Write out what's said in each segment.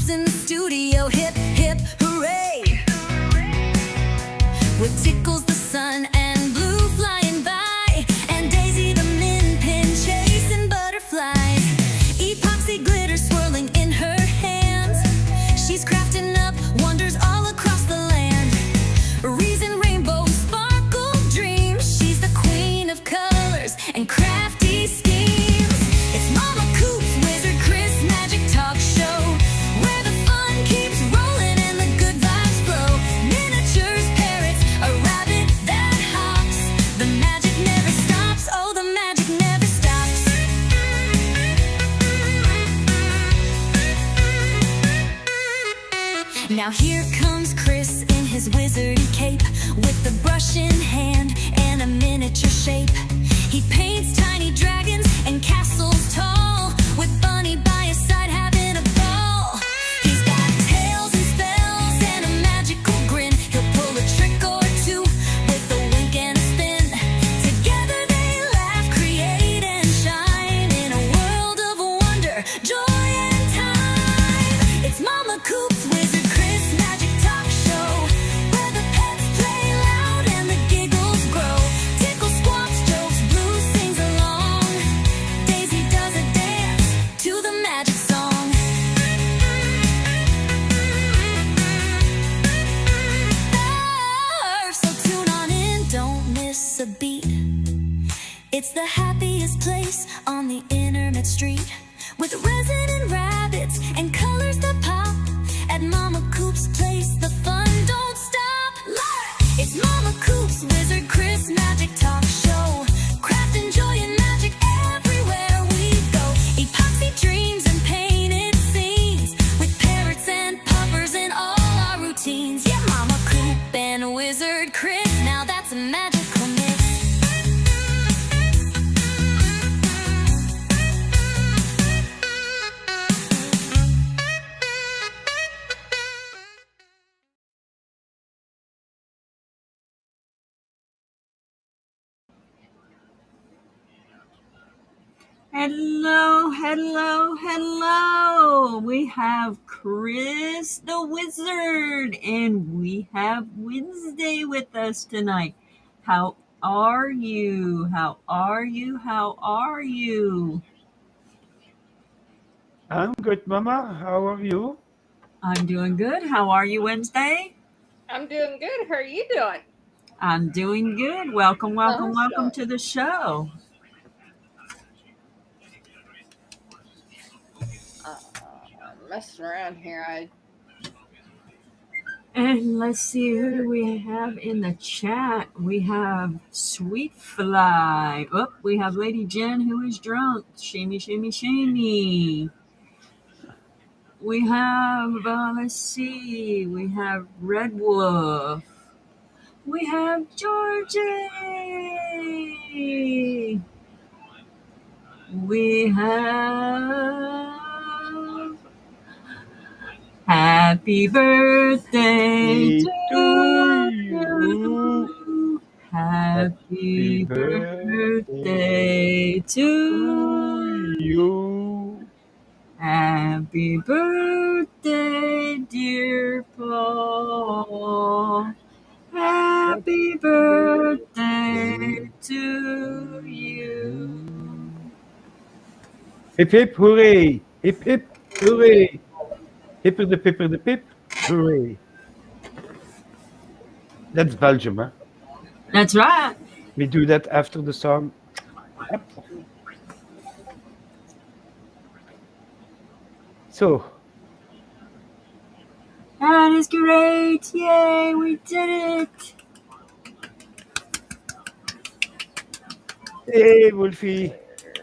Coops in the studio, hip, hip, hooray. What tickles the sun and blue flying by, and Daisy the min pin chasing butterflies. Epoxy glitter swirling in her hands. She's crafting up wonders all across the land. Reason rainbow sparkle dreams. She's the queen of colors and crafty schemes. It's Momma Coop's Wizard Chris Magic Talk Show, where the fun keeps rolling and the good vibes flow. Miniatures, parrots, a rabbit that hops. The magic never stops. Oh, the magic never stops. Now here comes Chris in his wizardy cape, with the brush in hand and a miniature shape. He paints tiny dragons and castles tall, with Bunny by his side having a ball. He's got tales and spells and a magical grin. He'll pull a trick or two with a wink and a spin. Together they laugh, create and shine in a world of wonder, joy and time. It's Momma Coop's Wizard Chris Magic Talk Show, where the pets play loud and the giggles grow. Tickle squawks jokes, Blue sings along. Daisy does a dance to the magic song. So tune on in, don't miss a beat. It's the happiest place on the internet street, with resin and rabbits and colors that pop. At Momma Coop's place, the fun don't stop. It's Momma Coop's Wizard Chris Magic Talk Show. Craft and joy and magic everywhere we go. Epoxy dreams and painted scenes, with parrots and puppers in all our routines. Yeah, Momma Coop and Wizard Chris, now that's a magical mix. Hello, hello, hello. We have Chris the Wizard, and we have Wednesday with us tonight. How are you? How are you? How are you? I'm good, Mama. How are you? I'm doing good. How are you, Wednesday? I'm doing good. How are you doing? I'm doing good. Welcome, welcome, welcome Awesome. to the show. Messing around here. And let's see, who do we have in the chat? We have Sweet Fly. Oh, we have Lady Jen, who is drunk. Shamey, shamey, shamey. We have, let's see, we have Red Wolf. We have Georgie. We have Happy birthday to you. Happy birthday to you. Happy birthday, dear Paul. Happy birthday to you. Hip hip hooray! Hip hip hooray! Hipper the pip, hooray! That's Belgium, huh? That's right. We do that after the song. Yep. So, That is great. Yay, we did it. hey, Wolfie.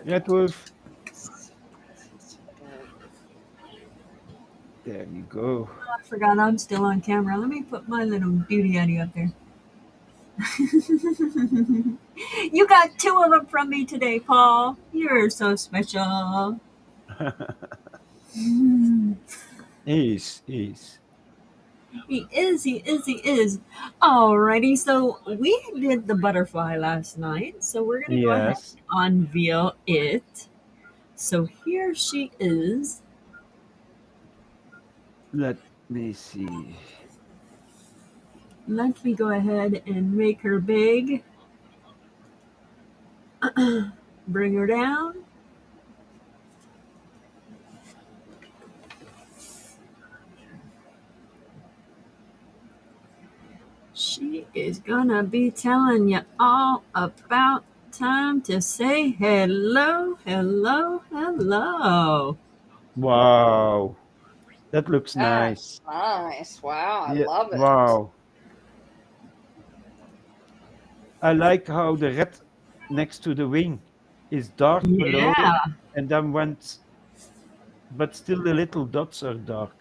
Red Wolf. There you go. I forgot I'm still on camera. Let me put my little beauty Eddie up there. You got two of them from me today, Paul. You're so special. He's. He is. Alrighty, so we did the butterfly last night, so we're going to go ahead and unveil it. So here she is. Let me see. Let me go ahead and make her big. Bring her down. She is gonna be telling you all about time to say hello, hello, hello. Wow, that looks That's nice. nice. Wow, I Yeah, love it. wow. I like how the red next to the wing is dark below Yeah, and then went, but still the little dots are dark.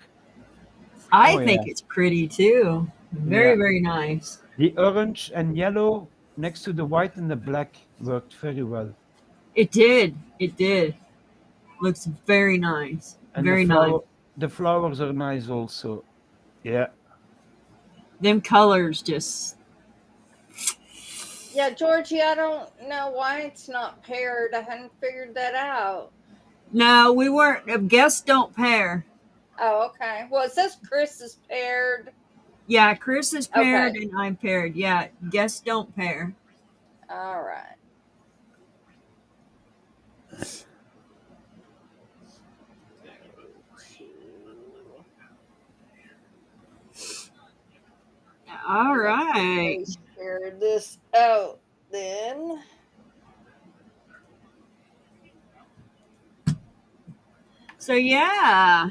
I Oh yeah, think it's pretty too. Very, yeah. very nice. The orange and yellow next to the white and the black worked very well. It did. It did. Looks very nice. And Very nice. the flowers are nice also. Yeah. Them colors just. Yeah, Georgie, I don't know why it's not paired. I hadn't figured that out. No, we weren't. Guests don't pair. Oh, okay. Well, it says Chris is paired. Yeah, Chris is paired Okay. and I'm paired. Yeah, guests don't pair. All right. All Let right. me share this out then. So yeah,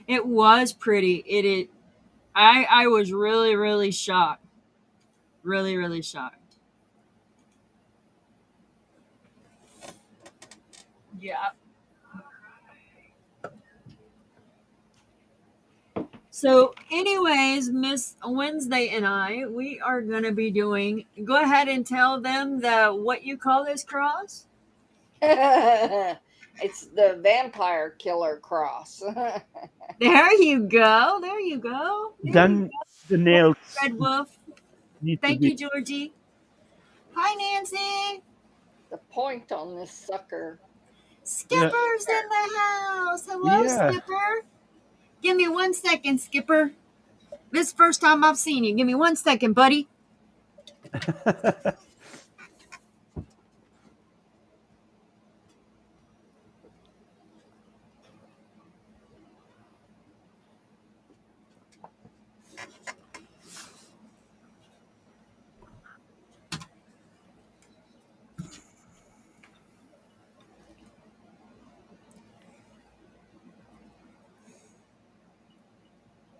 it was pretty. I was really really shocked. Really really shocked. Yeah. So anyways, Miss Wednesday and I, we are going to be doing, go ahead and tell them the what you call this cross. It's the vampire killer cross. There you go. There you go. There you Then the go. nails Red Wolf. need to Thank be. you, Georgie. Hi, Nancy. The point on this sucker. Yeah. Skipper's in the house. Hello, Yeah. Skipper. Give me 1 second, Skipper. This is the first time I've seen you. Give me 1 second, buddy.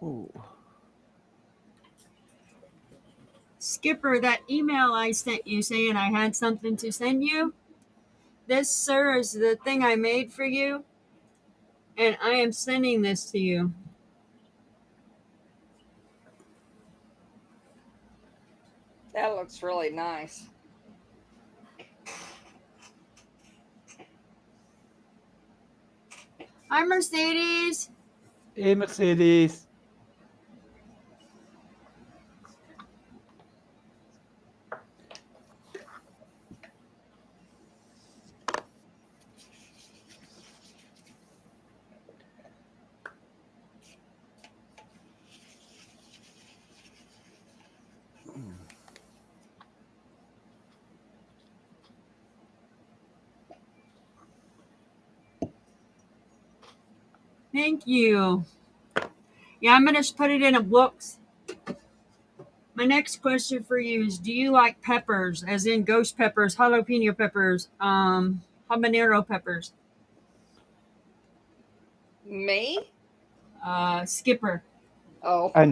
Oh. Skipper, that email I sent you saying I had something to send you. This, sir, is the thing I made for you, and I am sending this to you. That looks really nice. Hi, Mercedes. Hey, Mercedes. Thank you. Yeah, I'm going to put it in a box. My next question for you is, do you like peppers, as in ghost peppers, jalapeno peppers, habanero peppers? Me? Skipper. Oh. I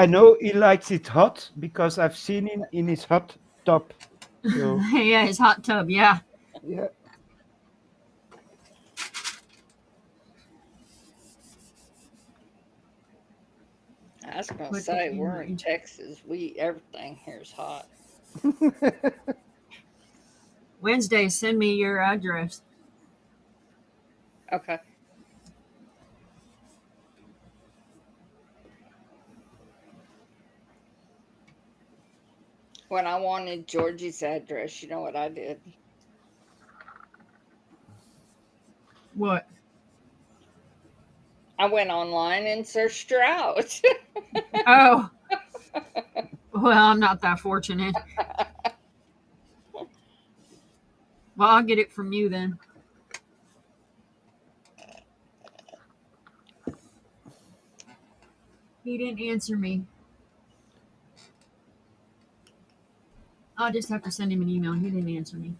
know he likes it hot because I've seen him in his hot tub. So Yeah, his hot tub. Yeah. yeah. I was gonna Put it say in we're in my. Texas. We everything here's hot. Wednesday, send me your address. Okay. When I wanted Georgie's address, you know what I did? What? I went online and searched her out. Oh, well, I'm not that fortunate. Well, I'll get it from you then. He didn't answer me. I'll just have to send him an email. He didn't answer me.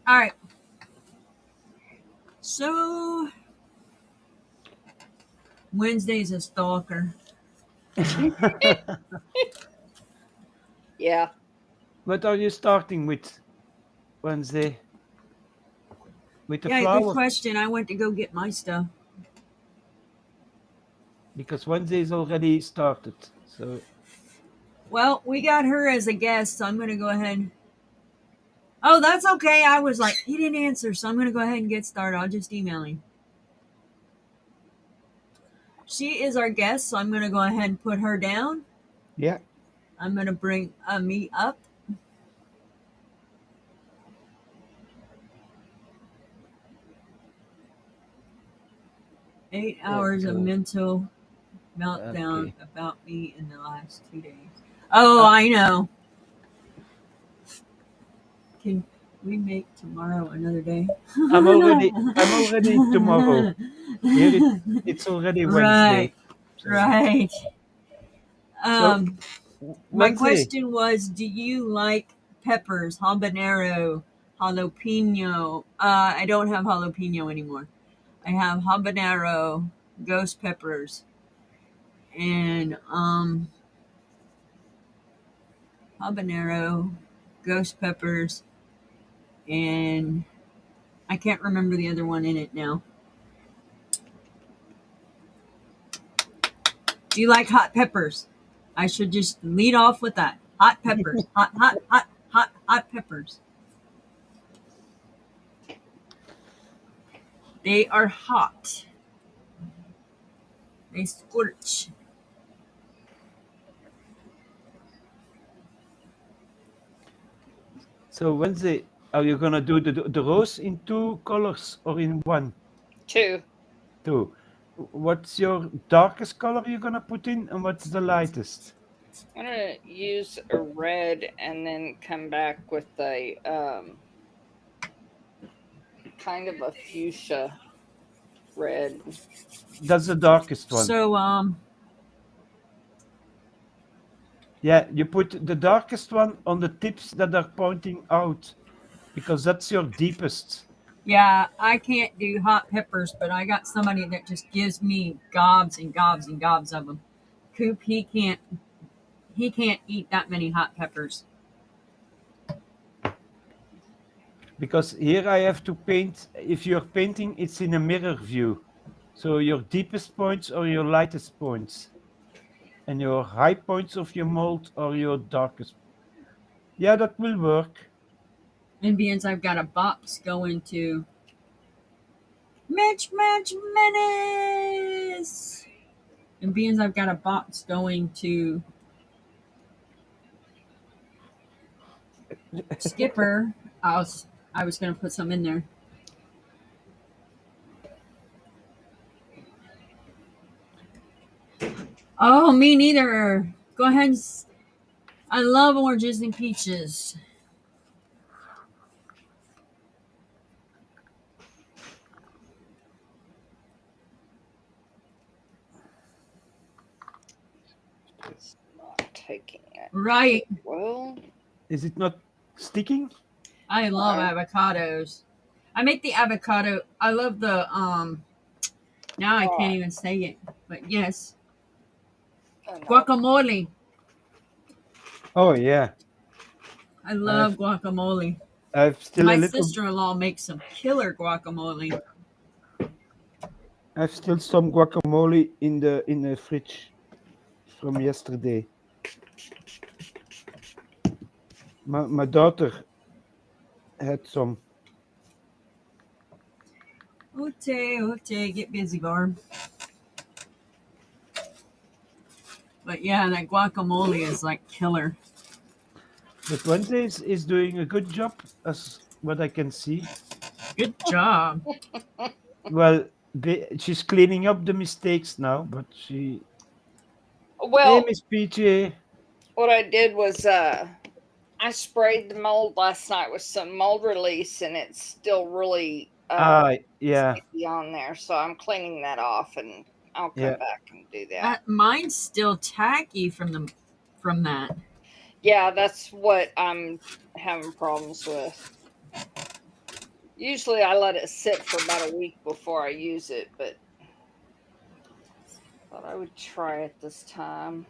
All right. So, Wednesday's a stalker. Yeah. What are you starting with Wednesday? With the Yeah, flower? good question. I went to go get my stuff. Because Wednesday is already started. So Well, we got her as a guest, so I'm going to go ahead. Oh, that's okay. I was like, he didn't answer, so I'm going to go ahead and get started. I'll just email him. She is our guest, so I'm going to go ahead and put her down. yeah. I'm going to bring me up. Eight hours of mental meltdown about me in the last 2 days. Oh, I know. Can we make tomorrow another day? I'm already tomorrow. Here it's already Wednesday. Right. So My Wednesday. question was, do you like peppers, habanero, jalapeno? I don't have jalapeno anymore. I have habanero, ghost peppers, and habanero, ghost peppers, and I can't remember the other one in it now. Do you like hot peppers? I should just lead off with that. Hot peppers. Hot peppers. They are hot. They scorch. So Wednesday, are you gonna do the rose in 2 colors or in 1? 2. 2. What's your darkest color you're gonna put in, and what's the lightest? I'm gonna use a red and then come back with a kind of a fuchsia red. That's the darkest one. So Yeah, you put the darkest one on the tips that are pointing out, because that's your deepest. yeah, I can't do hot peppers, but I got somebody that just gives me gobs and gobs and gobs of them. Coop, he can't eat that many hot peppers. Because here I have to paint, if you're painting, it's in a mirror view. So your deepest points are your lightest points. And your high points of your mold are your darkest. Yeah, that will work. And beans, I've got a box going to Mitch Menace. And beans, I've got a box going to Skipper. I was going to put some in there. Oh, me neither. Go ahead. I love oranges and peaches. It's not taking it. Right. Well, Is it not sticking? I love avocados. I make the avocado. I love the now I can't even say it. But yes. Guacamole. Oh yeah. I love guacamole. I've still My a little. sister-in-law makes some killer guacamole. I've still some guacamole in the fridge from yesterday. My daughter had some. Ote, get busy, Barb. But yeah, that guacamole is like killer. But Wednesday is doing a good job, as what I can see. Good job. Well, she's cleaning up the mistakes now, but she. Hey, Well, Miss PJ. what I did was I sprayed the mold last night with some mold release, and it's still really Yeah, sticky on there. So I'm cleaning that off, and I'll come yeah. back and do that. Mine's still tacky from that. Yeah, that's what I'm having problems with. Usually I let it sit for about a week before I use it, but thought I would try it this time.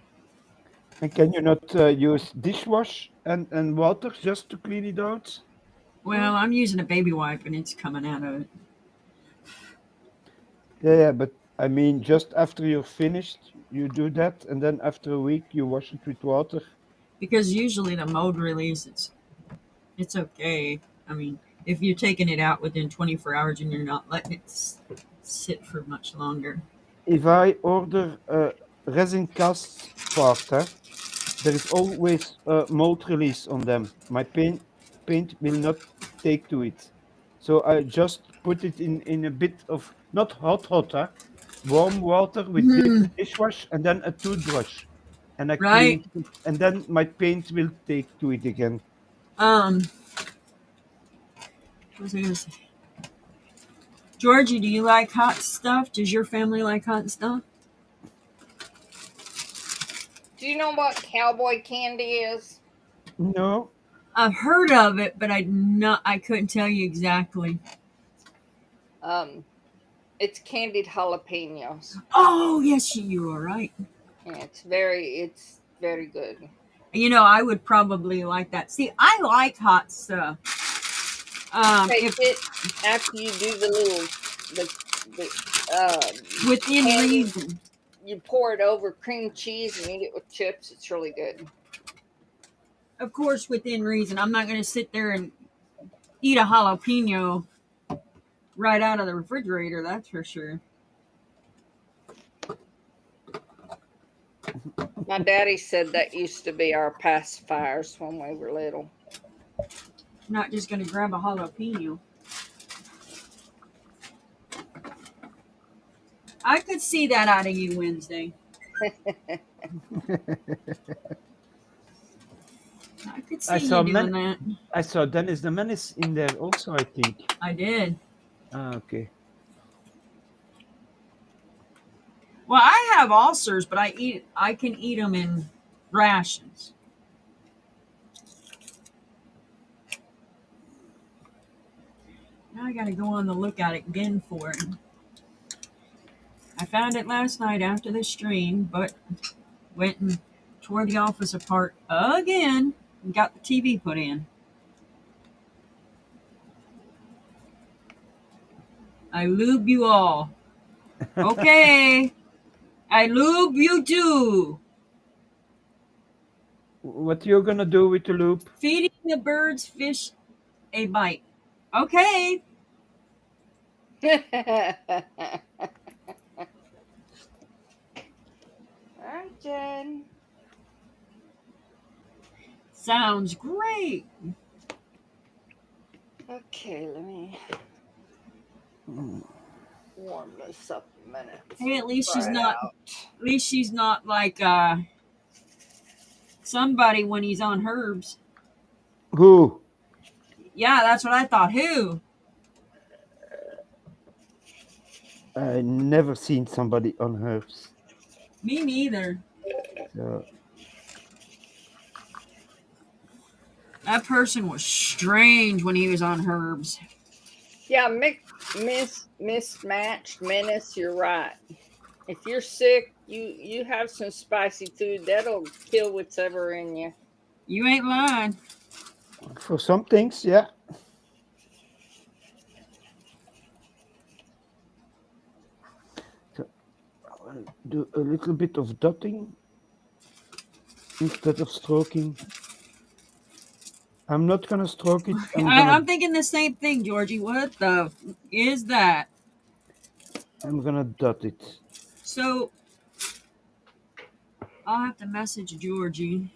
And can you not use dishwash and water just to clean it out? Well, I'm using a baby wipe and it's coming out of it. Yeah, but I mean, just after you're finished, you do that, and then after a week, you wash it with water. Because usually the mold release, it's okay. I mean, if you're taking it out within 24 hours and you're not letting it sit for much longer. If I order a resin cast part, there is always a mold release on them. My paint will not take to it. So I just put it in a bit of not hot, warm water with dishwash and then a toothbrush, and I Right? clean it, and then my paint will take to it again. Um, what was I going to say? Georgie, do you like hot stuff? Does your family like hot stuff? Do you know what cowboy candy is? No, I've heard of it, but I couldn't tell you exactly. Um, it's candied jalapenos. Oh, yes, you are right. Yeah, it's very good. You know, I would probably like that. See, I like hot stuff. Take If it after you do the within candy. reason. You pour it over cream cheese and eat it with chips. It's really good. Of course, within reason. I'm not going to sit there and eat a jalapeno right out of the refrigerator, that's for sure. My daddy said that used to be our pacifiers when we were little. I'm not just going to grab a jalapeno. I could see that out of you Wednesday. I could see you doing that. I saw Dennis the Menace in there also, I think. I did. Okay. Well, I have ulcers, but I can eat them in rations. Now I got to go on the lookout again for it. I found it last night after the stream, but went and tore the office apart again and got the TV put in. I lube you all. Okay. I lube you too. What you gonna do with the loop? Feeding the birds fish a bite. Okay. Alright, Jen. Sounds great. Okay, let me warm this up a minute. Hey, at least she's Try it not. out. At least she's not like somebody when he's on herbs. Who? Yeah, that's what I thought. Who? I never seen somebody on herbs. Me neither. So That person was strange when he was on herbs. Yeah, mismatched menace. You're right. If you're sick, you have some spicy food that'll kill what's ever in you. You ain't lying. for some things, yeah. So I'll do a little bit of dotting instead of stroking. I'm not gonna stroke it. I'm thinking the same thing, Georgie. What the is that? I'm gonna dot it. So I'll have to message Georgie.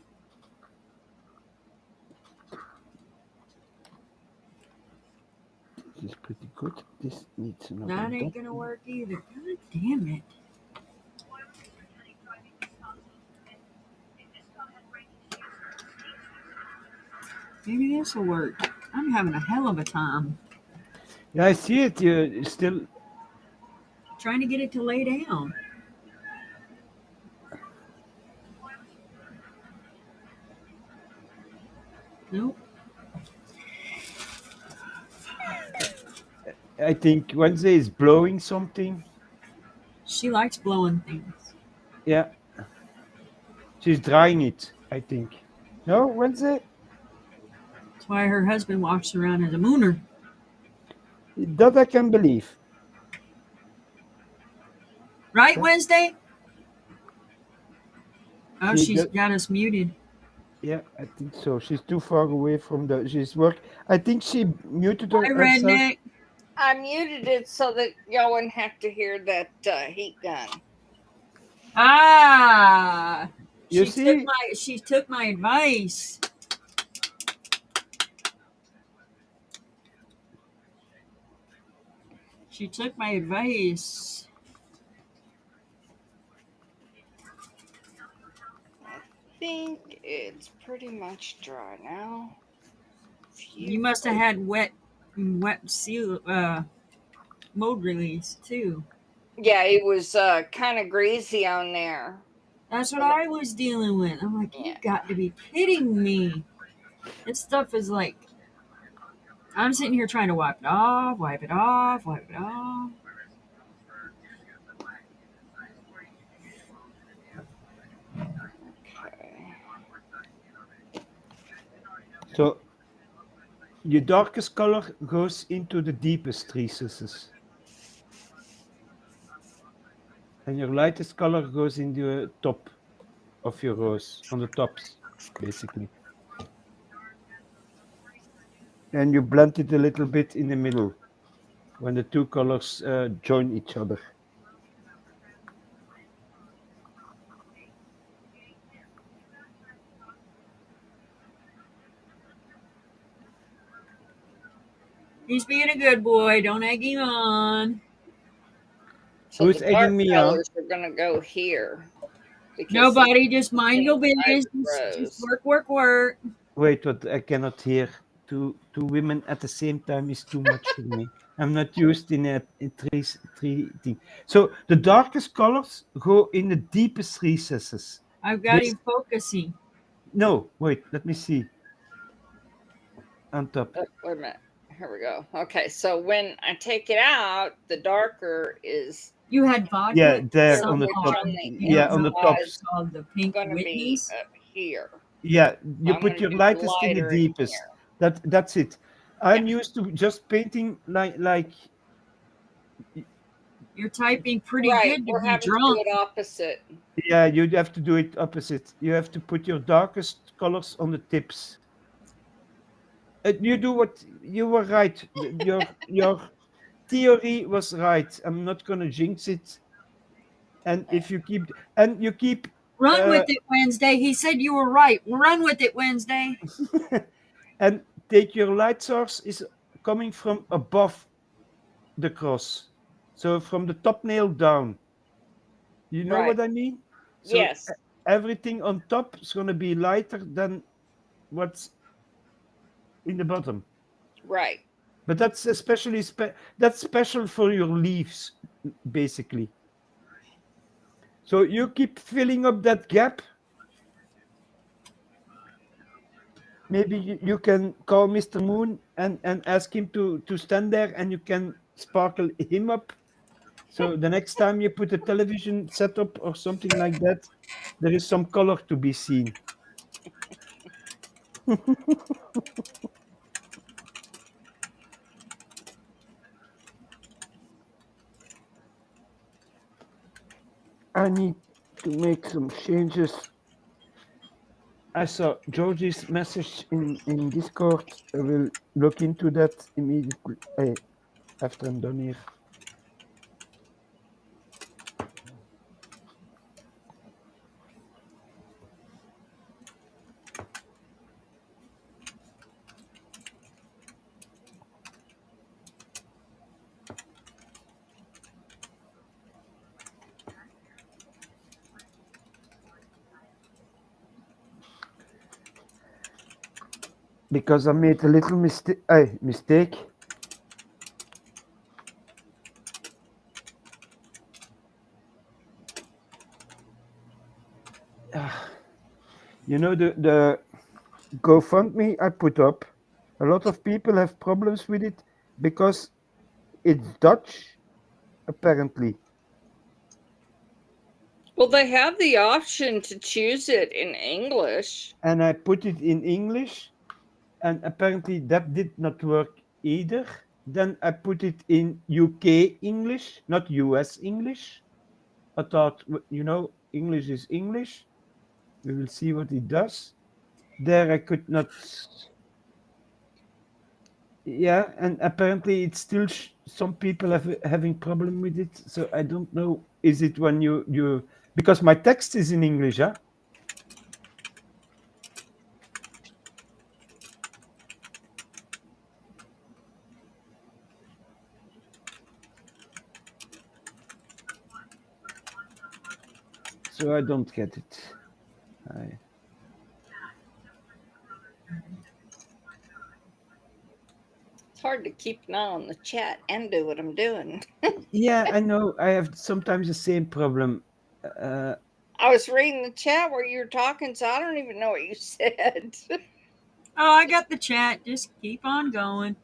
is pretty good. This needs another That ain't dot. gonna work either. God damn it. Maybe this will work. I'm having a hell of a time Yeah, I see it. You still. trying to get it to lay down. Nope. I think Wednesday is blowing something. She likes blowing things. Yeah, she's drying it. I think. No, Wednesday. That's why her husband walks around as a mooner. That I can believe. Right, Yeah. Wednesday? Oh, She she's does. got us muted. Yeah, I think so. She's too far away from the. She's work. I think she muted Hi, herself. redneck. I muted it so that y'all wouldn't have to hear that heat gun. Ah, You she took see, my advice. She took my advice. I think it's pretty much dry now. You must have had wet seal mode release too. Yeah, it was kind of greasy on there. That's what I was dealing with. I'm like, Yeah. you've got to be kidding me. This stuff is like, I'm sitting here trying to wipe it off, wipe it off, wipe it off. Okay. so your darkest color goes into the deepest recesses, and your lightest color goes in the top of your rose, on the tops, basically. And you blend it a little bit in the middle when the two colors join each other. He's being a good boy. Don't egg him on. So Who's the dark egging me on? colors are gonna go here. Because Nobody, just mind your inside the business. Just rose. work, work, work. Wait, what? I cannot hear. Two women at the same time is too much for me. I'm not used in three thing. So the darkest colors go in the deepest recesses. I've got This him focusing. no, wait, let me see. On top. Oh, wait a minute. Here we go. Okay, so when I take it out, the darker is You had vodka Yeah, and there on some the top. on the you Yeah, don't on know the what inside it's tops. called, the pink gonna be Whitneys. up here. Yeah, So you I'm put gonna your do lightest in the lighter in deepest. here. That's it. I'm used to just painting like You're typing pretty Right, good to we're be having to do drunk. it opposite. yeah, you have to do it opposite. You have to put your darkest colors on the tips. You do what you were right. Your theory was right. I'm not gonna jinx it. And if you keep and you keep Run uh, with it, Wednesday. He said you were right. Run with it, Wednesday. and take your light source is coming from above the cross, so from the top nail down. You know Right. what I mean? So Yes. everything on top is gonna be lighter than what's in the bottom. Right. But that's especially that's special for your leaves, basically. So you keep filling up that gap. Maybe you can call Mr. Moon and ask him to stand there, and you can sparkle him up. So the next time you put a television setup or something like that, there is some color to be seen. I need to make some changes. I saw Georgie's message in Discord. I will look into that immediately after I'm done here. because I made a little mistake. You know the GoFundMe I put up. A lot of people have problems with it because it's Dutch, apparently. Well, they have the option to choose it in English. And I put it in English, and apparently that did not work either. Then I put it in UK English, not US English. I thought, English is English. We will see what it does. There I could not. Yeah, and apparently it's still some people have having problem with it. So I don't know. Is it when you because my text is in English, huh? So I don't get it. It's hard to keep an eye on the chat and do what I'm doing. Yeah, I know. I have sometimes the same problem. I was reading the chat where you were talking, so I don't even know what you said. Oh, I got the chat. Just keep on going.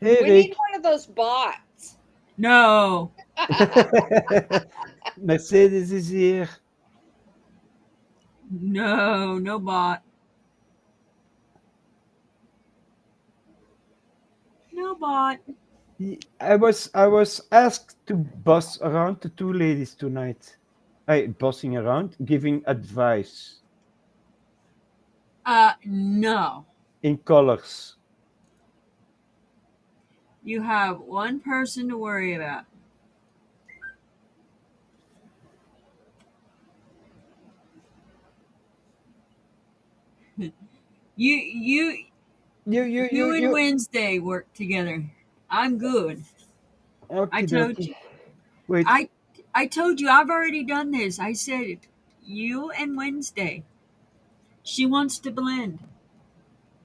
Hey, We need Rick. one of those bots. No. Mercedes is here. No, no bot. No bot. I was asked to boss around the two ladies tonight. Bossing around, giving advice No. in colors. You have one person to worry about. You you you and You. Wednesday work together. I'm good. I Okay, told dokie. you. Wait. I told you I've already done this. I said you and Wednesday. She wants to blend.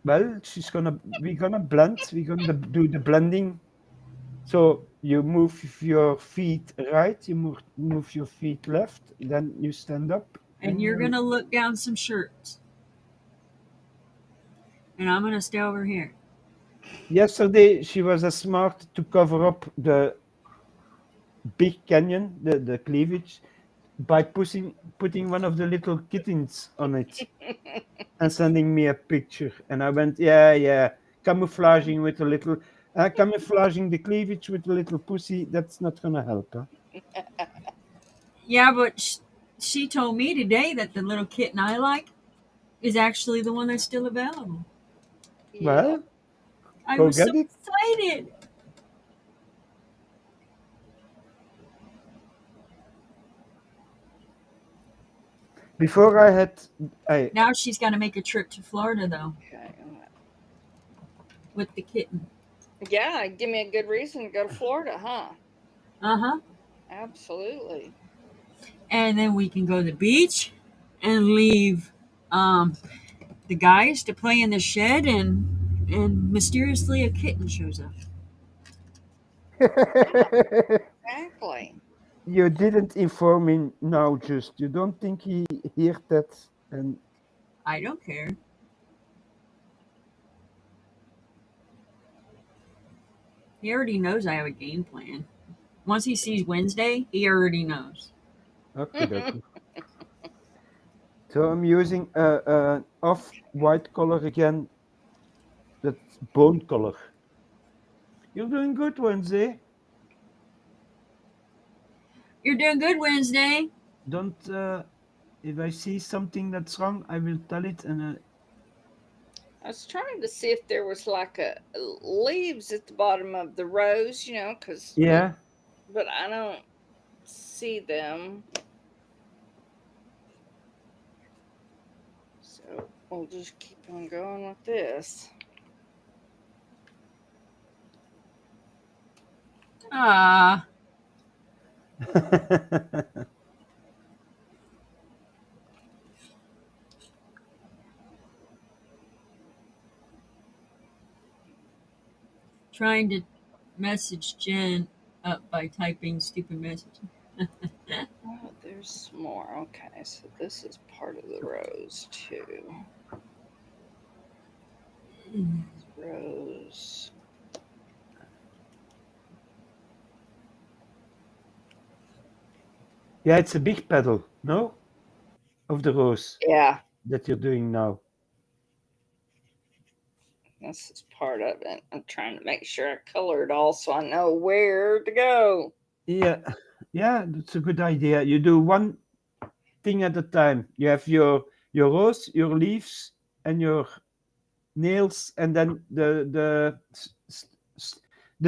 Well, we're gonna blend. We're gonna do the blending. So you move your feet right. You move your feet left. Then you stand up. And you're gonna look down some shirts. And I'm gonna stay over here. Yesterday she was smart to cover up the big canyon, the cleavage, by putting one of the little kittens on it and sending me a picture. And I went, yeah, camouflaging with a little, camouflaging the cleavage with a little pussy. That's not gonna help, huh? Yeah, but she told me today that the little kitten I like is actually the one that's still available. Yeah. Well, I go was so get it. excited. Before I had, I Now she's got to make a trip to Florida though Okay. with the kitten. Yeah, give me a good reason to go to Florida, huh? Uh huh. Absolutely. And then we can go to the beach and leave the guys to play in the shed, and mysteriously a kitten shows up. Exactly. you didn't inform me now. Just you don't think he heard that, and I don't care. He already knows I have a game plan. Once he sees Wednesday, he already knows. okay, dokie. So I'm using a off-white color again. That's bone color. You're doing good, Wednesday. You're doing good, Wednesday. Don't. If I see something that's wrong, I will tell it. And I was trying to see if there was like a leaves at the bottom of the rose, because yeah, but I don't see them. So we'll just keep on going with this. Ah, trying to message Jen up by typing stupid message. Oh, there's more. Okay, so this is part of the rose too. Rose. Yeah, it's a big petal, no? Of the rose Yeah, that you're doing now. this is part of it. I'm trying to make sure I color it all so I know where to go. Yeah, yeah, that's a good idea. You do one thing at a time. You have your rose, your leaves, and your nails, and then the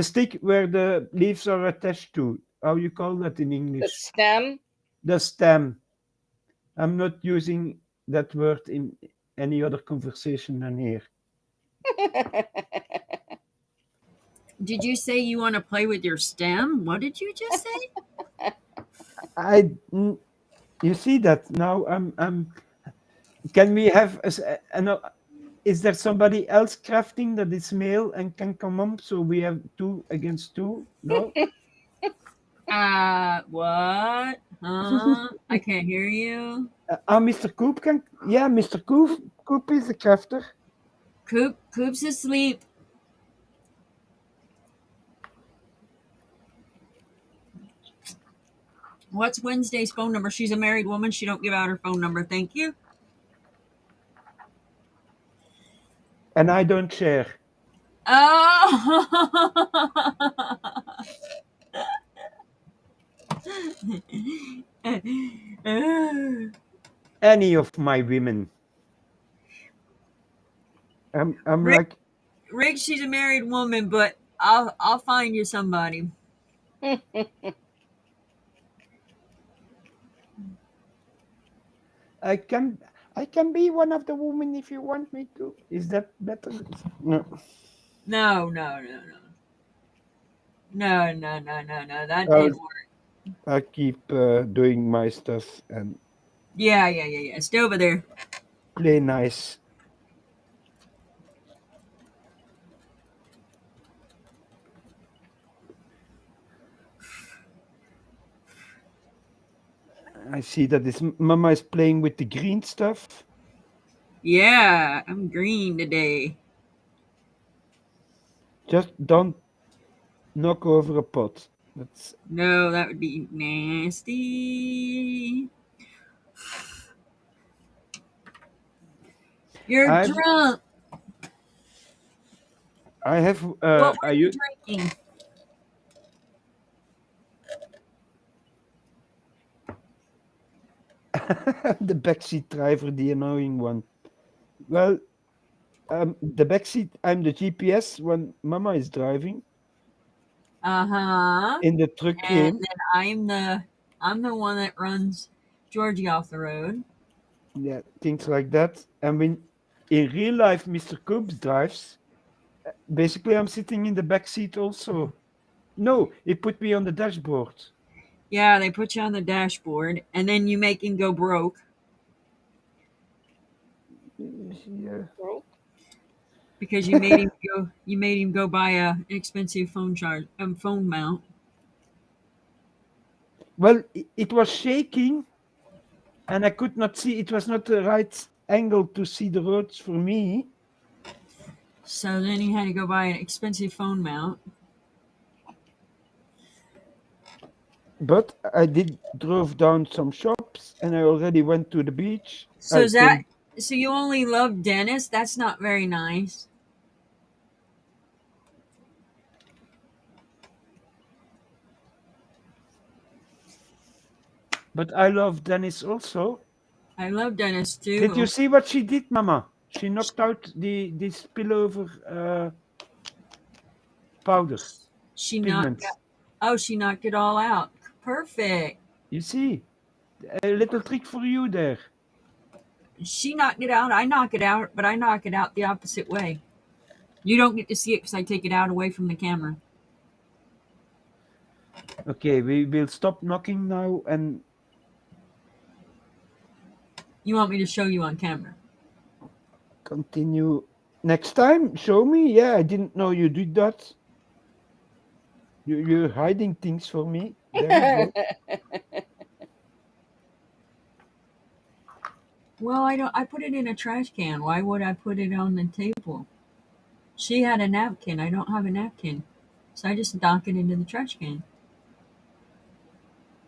stick where the leaves are attached to. How you call that in The English? stem. The stem. I'm not using that word in any other conversation than here. Did you say you want to play with your stem? What did you just say? You see that now? Can we have is there somebody else crafting that is male and can come up so we have 2 against 2? No. What? Huh? I can't hear you. Mr. Coop can. Yeah, Mr. Coop is the crafter. Coop's asleep. What's Wednesday's phone number? She's a married woman. She don't give out her phone number. Thank you. And I don't share. Oh. Any of my women. I'm like, Rick, she's a married woman, but I'll find you somebody. I can be one of the women if you want me to. Is that better? No. No. That didn't work. I keep doing my stuff and Yeah. Stay over there. play nice. I see that this Mama is playing with the green stuff. Yeah, I'm green today. Just don't knock over a pot. No, that would be nasty. You're drunk. I have. What were you drinking? The backseat driver, the annoying one. Well, the backseat. I'm the GPS when Mama is driving. In the truck And game. then I'm the one that runs Georgie off the road. Yeah, things like that. And when in real life Mr. Coops drives, basically I'm sitting in the back seat also. No, he put me on the dashboard. Yeah, they put you on the dashboard, and then you make him go broke. Yeah. Because you made him go buy an expensive phone mount. Well, it was shaking, and I could not see. It was not the right angle to see the roads for me. So then he had to go buy an expensive phone mount. But I drove down some shops, and I already went to the beach. So so you only love Dennis? That's not very nice. But I love Dennis also. I love Dennis too. Did you see what she did, Mama? She knocked out the spillover powder. She knocked it all out. Perfect. You see, a little trick for you there. She knocked it out. I knock it out, but I knock it out the opposite way. You don't get to see it because I take it out away from the camera. Okay, we will stop knocking now and... You want me to show you on camera? Continue next time. Show me. Yeah, I didn't know you did that. You're hiding things for me. There you go. Well, I put it in a trash can. Why would I put it on the table? She had a napkin. I don't have a napkin. So I just dock it into the trash can.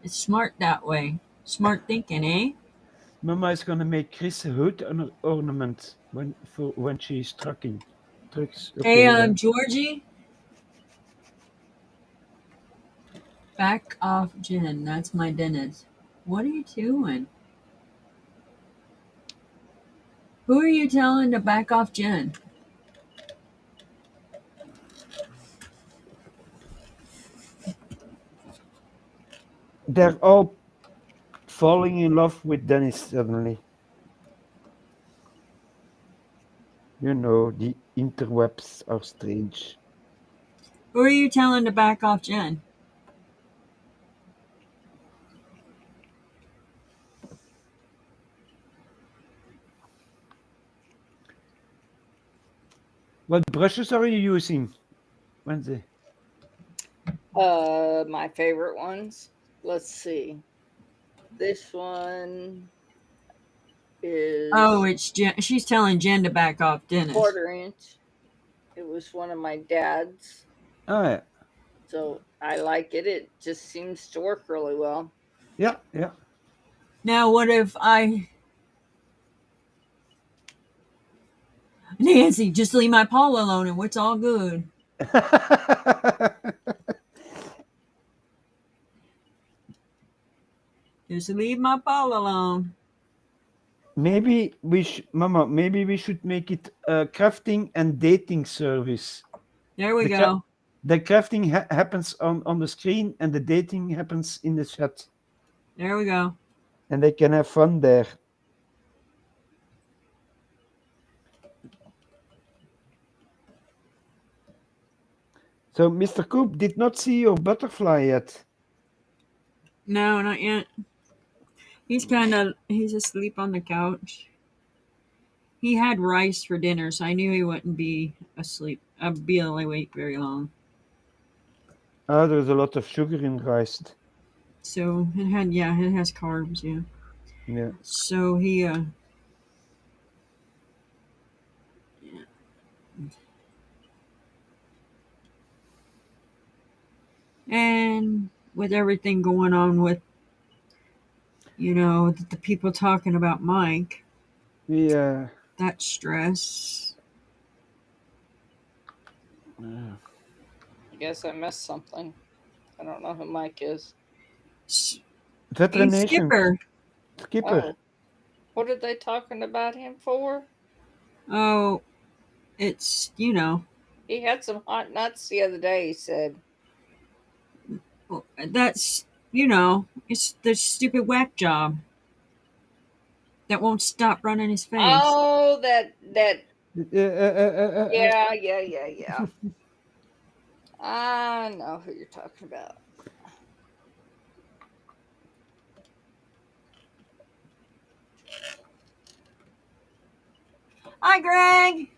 It's smart that way. Smart thinking, eh? Mama is gonna make Chris a hood ornament when she's trucking. Trucks. Hey, Okay then. Georgie, back off Jen. That's my dentist. What are you doing? Who are you telling to back off Jen? They're all falling in love with Dennis suddenly. You know, the interwebs are strange. Who are you telling to back off Jen? What brushes are you using, Wednesday? My favorite ones. Let's see. This one is Oh, it's Jen. She's telling Jen to back off Dennis. 1/4 inch. It was one of my dad's, Oh yeah. so I like it. It just seems to work really well. Yeah, yeah. Now, what if Nancy, just leave my Paul alone and it's all good. Just leave my Paul alone. Maybe Mama, maybe we should make it a crafting and dating service. There we The go. The crafting happens on the screen and the dating happens in the chat. There we go. And they can have fun there. So Mr. Coop did not see your butterfly yet. No, not yet. He's asleep on the couch. He had rice for dinner, so I knew he wouldn't be asleep. Be awake very long. Ah, there's a lot of sugar in rice. So it has carbs, yeah. Yeah. So he and with everything going on with the people talking about Mike, Yeah. that stress. I guess I missed something. I don't know who Mike is. He's Veterination. Skipper. Oh, what are they talking about him for? Oh, it's He had some hot nuts the other day, he said. that's it's the stupid whack job that won't stop running his face. Oh, that Yeah. yeah. I know who you're talking about. Hi, Greg.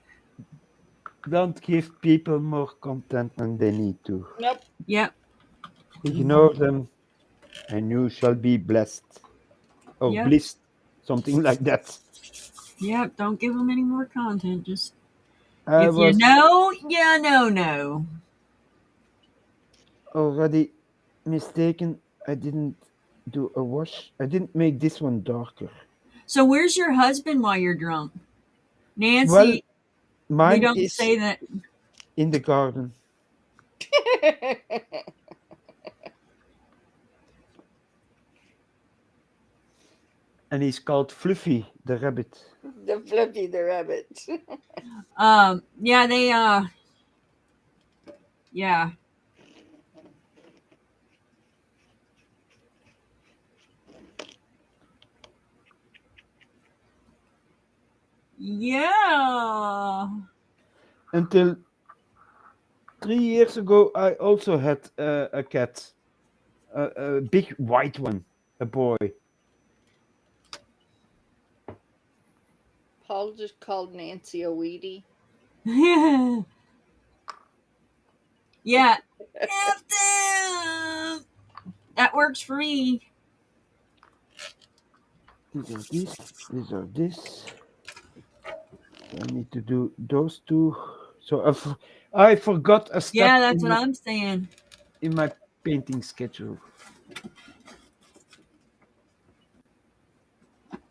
Don't give people more content than they need to. Nope. Yep. Ignore them and you shall be blessed. Or Yep. blissed. Something like that. Yep. Don't give them any more content. Just I if was no. already mistaken. I didn't do a wash. I didn't make this one darker. So where's your husband while you're drunk? Nancy, Well, we mine don't is say that. in the garden. And he's called Fluffy the rabbit. The Flippy the rabbit. Yeah, they yeah. Yeah. Until 3 years ago, I also had a cat, a big white one, a boy. Paul just called Nancy a weedy. Yeah. F them. That works for me. These are this. These are this. I need to do those two. So I forgot a step Yeah, that's what I'm saying. in my painting schedule.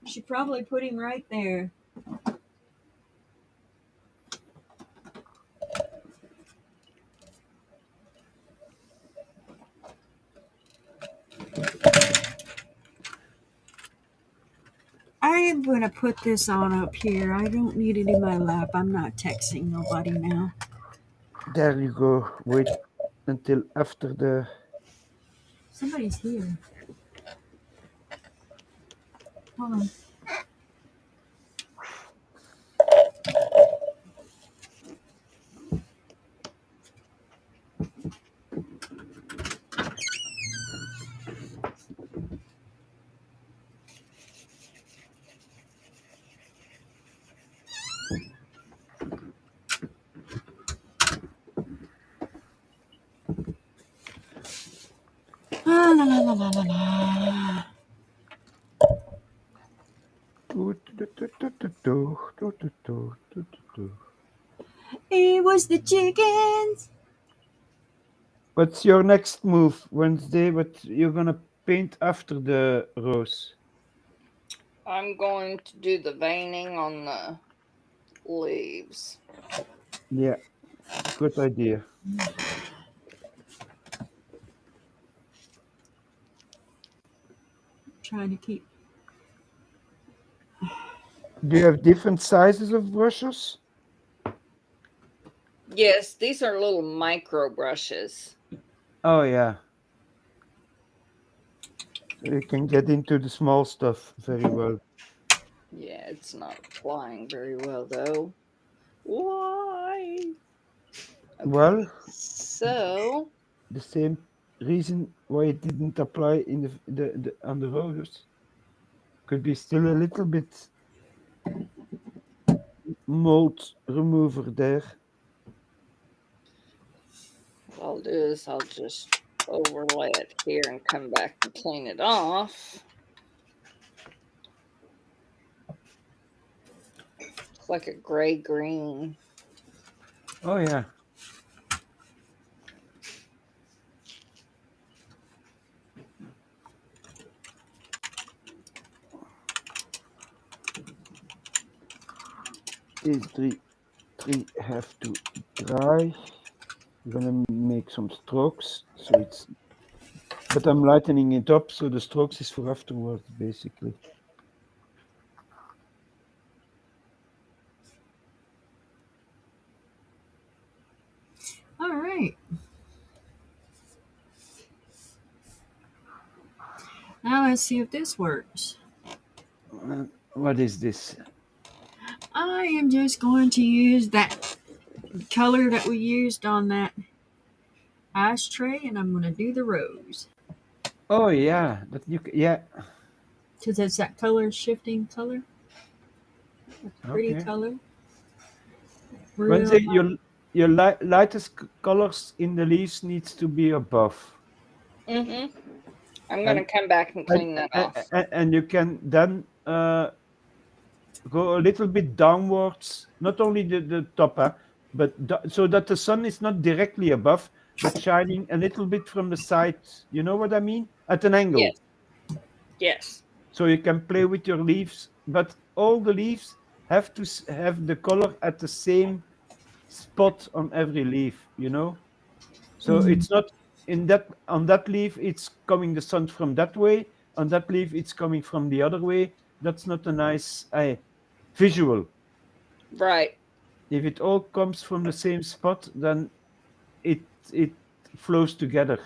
Should probably put him right there. I am going to put this on up here. I don't need it in my lap. I'm not texting nobody now. There you go. Wait until after the. Somebody's here. Hold on. Ah, la, la, la, la, la, la. It was the chickens. What's your next move, Wednesday? What you're gonna paint after the rose? I'm going to do the veining on the leaves. Yeah, good idea. Trying to keep. Do you have different sizes of brushes? Yes, these are little micro brushes. Oh yeah. So you can get into the small stuff very well. Yeah, it's not applying very well though. Why? Okay, Well, so the same reason why it didn't apply in the on the roses. Could be still a little bit mold remover there. what I'll do is I'll just overlay it here and come back and clean it off. It's like a gray green. Oh yeah. These three have to dry. I'm gonna make some strokes, so it's. But I'm lightening it up, so the strokes is for afterwards, basically. All right. Now let's see if this works. What is this? I am just going to use that color that we used on that ashtray, and I'm going to do the rose. Oh yeah, that yeah. Because it's that color shifting color. Pretty Okay. color. Wednesday, Real your lightest colors in the leaves needs to be above. Mm-hmm. I'm gonna come back and clean that off. And you can then go a little bit downwards, not only the top, but so that the sun is not directly above, but shining a little bit from the side. You know what I mean? At an angle. Yes. Yes. So you can play with your leaves, but all the leaves have to have the color at the same spot on every leaf, you know? So it's not in that on that leaf it's coming the sun from that way, on that leaf it's coming from the other way. That's not a nice visual. Right. If it all comes from the same spot, then it flows together.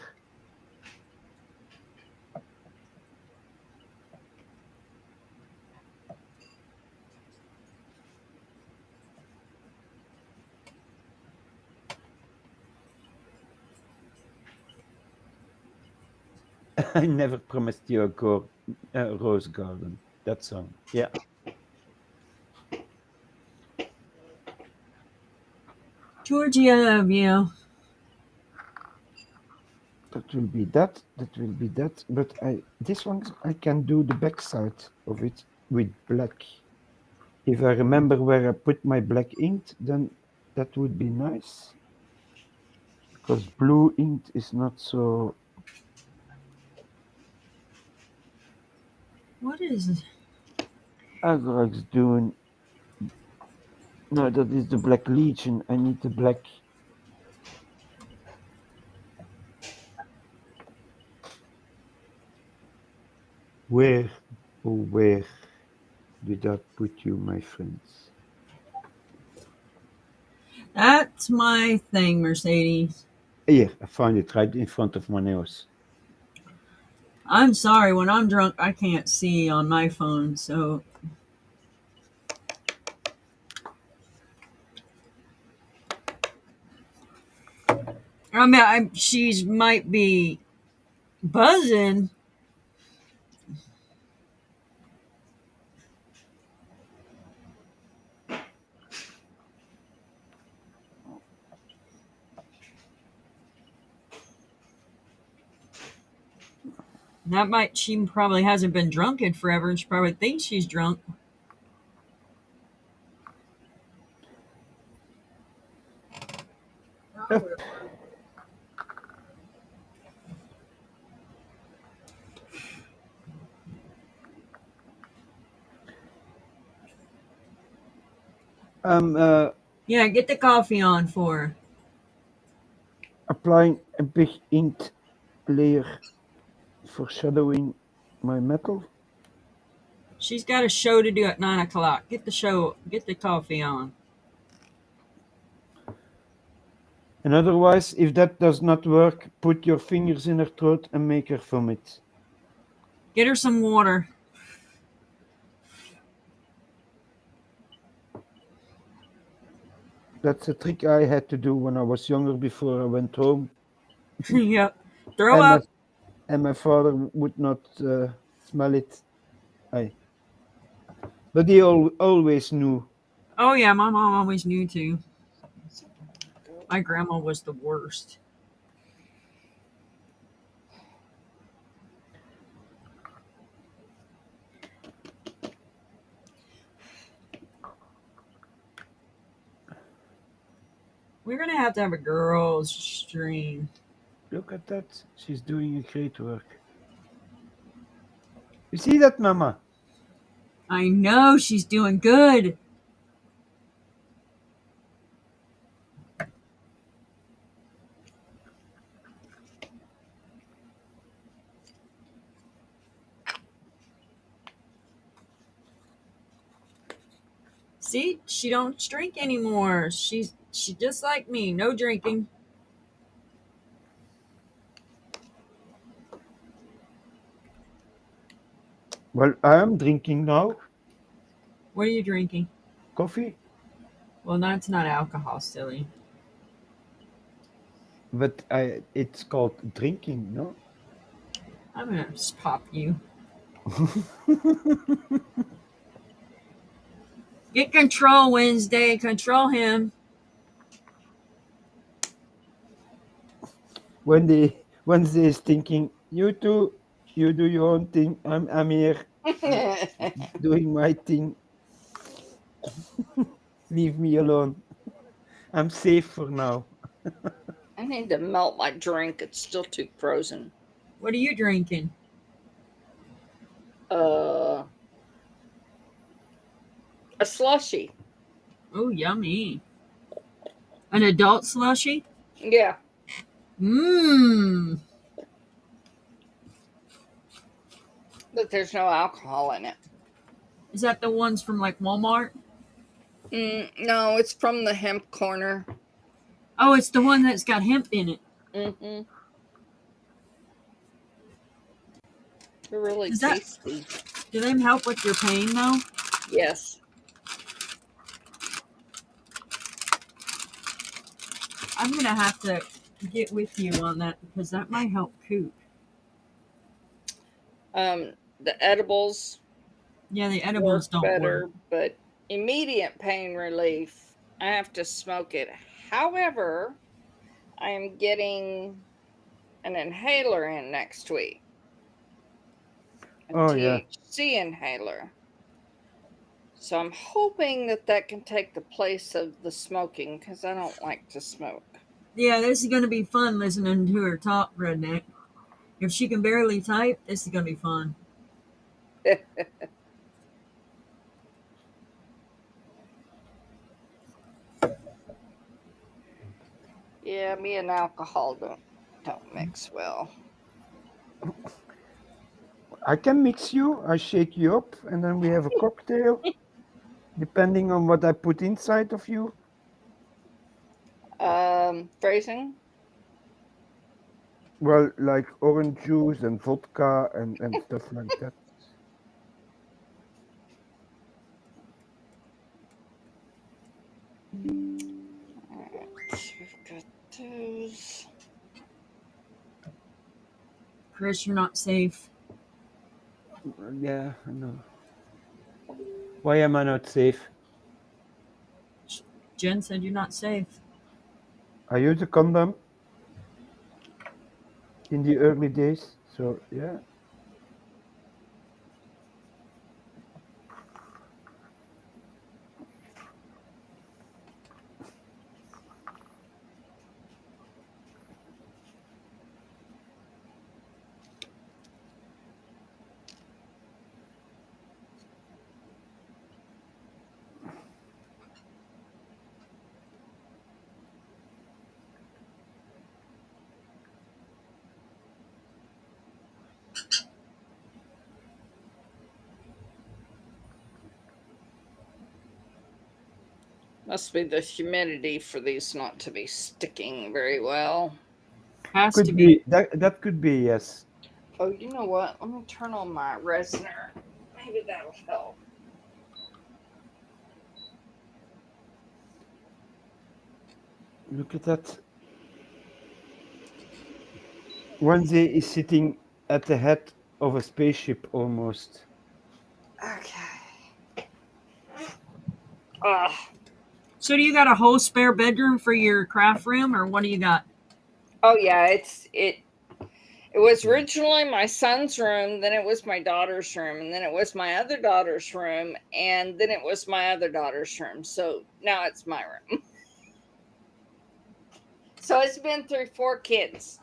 I never promised you a rose garden. That song. Yeah. Georgie, I love you. That will be that. That will be that. But this one I can do the back side of it with black. If I remember where I put my black ink, then that would be nice. Because blue ink is not so. What is Agrax doing. No, that is the Black Legion. I need the black. Where, oh, where did I put you, my friends? that's my thing, Mercedes. Here, I found it right in front of my nose. I'm sorry, when I'm drunk, I can't see on my phone, so. I mean, she's might be buzzing. She probably hasn't been drunk in forever, and she probably thinks she's drunk. Yeah, get the coffee on for her. Applying a big inked layer foreshadowing my metal. She's got a show to do at 9 o'clock. Get the coffee on. And otherwise, if that does not work, put your fingers in her throat and make her vomit. Get her some water. That's a trick I had to do when I was younger before I went home. Yep. Throw up. And my father would not smell it. But he always knew. Oh yeah, my mom always knew too. My grandma was the worst. We're gonna have to have a girls' stream. Look at that. She's doing a great work. You see that, Mama? I know she's doing good. See, she don't drink anymore. She just like me, no drinking. Well, I am drinking now. What are you drinking? Coffee. Well, that's not alcohol, silly. But it's called drinking, no? I'm gonna just pop you. Get control, Wednesday. Control him. Wednesday is thinking, you two, you do your own thing. I'm here doing my thing. Leave me alone. I'm safe for now. I need to melt my drink. It's still too frozen. What are you drinking? A slushie. Oh, yummy. An adult slushy? Yeah. Mmm. But there's no alcohol in it. Is that the ones from like Walmart? No, it's from the hemp corner. Oh, it's the one that's got hemp in it. Mm-hmm. They're really tasty. Do they help with your pain though? Yes. I'm gonna have to get with you on that because that might help Coop. The edibles. Yeah, the edibles don't better, work. but immediate pain relief, I have to smoke it. However, I am getting an inhaler in next week, a Oh yeah. THC inhaler. So I'm hoping that that can take the place of the smoking because I don't like to smoke. Yeah, this is going to be fun listening to her talk, Redneck. If she can barely type, this is going to be fun. Yeah, me and alcohol don't mix well. I can mix you. I shake you up, and then we have a cocktail, depending on what I put inside of you. Phrasing? Well, like orange juice and vodka and stuff like that. Alright, we've got those. Chris, you're not safe. Yeah, I know. Why am I not safe? Jen said you're not safe. I used a condom in the early days, so yeah. Must be the humidity for these not to be sticking very well. Has to Could be. be that could be, yes. Oh, you know what? Let me turn on my resonator. Maybe that'll help. Look at that. Wednesday is sitting at the head of a spaceship almost. Okay. Ah. So do you got a whole spare bedroom for your craft room, or what do you got? Oh yeah, it was originally my son's room, then it was my daughter's room, and then it was my other daughter's room, and then it was my other daughter's room. So now it's my room. So it's been through 4 kids.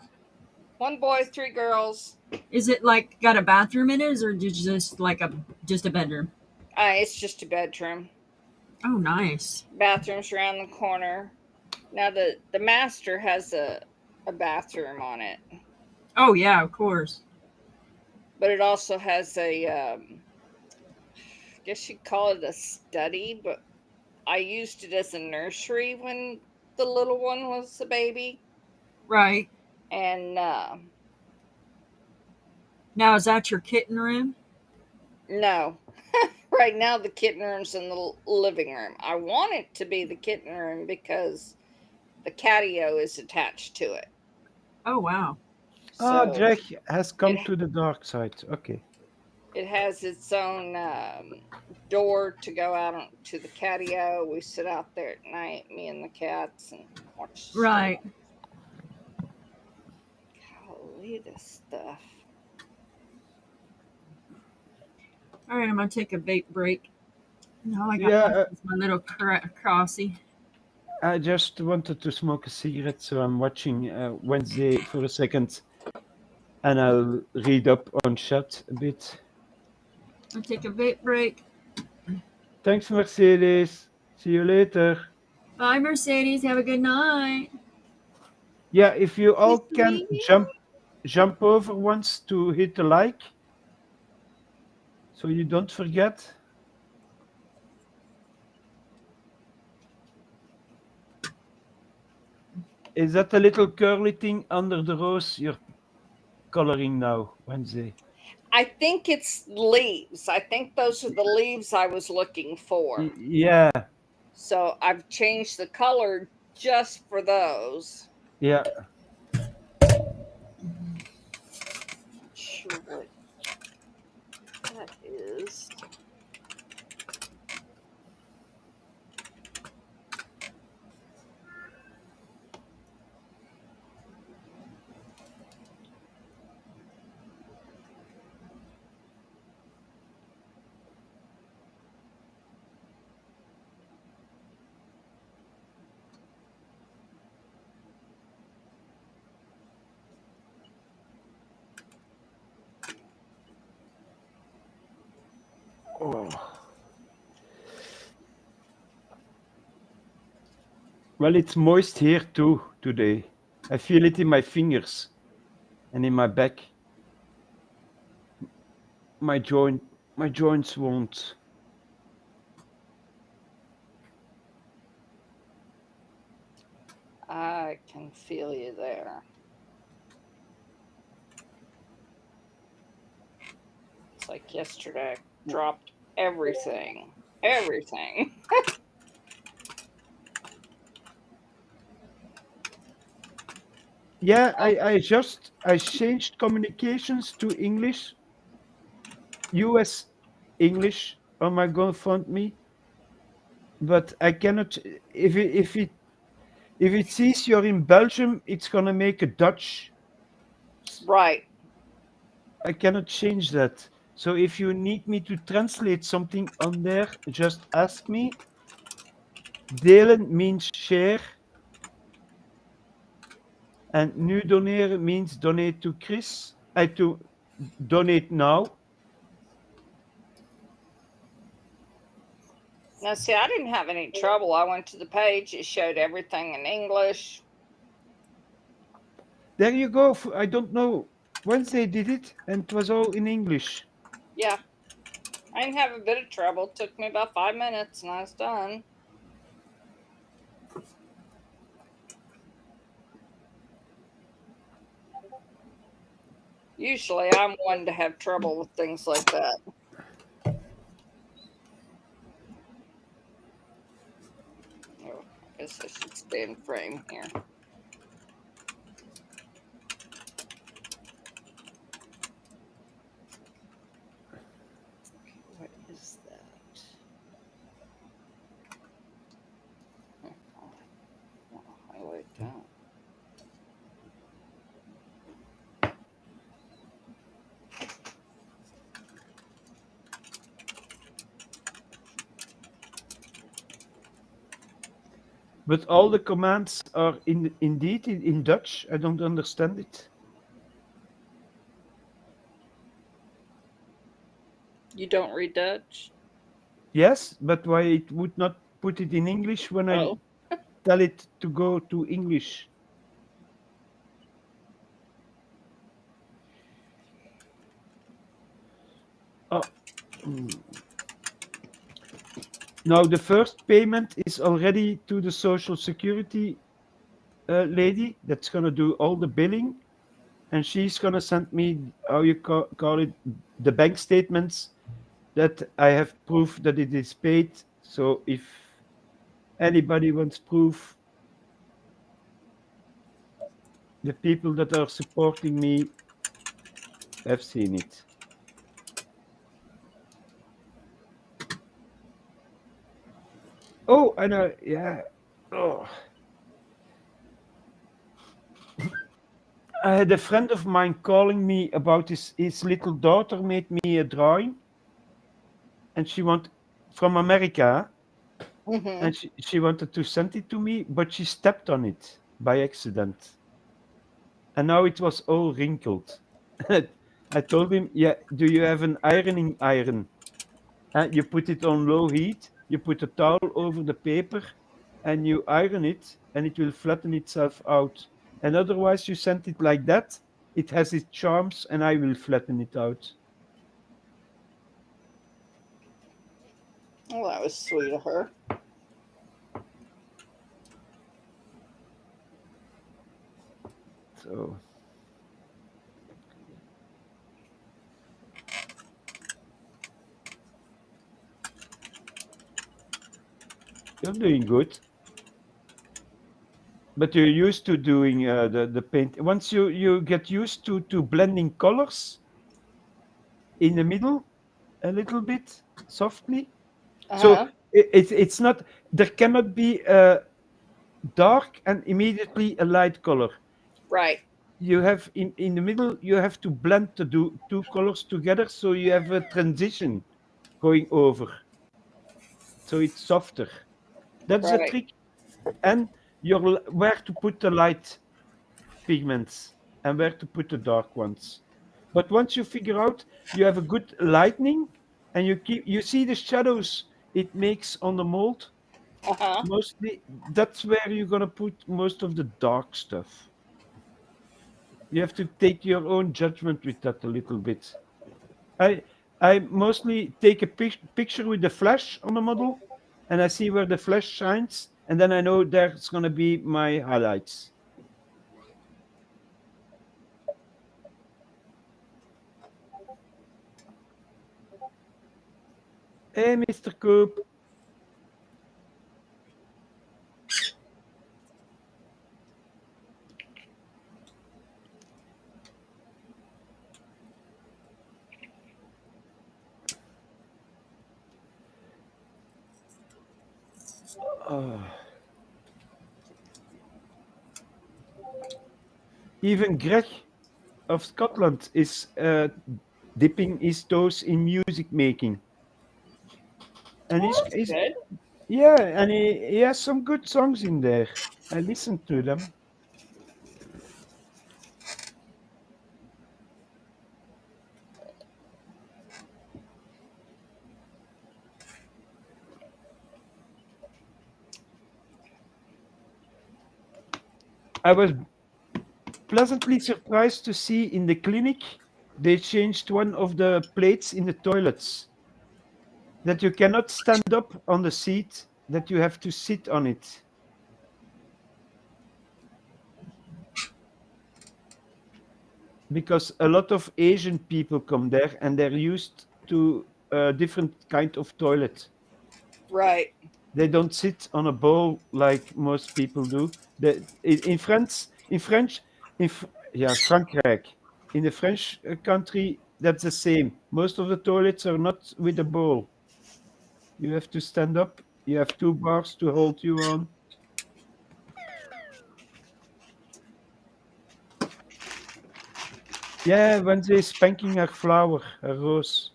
1 boy, 3 girls. Is it like got a bathroom in it, or just like just a bedroom? It's just a bedroom. Oh, nice. Bathroom's around the corner. Now the master has a bathroom on it, Oh yeah, of course. but it also has a I guess you'd call it a study, but I used it as a nursery when the little one was a baby. Right. And Now is that your kitten room? no, right now the kitten room's in the living room. I want it to be the kitten room because the catio is attached to it. Oh wow. Ah, So Greg has come it to the dark side. Okay. it has its own door to go out to the catio. We sit out there at night, me and the cats, and watch the stars. Right. Golly, this stuff. All right, I'm gonna take a vape break. And all I got Yeah, left is my little crossy. I just wanted to smoke a cigarette, so I'm watching Wednesday for a second, and I'll read up on chat a bit. I'll take a vape break. Thanks, Mercedes. See you later. Bye, Mercedes. Have a good night. Yeah, if you all Kiss can me. jump over once to hit the like, so you don't forget. Is that the little curly thing under the rose you're coloring now, Wednesday? I think it's leaves. I think those are the leaves I was looking for. Yeah, So I've changed the color just for those. yeah. Not sure what that is. Oh. Well, it's moist here too today. I feel it in my fingers and in my back. My joints won't. I can feel you there. It's like yesterday, I dropped everything. Everything. Yeah, I changed communications to English, US English on my GoFundMe, but I cannot if it sees you're in Belgium, it's gonna make a Dutch. Right. I cannot change that. So if you need me to translate something on there, just ask me. Delen means share, and nu doneren means donate to Chris. To donate now. Now, see, I didn't have any trouble. I went to the page, it showed everything in English. There you go. I don't know. Wednesday did it, and it was all in English. Yeah. I didn't have a bit of trouble. It took me about 5 minutes and I was done. Usually I'm one to have trouble with things like that. Oh, I guess I should stay in frame here. What is that? I'll highlight that. But all the commands are indeed in Dutch. I don't understand it. You don't read Dutch? Yes, but why it would not put it in English when I tell it to go to English? Oh. Now the first payment is already to the Social Security lady that's gonna do all the billing, and she's gonna send me how you call it, the bank statements that I have proof that it is paid. So if anybody wants proof, the people that are supporting me have seen it. Oh, I know. Yeah. Oh. I had a friend of mine calling me about his little daughter made me a drawing, and she wanted from America, and she wanted to send it to me, but she stepped on it by accident, and now it was all wrinkled. I told him, "Yeah, do you have an ironing iron? You put it on low heat, you put a towel over the paper, and you iron it, and it will flatten itself out. And otherwise, you send it like that, it has its charms, and I will flatten it out." Well, that was sweet of her. So. You're doing good. But you're used to doing the paint. Once you get used to blending colors in the middle a little bit softly. So it's not, there cannot be a dark and immediately a light color. Right. You have in the middle, you have to blend the two colors together, so you have a transition going over. So it's softer. That's a trick. And where to put the light pigments and where to put the dark ones. But once you figure out you have a good lightning, and you see the shadows it makes on the mold. Uh-huh. Mostly, that's where you're gonna put most of the dark stuff. You have to take your own judgment with that a little bit. I I mostly take a picture with the flash on the model, and I see where the flash shines, and then I know there's gonna be my highlights. Hey, Mr. Coop. Oh. Even Greg of Scotland is dipping his toes in music making, and Well, that's he's good. yeah, and he has some good songs in there. I listened to them. I was pleasantly surprised to see in the clinic they changed one of the plates in the toilets, that you cannot stand up on the seat, that you have to sit on it. Because a lot of Asian people come there and they're used to a different kind of toilet. Right. They don't sit on a bowl like most people do. In France, in French, yeah, Frankrijk, in the French country, that's the same. Most of the toilets are not with a bowl. You have to stand up. You have two bars to hold you on. Yeah, Wednesday is spanking her flower, her rose.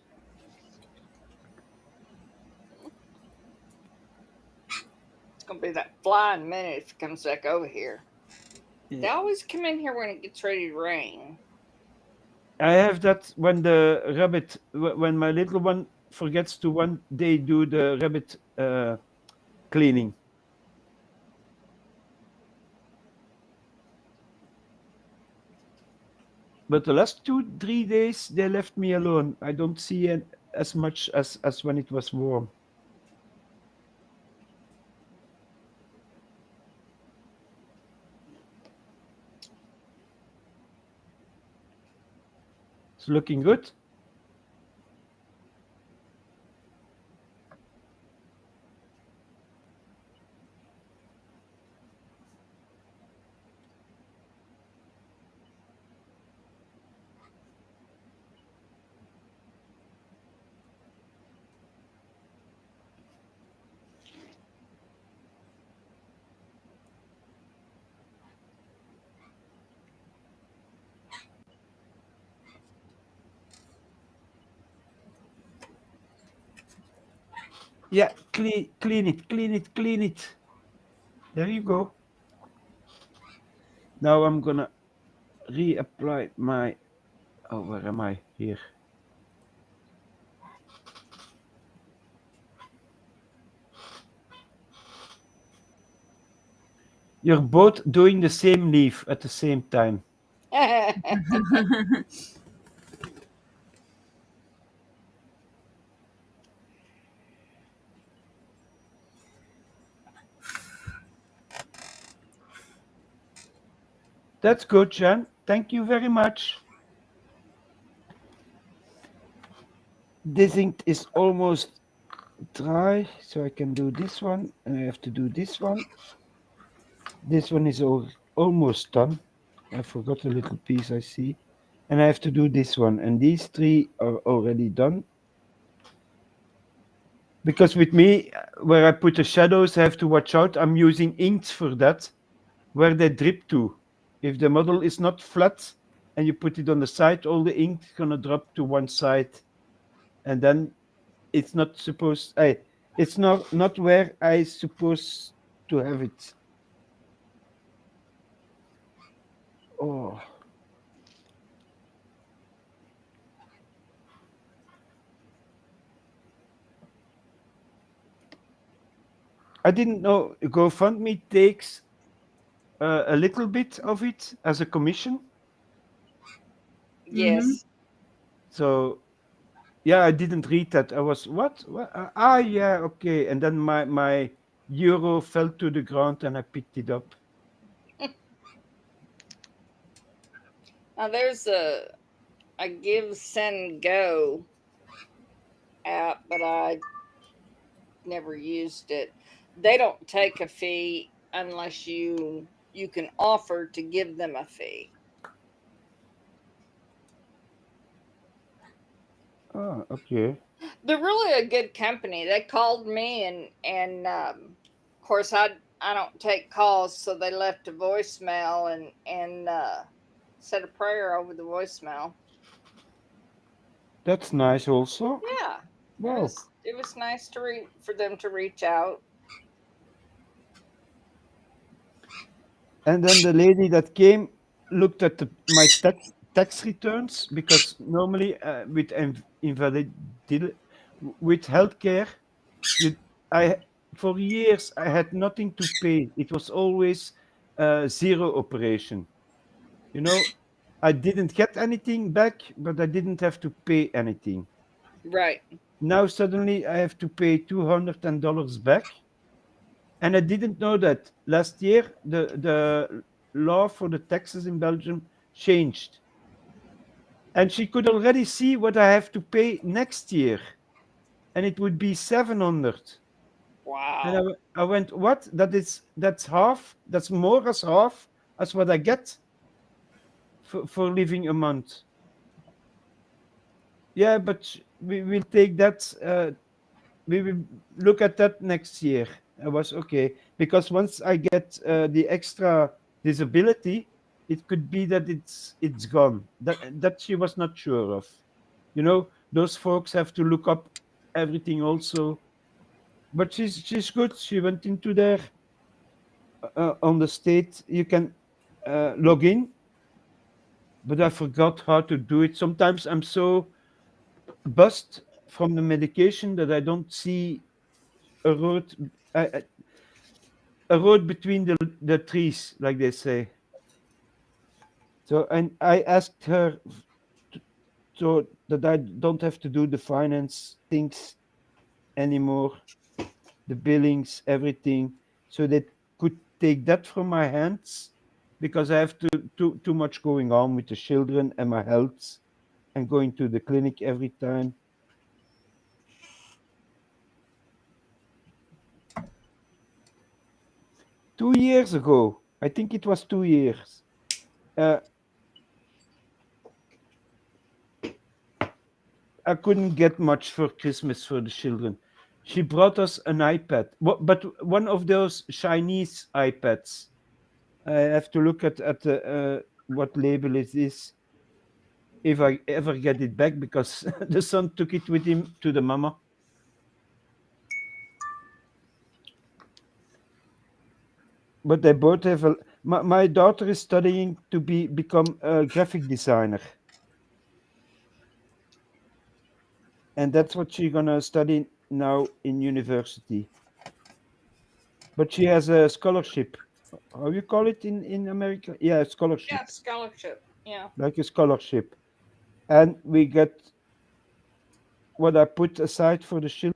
It's gonna be that fly in a minute if it comes back over here. They Yeah. always come in here when it gets ready to rain. I have that when the rabbit, when my little one forgets to one day do the rabbit cleaning. But the last 2, 3 days they left me alone. I don't see it as much as when it was warm. It's looking good. Yeah, clean it, clean it, clean it. There you go. Now I'm gonna reapply my. Oh, where am I? Here. You're both doing the same leaf at the same time. That's good, Jan. Thank you very much. This ink is almost dry, so I can do this one, and I have to do this one. This one is almost done. I forgot a little piece I see. And I have to do this one, and these 3 are already done. Because with me, where I put the shadows, I have to watch out. I'm using inks for that, where they drip to. If the model is not flat and you put it on the side, all the ink is gonna drop to one side, and then it's not supposed. It's not where I supposed to have it. Oh, I didn't know GoFundMe takes a little bit of it as a commission. Mm-hmm. Yes. So yeah, I didn't read that. I was what? Ah, yeah, okay. And then my euro fell to the ground and I picked it up. Now there's a Give Send Go app, but I never used it. They don't take a fee unless you can offer to give them a fee. Oh, okay. They're really a good company. They called me and of course I don't take calls, so they left a voicemail and said a prayer over the voicemail. That's nice also. Yeah, Wow. it was nice to for them to reach out. And then the lady that came looked at my tax returns because normally with invalid with healthcare, you I for years I had nothing to pay. It was always zero operation. You know, I didn't get anything back, but I didn't have to pay anything. Right. Now suddenly I have to pay $200 back, and I didn't know that last year the law for the taxes in Belgium changed, and she could already see what I have to pay next year, and it would be 700. And Wow. I went, what? That's half. That's more as half as what I get for living a month. Yeah, but we will take that. We will look at that next year. I was okay because once I get the extra disability, it could be that it's gone. That she was not sure of. You know, those folks have to look up everything also. But she's good. She went into there on the state. You can log in, but I forgot how to do it. Sometimes I'm so buzzed from the medication that I don't see a road. A road between the trees, like they say. So, and I asked her t- so that I don't have to do the finance things anymore, the billings, everything, so they could take that from my hands because I have too much going on with the children and my health and going to the clinic every time. 2 years ago, I think it was 2 years. Uh, I couldn't get much for Christmas for the children. She brought us an iPad, but one of those Chinese iPads. I have to look at the, what label it is if I ever get it back because the son took it with him to the mama. But they both have my daughter is studying to become a graphic designer, and that's what she's gonna study now in university. But she has a scholarship. How you call it in America? Yeah, Yeah, scholarship, scholarship. Yeah. like a scholarship. And we get what I put aside for the children.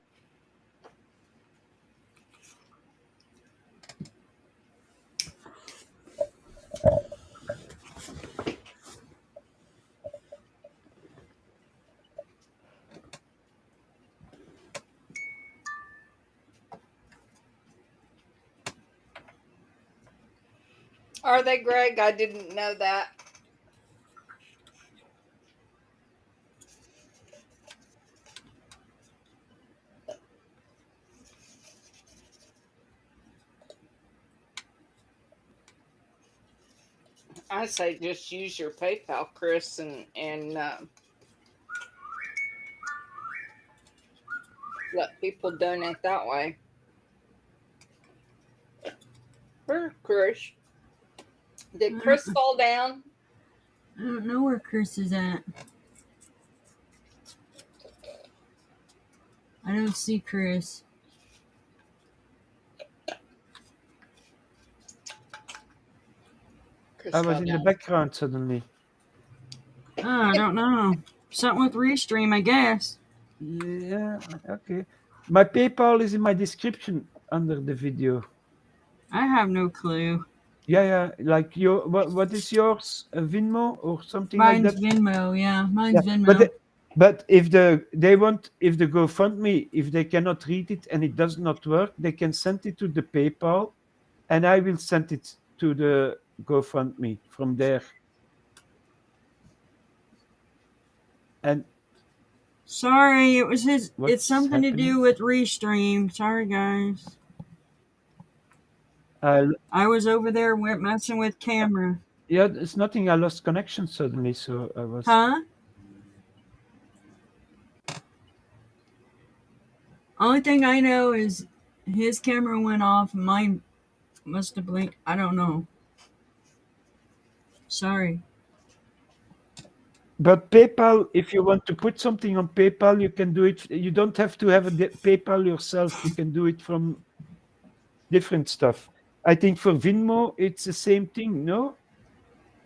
Are they, Greg? I didn't know that. I say just use your PayPal, Chris, and let people donate that way. Where's Chris? Did Chris fall down? I don't know where Chris is at. I don't see Chris. I was in the background suddenly. Oh, I don't know. Something with Restream, I guess. Yeah, okay. My PayPal is in my description under the video. I have no clue. Yeah, like your what is yours? A Venmo or something like Mine's that? Venmo, yeah. Mine's Yeah, Venmo. but if they want, if the GoFundMe, if they cannot read it and it does not work, they can send it to the PayPal, and I will send it to the GoFundMe from there. And Sorry, it was his. what's It's something to do happening? with Restream. Sorry, guys. I I was over there messing with camera. Yeah, it's nothing. I lost connection suddenly, so I was. Huh? Only thing I know is his camera went off and mine must have blinked. I don't know. Sorry. But PayPal, if you want to put something on PayPal, you can do it. You don't have to have a PayPal yourself. You can do it from different stuff. I think for Venmo, it's the same thing. No,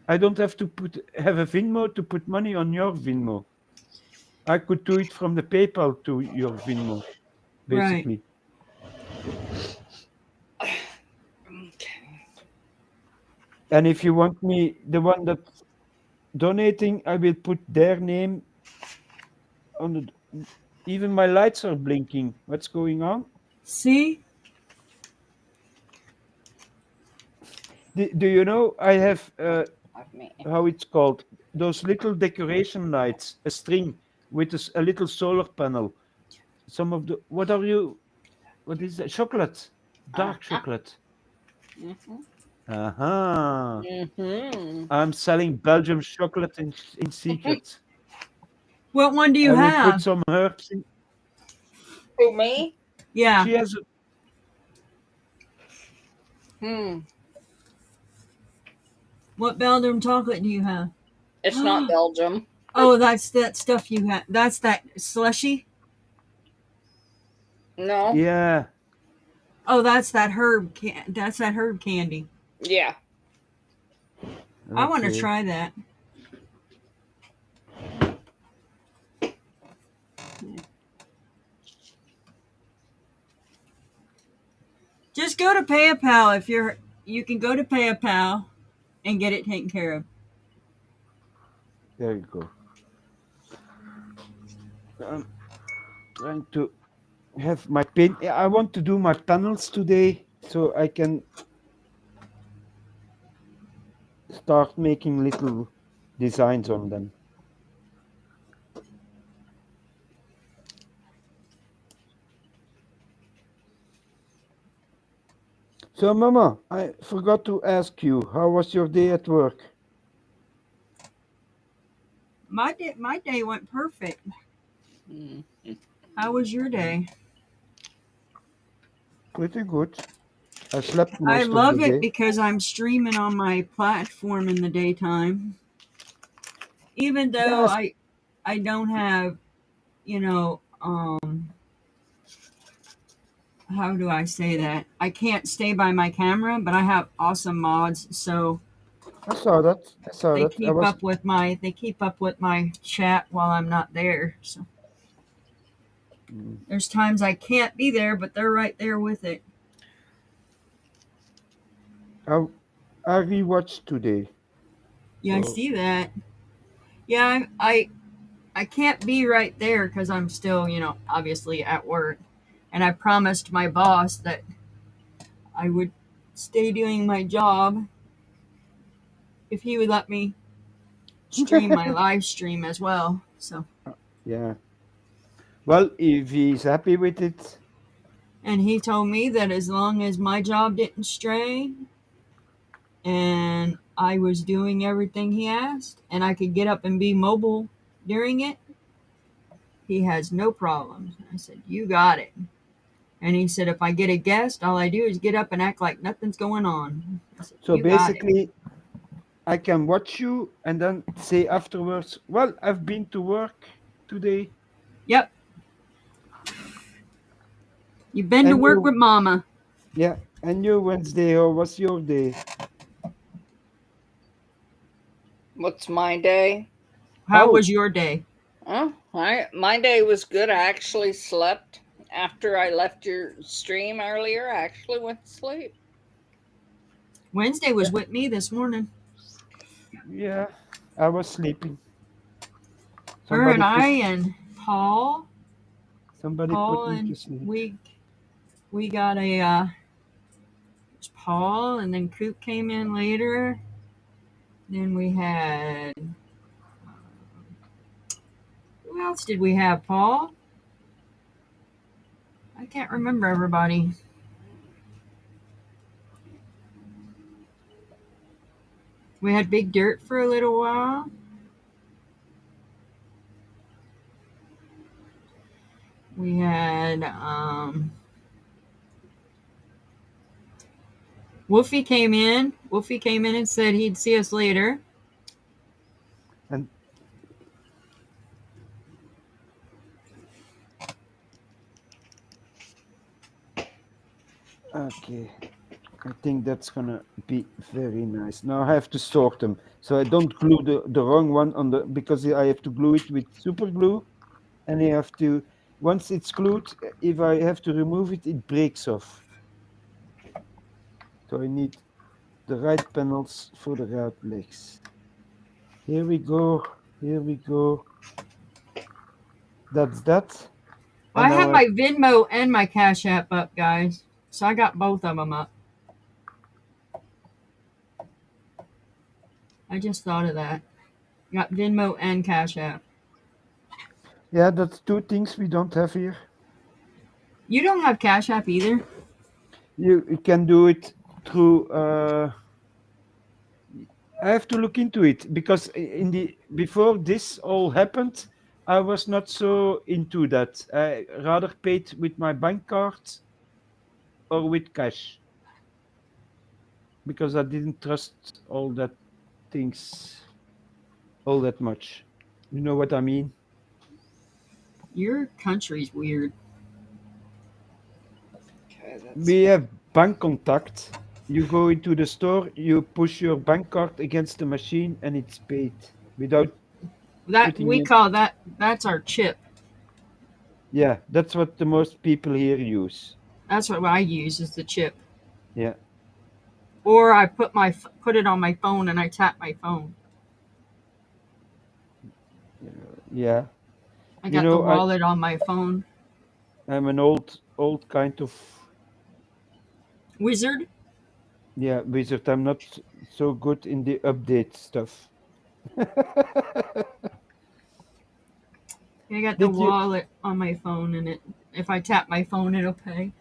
I don't have to have a Venmo to put money on your Venmo. I could do it from the PayPal to your Venmo, Right. basically. And if you want me, the one that's donating, I will put their name on the. Even my lights are blinking. What's going on? See? Do you know I have how it's called? Those little decoration lights, a string with a little solar panel. Some of the what are you? What is that? Chocolate, dark chocolate. Aha! I'm selling Belgium chocolate in secret. What one do you I will put have? some herbs in. Who, me? Yeah. She has. What Belgium chocolate do you have? It's not Belgium. Oh, that's that stuff you have. That's that slushy? No. Yeah. Oh, that's that herb that's that herb candy. Yeah. I want to Okay. try that. Just go to PayPal if you can go to PayPal and get it taken care of. There you go. I'm trying to have my paint. I want to do my panels today so I can start making little designs on them. So, Mama, I forgot to ask you, how was your day at work? My day went perfect. How was your day? Pretty good. I slept I most of love the it day. because I'm streaming on my platform in the daytime. Even though Yes. I don't have, you know, how do I say that? I can't stay by my camera, but I have awesome mods, so I saw that. I saw they that. I keep was. up with my chat while I'm not there. So there's times I can't be there, but they're right there with it. I rewatched today. Yeah, I So see that. Yeah, I can't be right there because I'm still, obviously at work. And I promised my boss that I would stay doing my job if he would let me stream my live stream as well. So, yeah. Well, if he's happy with it, and he told me that as long as my job didn't stray and I was doing everything he asked and I could get up and be mobile during it, he has no problems. I said, "You got it." And he said, "If I get a guest, all I do is get up and act like nothing's going on." I said, so "You got it." basically, I can watch you and then say afterwards, well, I've been to work today. Yep. You've been to And work you, with Mama. yeah, and you Wednesday, how was your day? What's my day? How Oh. was your day? Oh, my day was good. I actually slept after I left your stream earlier. I actually went to sleep. Wednesday was with me this morning. Yeah, I was sleeping. Her and Somebody put I and Paul me to and sleep. we got a it's Paul, and then Coop came in later. Then we had, who else did we have, Paul? I can't remember everybody. We had Big Dirt for a little while. We had Wolfie came in. Wolfie came in and said he'd see us later. And okay, I think that's gonna be very nice. Now I have to sort them, so I don't glue the wrong one on the, because I have to glue it with super glue, and I have to, once it's glued, if I have to remove it, it breaks off. So I need the right panels for the right legs. Here we go. Here we go. That's that. Well, And I have now my Venmo and my Cashapp up, guys. So I got both of them up. I just thought of that. Got Venmo and Cashapp. yeah, that's two things we don't have here. You don't have Cashapp either? You can do it through. I have to look into it because in the before this all happened, I was not so into that. I rather paid with my bank card or with cash because I didn't trust all that things all that much. You know what I mean? Your country's weird. Okay, that's We have bank contact. You go into the store, you push your bank card against the machine, and it's paid without That putting we in. call that's our chip. Yeah, that's what the most people here use. That's what I use is the chip. Yeah, Or I put it on my phone and I tap my phone. yeah. I You got the know, wallet on my phone. I'm an old kind of, Wizard. yeah, wizard. I'm not so good in the update stuff. I got the Did you wallet on my phone, and if I tap my phone, it'll pay.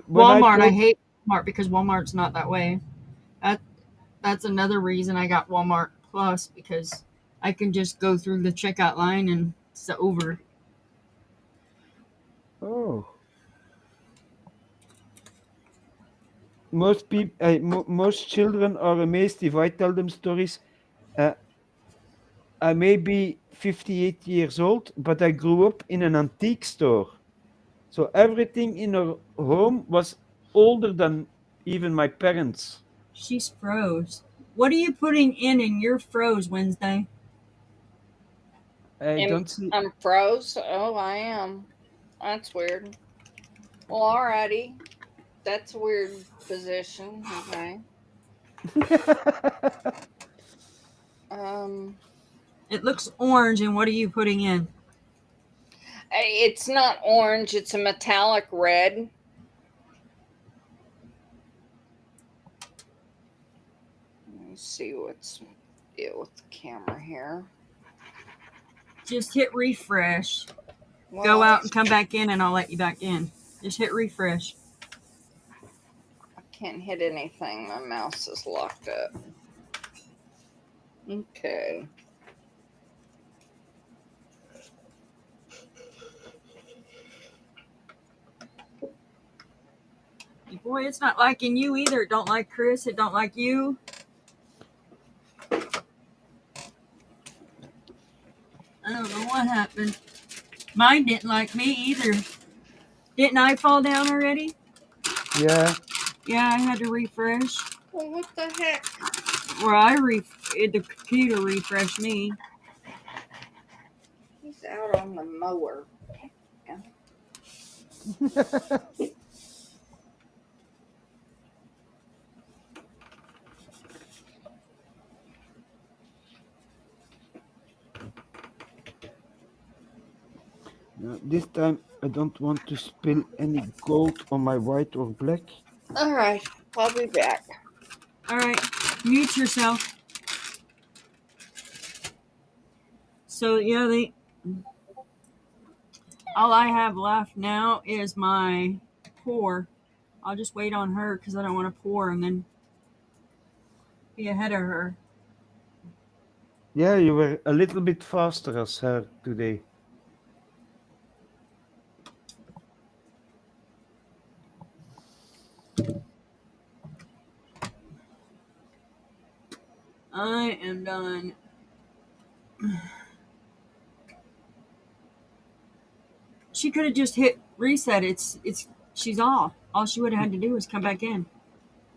when I Walmart, I told hate Walmart because Walmart's not that way. That that's another reason I got Walmart Plus, because I can just go through the checkout line and it's over. oh, most people most children are amazed if I tell them stories. Uh, I may be 58 years old, but I grew up in an antique store. So everything in our home was older than even my parents. She's froze. What are you putting in your froze, Wednesday? I I'm, don't see. I'm froze. Oh, I am. That's weird. Well, alrighty. That's a weird position. Okay. Um, It looks orange, and what are you putting in? it's not orange. It's a metallic red. Let me see what's it with the camera here. Just hit refresh. Well, Go out and come back in, and I'll let you back in. Just hit refresh. I can't hit anything. My mouse is locked up. Okay. Boy, it's not liking you either. It don't like Chris. It don't like you. I don't know what happened. Mine didn't like me either. Didn't I fall down already? Yeah, Yeah, I had to refresh. Well, what the heck? Or I the computer refreshed me. He's out on the mower. Now, this time I don't want to spill any gold on my white or black. All right, I'll be back. All right, mute yourself. So yeah, all I have left now is my pour. I'll just wait on her because I don't want to pour and then be ahead of her. Yeah, you were a little bit faster as her today. I am done. She could have just hit reset. She's off. All she would have had to do was come back in.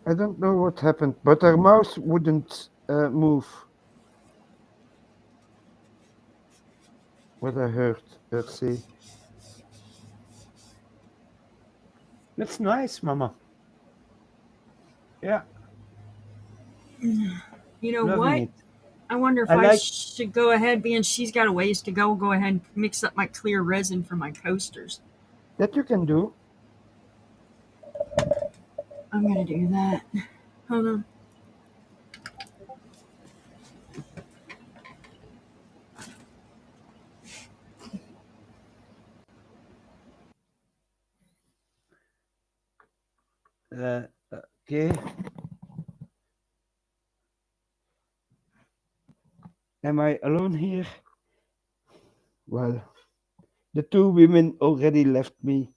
I don't know what happened, but her mouse wouldn't move. What I heard her say. That's nice, Mama. Yeah, You know loving what? it. I wonder if I I like. should go ahead, being she's got a ways to go ahead and mix up my clear resin for my coasters. That you can do. I'm going to do that. Hold on. Okay. Am I alone here? Well, the two women already left me,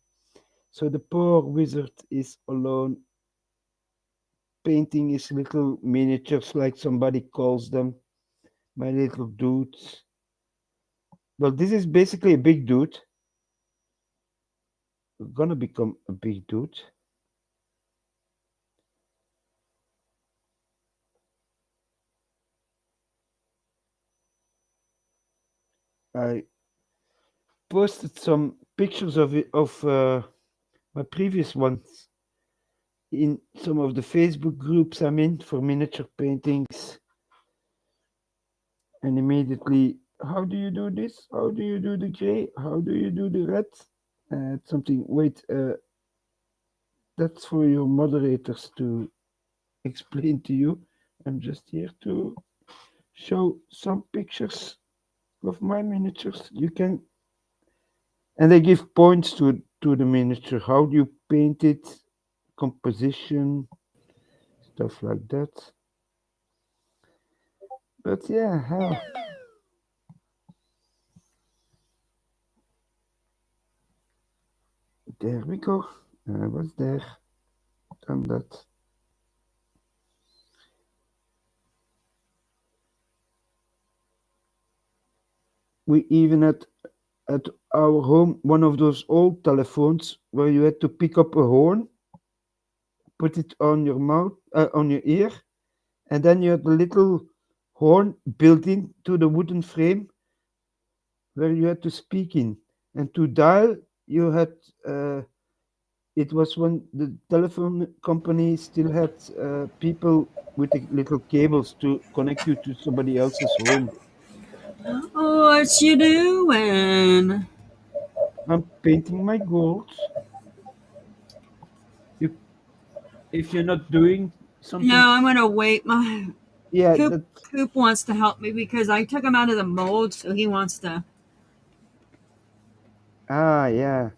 so the poor wizard is alone, painting his little miniatures like somebody calls them, my little dudes. Well, this is basically a big dude. We're gonna become a big dude. I posted some pictures of it, of my previous ones in some of the Facebook groups I'm in for miniature paintings. And immediately, how do you do this? How do you do the gray? How do you do the red? Something, wait, that's for your moderators to explain to you. I'm just here to show some pictures of my miniatures. You can, and they give points to the miniature. How do you paint it? Composition, stuff like that. But yeah, hell. There we go. I was there. Done that. We even had at our home one of those old telephones where you had to pick up a horn, put it on your mouth, on your ear, and then you had a little horn built into the wooden frame where you had to speak in. And to dial, you had it was when the telephone company still had people with the little cables to connect you to somebody else's home. What you doing? I'm painting my gold. You, if you're not doing something, No, I'm going to wait. My yeah, Coop, that. Coop wants to help me because I took him out of the mold, so he wants to. Ah, yeah.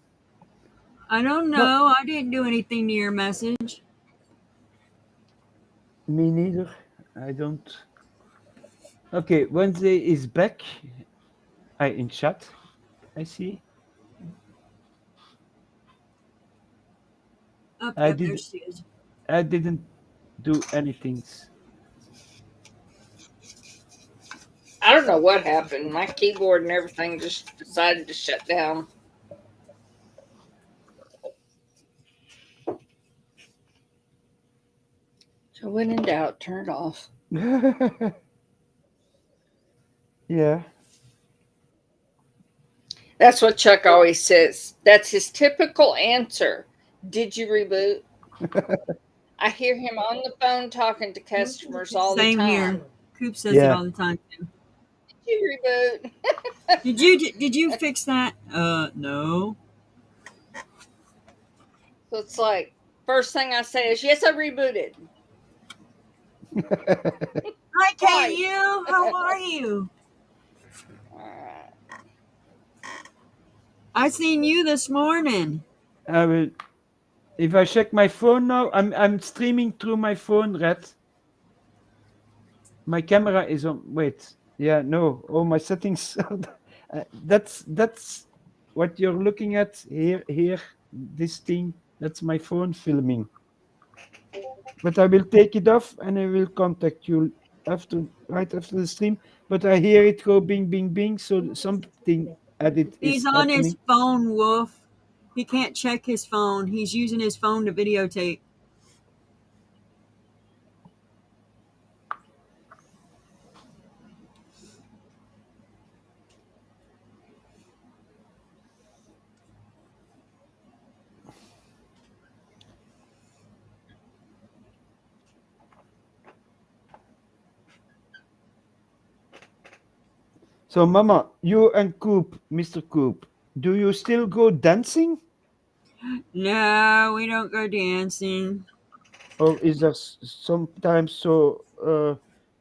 I don't No, know. I didn't do anything to your message. me neither. I don't. Okay, Wednesday is back. I in chat. I see. Up I there did. she is. I didn't do anything. I don't know what happened. My keyboard and everything just decided to shut down. So when in doubt, turn it off. Yeah. That's what Chuck always says. That's his typical answer. Did you reboot? I hear him on the phone talking to customers all the Same here. time. Coop says it Yeah. all the time too. Did you reboot? Did you fix that? No. So it's like, first thing I say is, yes, I rebooted. Hi, Why? KU. How are you? All right. I seen you this morning. I will. If I check my phone now, I'm streaming through my phone, Red. My camera is on. Wait. Yeah. No. All my settings. That's what you're looking at here. Here. This thing. That's my phone filming. But I will take it off and I will contact you right after the stream. But I hear it go bing bing bing, so something added He's is on his happening. phone, Wolf. He can't check his phone. He's using his phone to videotape. So, Mama, you and Coop, Mr. Coop, do you still go dancing, No, we don't go dancing. or is there sometimes so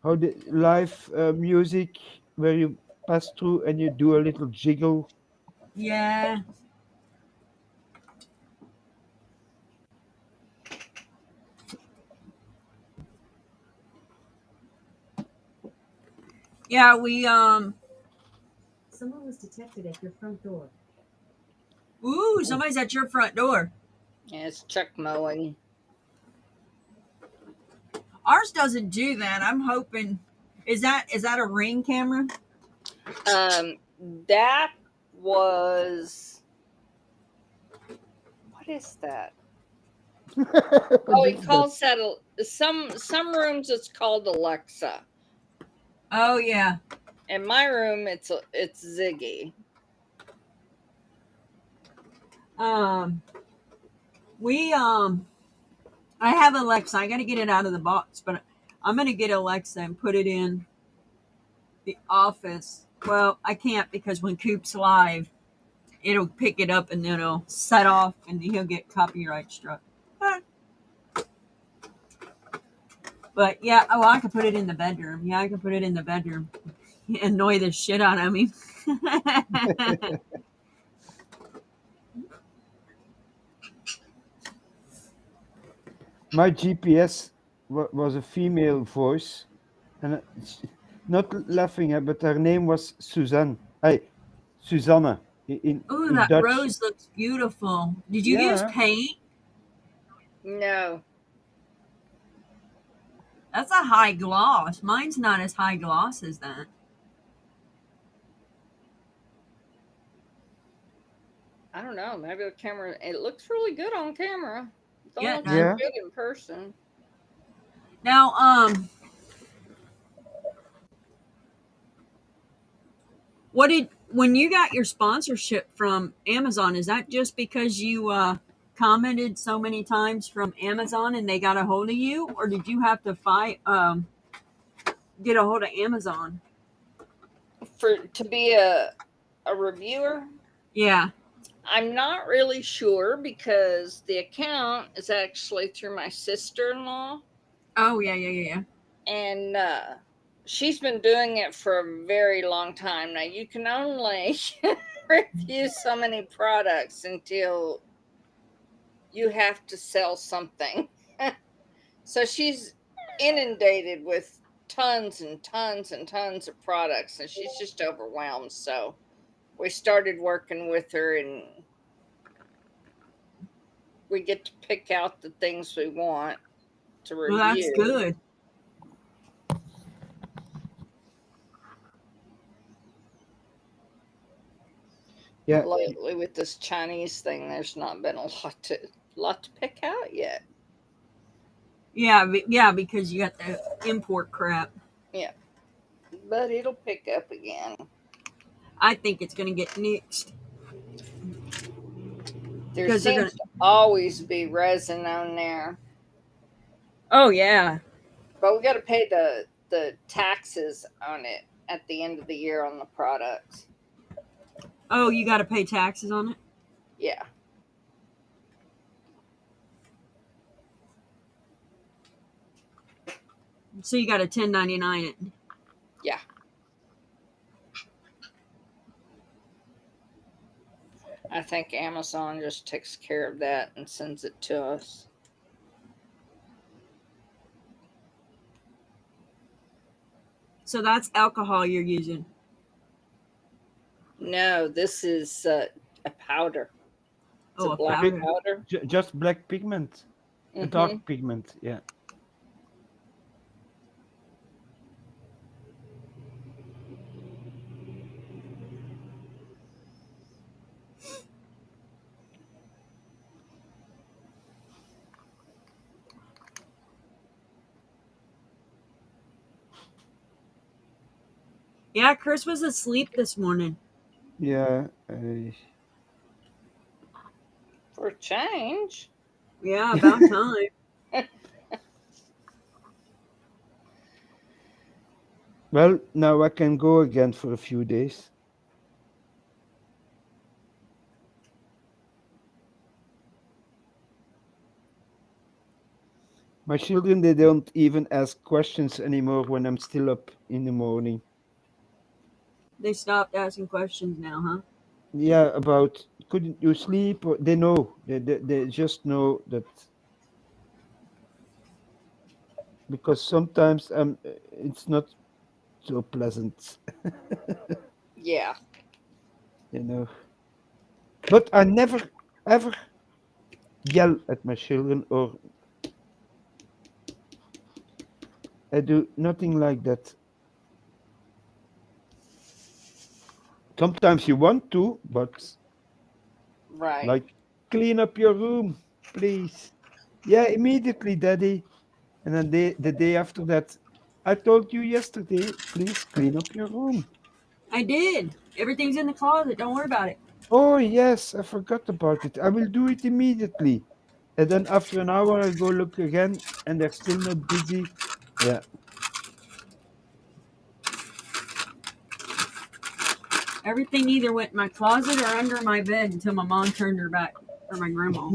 how the live music where you pass through and you do a little jiggle? Yeah. Yeah, we Someone was detected at your front door. Ooh, somebody's at your front door. Yeah, it's Chuck mowing. Ours doesn't do that. I'm hoping is that a Ring camera? That was, what is that? Oh, he calls that some rooms it's called Alexa. Oh yeah. In my room, it's Ziggy. We I have Alexa. I got to get it out of the box, but I'm going to get Alexa and put it in the office. Well, I can't because when Coop's live, it'll pick it up and then it'll set off and he'll get copyright struck. But yeah, oh, I can put it in the bedroom. Yeah, I can put it in the bedroom. Annoy the shit out of me. My GPS was a female voice, and not laughing at, but her name was Suzanne. Hey, Susanne Ooh, in that Dutch. rose looks beautiful. Did you use Yeah. paint? No. That's a high gloss. Mine's not as high gloss as that. I don't know. Maybe the camera. It looks really good on camera. Don't Yeah, look no. so Yeah. good in person. Now, when you got your sponsorship from Amazon, is that just because you commented so many times from Amazon and they got a hold of you, or did you have to get a hold of Amazon? To be a reviewer, Yeah. I'm not really sure because the account is actually through my sister-in-law, Oh yeah, yeah, yeah, yeah. and she's been doing it for a very long time now. You can only review so many products until you have to sell something. So she's inundated with tons and tons and tons of products, and she's just overwhelmed. So we started working with her, and we get to pick out the things we want to review. Well, that's good. Yeah. Lately, with this Chinese thing, there's not been a lot to pick out yet. Yeah, yeah, because you got the import crap. Yeah, but it'll pick up again. I think it's going to get nixed. There Because they're seems to always be resin on there, Oh, yeah. but we got to pay the taxes on it at the end of the year on the product. Oh, you got to pay taxes on it? Yeah. So you got to 1099 it. Yeah. I think Amazon just takes care of that and sends it to us. So that's alcohol you're using. No, this is a powder. It's Oh, a a black powder. powder. Just black pigment, a Mhm. dark pigment. Yeah. Yeah, Chris was asleep this morning. Yeah. For a change. Yeah, about time. Well, now I can go again for a few days. My children, they don't even ask questions anymore when I'm still up in the morning. They stopped asking questions now, huh? Yeah, about couldn't you sleep? Or they know. They just know that because sometimes it's not so pleasant, Yeah. you know. But I never ever yell at my children or I do nothing like that. Sometimes you want to, but Right. like clean up your room, please. Yeah, immediately, Daddy. And then the day after that, I told you yesterday, please clean up your room. I did. Everything's in the closet. Don't worry about it. Oh, yes, I forgot about it. I will do it immediately. And then after an hour, I go look again, and they're still not busy. Yeah. Everything either went in my closet or under my bed until my mom turned her back, or my grandma.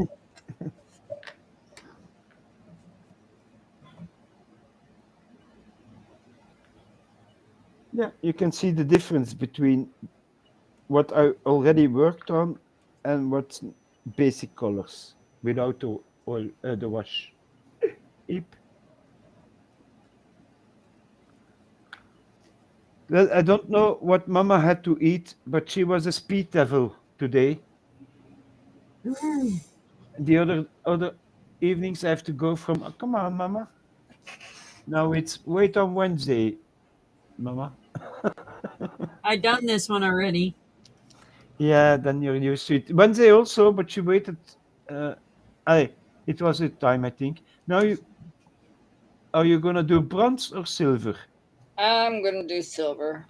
Yeah, you can see the difference between what I already worked on and what's basic colors without the oil, the wash. Yep. Well, I don't know what Mama had to eat, but she was a speed devil today. The other evenings I have to go from. Oh, come on, Mama. Now it's wait on Wednesday, Mama. I done this one already. Yeah, then you're used to it. Wednesday also, but she waited. Uh, it was a time, I think. Now are you gonna do bronze or silver? I'm gonna do silver.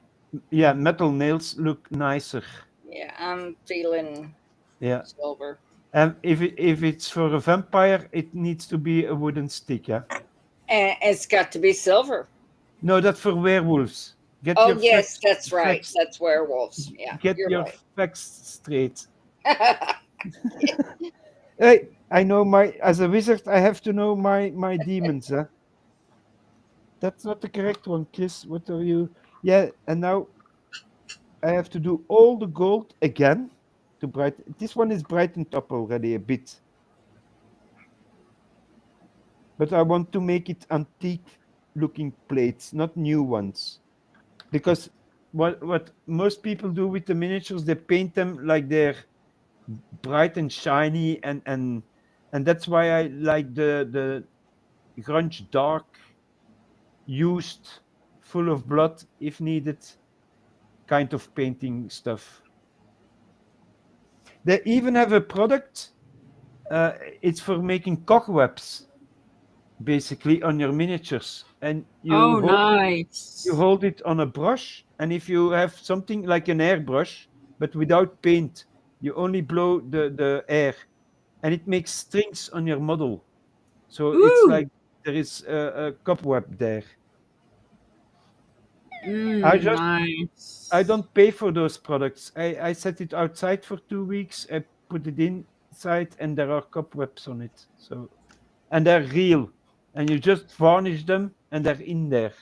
Yeah, metal nails look nicer. Yeah, I'm feeling Yeah, silver. and if it's for a vampire, it needs to be a wooden stick. Yeah. And it's got to be silver. No, that's for werewolves. Get Oh your yes, that's right. facts That's werewolves. Yeah, get you're your right. facts straight. Hey, I know my as a wizard, I have to know my demons. Huh? That's not the correct one, Chris. What are you? Yeah, and now I have to do all the gold again to brighten. This one is brightened up already a bit, but I want to make it antique looking plates, not new ones. Because what most people do with the miniatures, they paint them like they're bright and shiny, and that's why I like the grunge dark, used, full of blood if needed, kind of painting stuff. They even have a product. It's for making cobwebs. basically on your miniatures, and Oh, nice. you hold it on a brush, and if you have something like an airbrush but without paint, you only blow the air, and it makes strings on your model. So it's Ooh. like there is a cobweb there. I just I Nice. don't pay for those products. I set it outside for 2 weeks. I put it inside, and there are cobwebs on it. So, and they're real, and you just varnish them, and they're in there.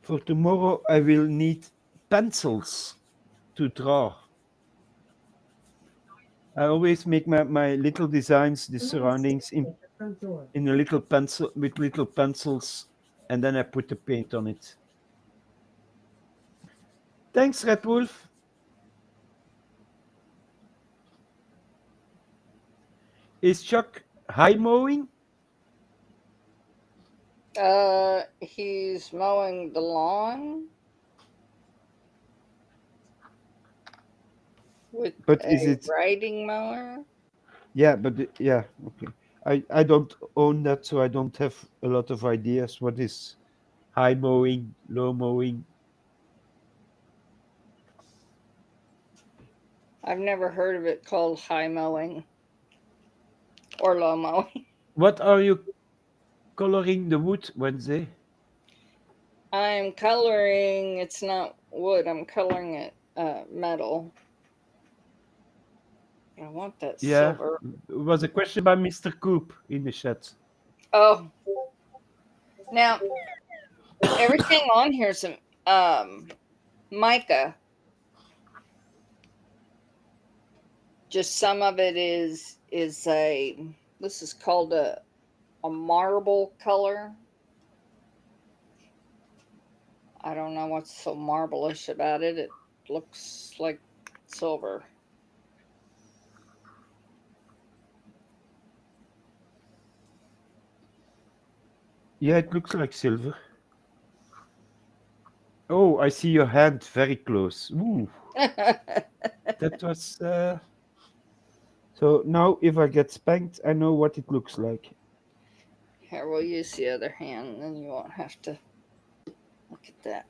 For tomorrow, I will need pencils to draw. I always make my little designs, the Someone was surroundings detected at your front door. in a little pencil with little pencils, and then I put the paint on it. Thanks, Red Wolf. Is Chuck high mowing? He's mowing the lawn with But is a it? riding mower. Yeah, but yeah, okay. I don't own that, so I don't have a lot of ideas. What is high mowing, low mowing? I've never heard of it called high mowing or low mowing. What are you coloring the wood, Wednesday? I'm coloring, it's not wood, I'm coloring it metal. I want that Yeah, silver. it was a question by Mr. Coop in the chat. Oh, now everything on here is mica. Just some of it is this is called a marble color. I don't know what's so marble-ish about it. It looks like silver. Yeah, it looks like silver. Oh, I see your hand very close. Ooh, that was. So now, if I get spanked, I know what it looks like. Here, we'll use the other hand, then you won't have to look at that.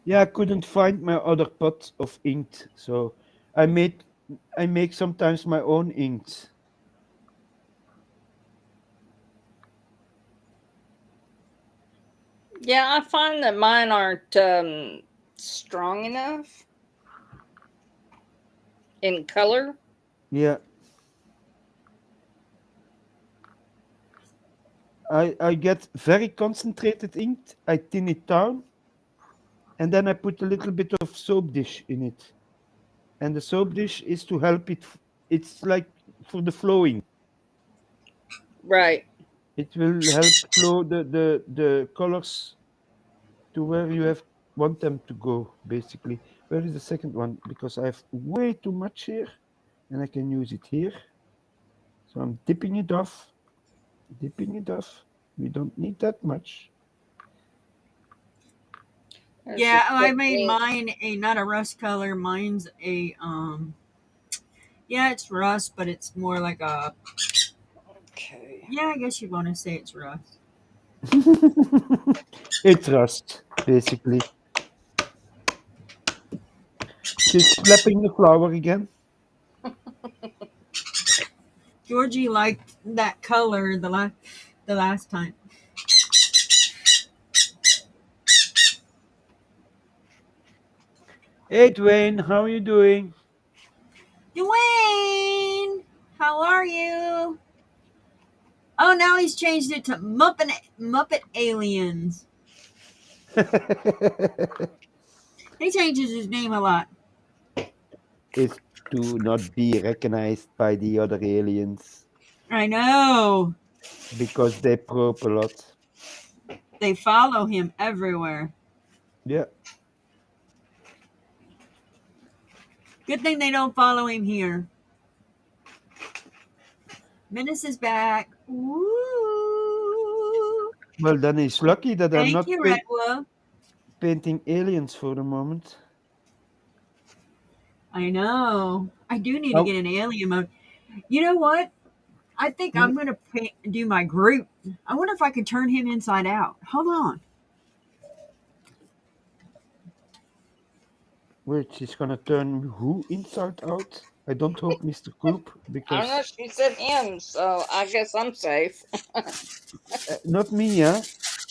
Yeah, I couldn't find my other pot of ink, so I made I make sometimes my own inks. Yeah, I find that mine aren't strong enough in color. Yeah, I get very concentrated ink. I thin it down, and then I put a little bit of soap dish in it. And the soap dish is to help it. It's like for the flowing. Right. It will help flow the colors to where you have want them to go. Basically, where is the second one? Because I have way too much here, and I can use it here. So I'm dipping it off, dipping it off. We don't need that much. There's Yeah, a I made technique. mine a not a rust color. Mine's a yeah, it's rust, but it's more like a Okay. yeah, I guess you want to say it's rust. It's rust, basically. She's flapping the flower again. Georgie liked that color the last time. Hey Dwayne, how are you doing? Dwayne, how are you? Oh, now he's changed it to Muppet Aliens. He changes his name a lot. It's to not be recognized by the other aliens I know. because they probe a lot. They follow him everywhere. Yeah. Good thing they don't follow him here. Menace is back. Woo! Well, then he's lucky that I'm Thank not you, Red Wolf. painting aliens for the moment. I know. I do need to Oh, get an alien mode. You know what? I think hmm, I'm going to do my Groot. I wonder if I can turn him inside out. Hold on. wait, she's gonna turn who inside out? I don't hope Mr. Coop, I don't know. because She said him, so I guess I'm safe. not me, yeah.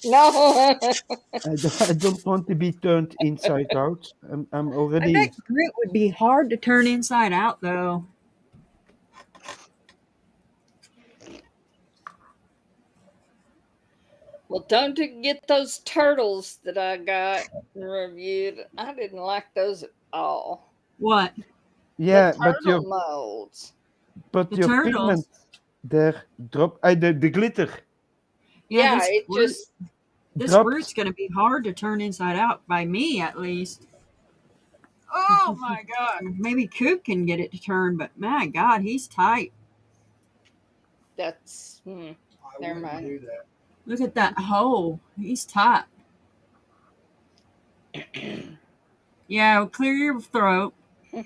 No. I don't want to be turned inside out. I'm I bet already. Groot would be hard to turn inside out, though. Well, don't get those turtles that I got reviewed. I didn't like those at all. What? The Yeah, turtle molds. The your turtles? pigment there drop. The glitter Yeah, Yeah, it just this dropped. Groot's going to be hard to turn inside out, by me at least. Oh my god. Maybe Coop can get it to turn, but my god, he's tight. that's never mind. Look at that hole. He's tight. Yeah, well, clear your throat. I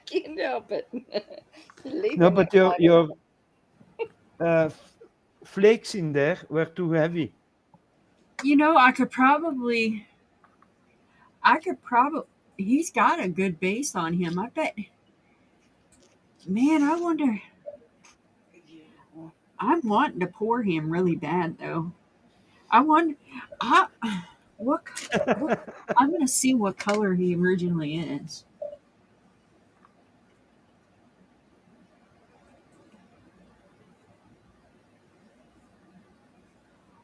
can't help it. Leaving No, it but your flakes in there were too heavy. You know, he's got a good base on him. I bet. Man, I wonder. I'm wanting to pour him really bad, though. I wonder. I, what, I'm going to see what color he originally is.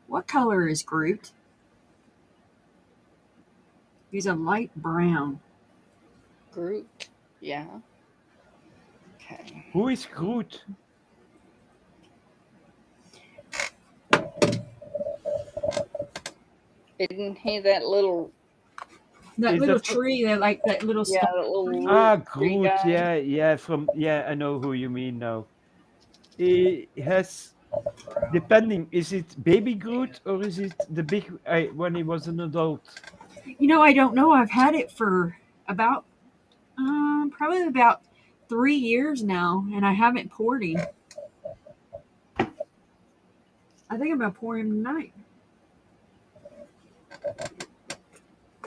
What color is Groot? He's a light brown. Groot. Yeah. Okay. Who is Groot? Isn't he that little? That Is little that tree, that little Yeah, star that little tree. tree Groot? guy. Yeah, I know who you mean now. He has, depending, is it baby Groot or is it the big when he was an adult? You know, I don't know. I've had it for about probably about 3 years now, and I haven't poured him. I think I'm gonna pour him tonight.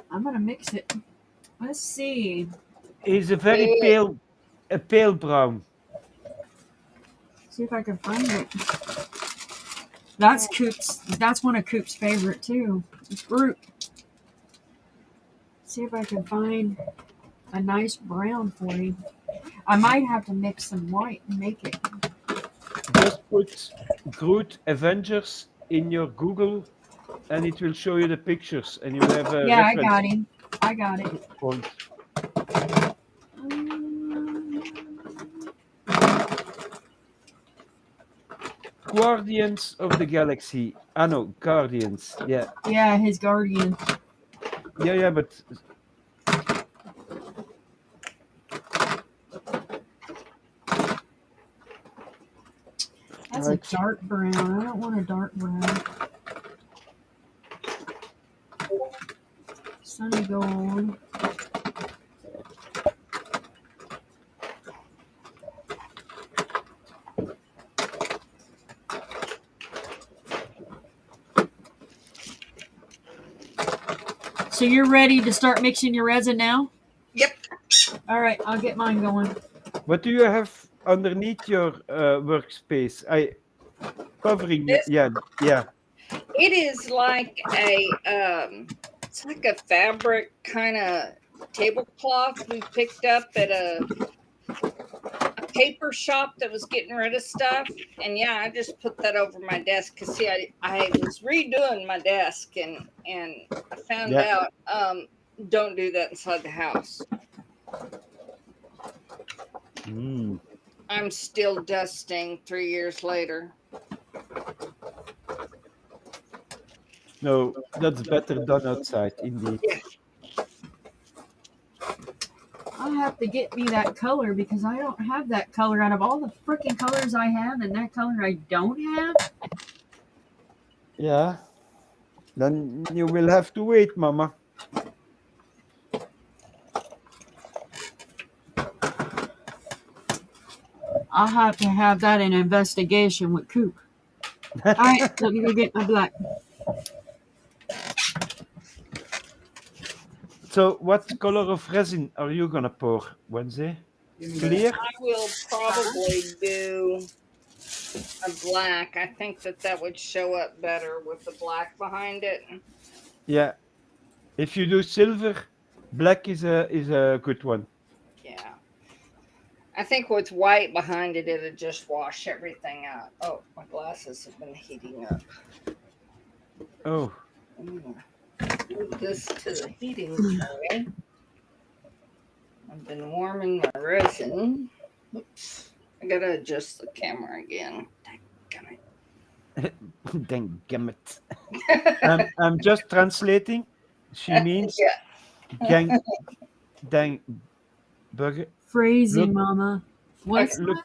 I'm gonna mix it. Let's see. He's a very Wait. pale brown. See if I can find it. That's Coop's. That's one of Coop's favorite too. It's Groot. See if I can find a nice brown for him. I might have to mix some white and make it. Just put Groot Avengers in your Google, and it will show you the pictures, and you have a Yeah, reference I got it. point. Guardians of the Galaxy. Ah, no, Guardians. Yeah, Yeah, his guardian. yeah, but That's right. a dark brown. I don't want a dark brown. Sunny gold. So you're ready to start mixing your resin now? Yep. All right, I'll get mine going. What do you have underneath your workspace? Covering. This Yeah. it is like it's like a fabric kind of tablecloth we picked up at a paper shop that was getting rid of stuff, and yeah, I just put that over my desk because see, I was redoing my desk and I found out don't do that inside the house. Mm. I'm still dusting 3 years later. No, that's better done outside, indeed. Yeah. I have to get me that color because I don't have that color. Out of all the freaking colors I have, and that color I don't have. Yeah. Then you will have to wait, Mama. I'll have to have that in investigation with Coop. All right, let me go get my black. So, what color of resin are you gonna pour, Wednesday? Clear? I will probably do a black. I think that would show up better with the black behind it. Yeah. If you do silver, black is a good one. Yeah. I think with white behind it, it'll just wash everything out. Oh, my glasses have been heating up. Oh. Move this to the heating tray. I've been warming my resin. Oops. I gotta adjust the camera again. Dang it. I'm just translating. She means Yeah. dang bugger. Crazy, Look, Mama. What's look,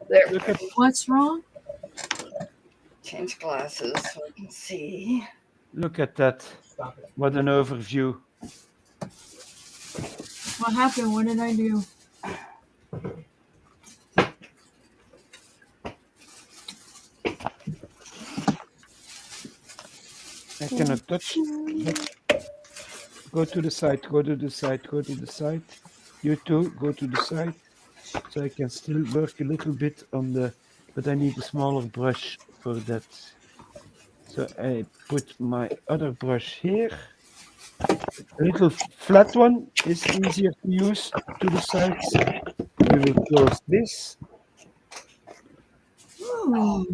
There. look at what's wrong? Change glasses so I can see. that. What an overview. What happened? What did I do? I cannot touch. Go to the side, go to the side, go to the side. You too, go to the side. So I can still work a little bit on the, but I need a smaller brush for that. So I put my other brush here. A little flat one is easier to use to the sides. We will close this. Ooh,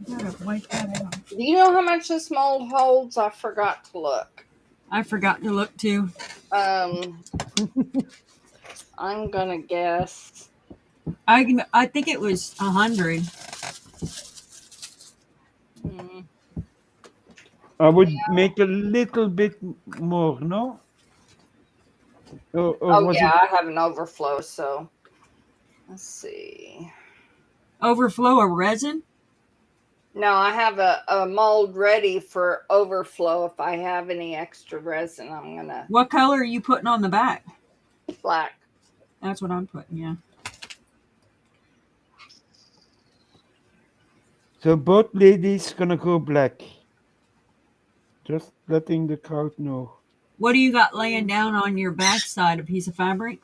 gotta wipe that out. Do you know how much this mold holds? I forgot to look. I forgot to look too. I'm gonna guess. I think it was 100. I would make a little bit more, no? Or Oh was yeah, it? I have an overflow, so let's see. Overflow of resin? No, I have a mold ready for overflow. If I have any extra resin, I'm gonna What color are you putting on the back? black. That's what I'm putting, yeah. So both ladies gonna go black. Just letting the crowd know. What do you got laying down on your back side? A piece of fabric?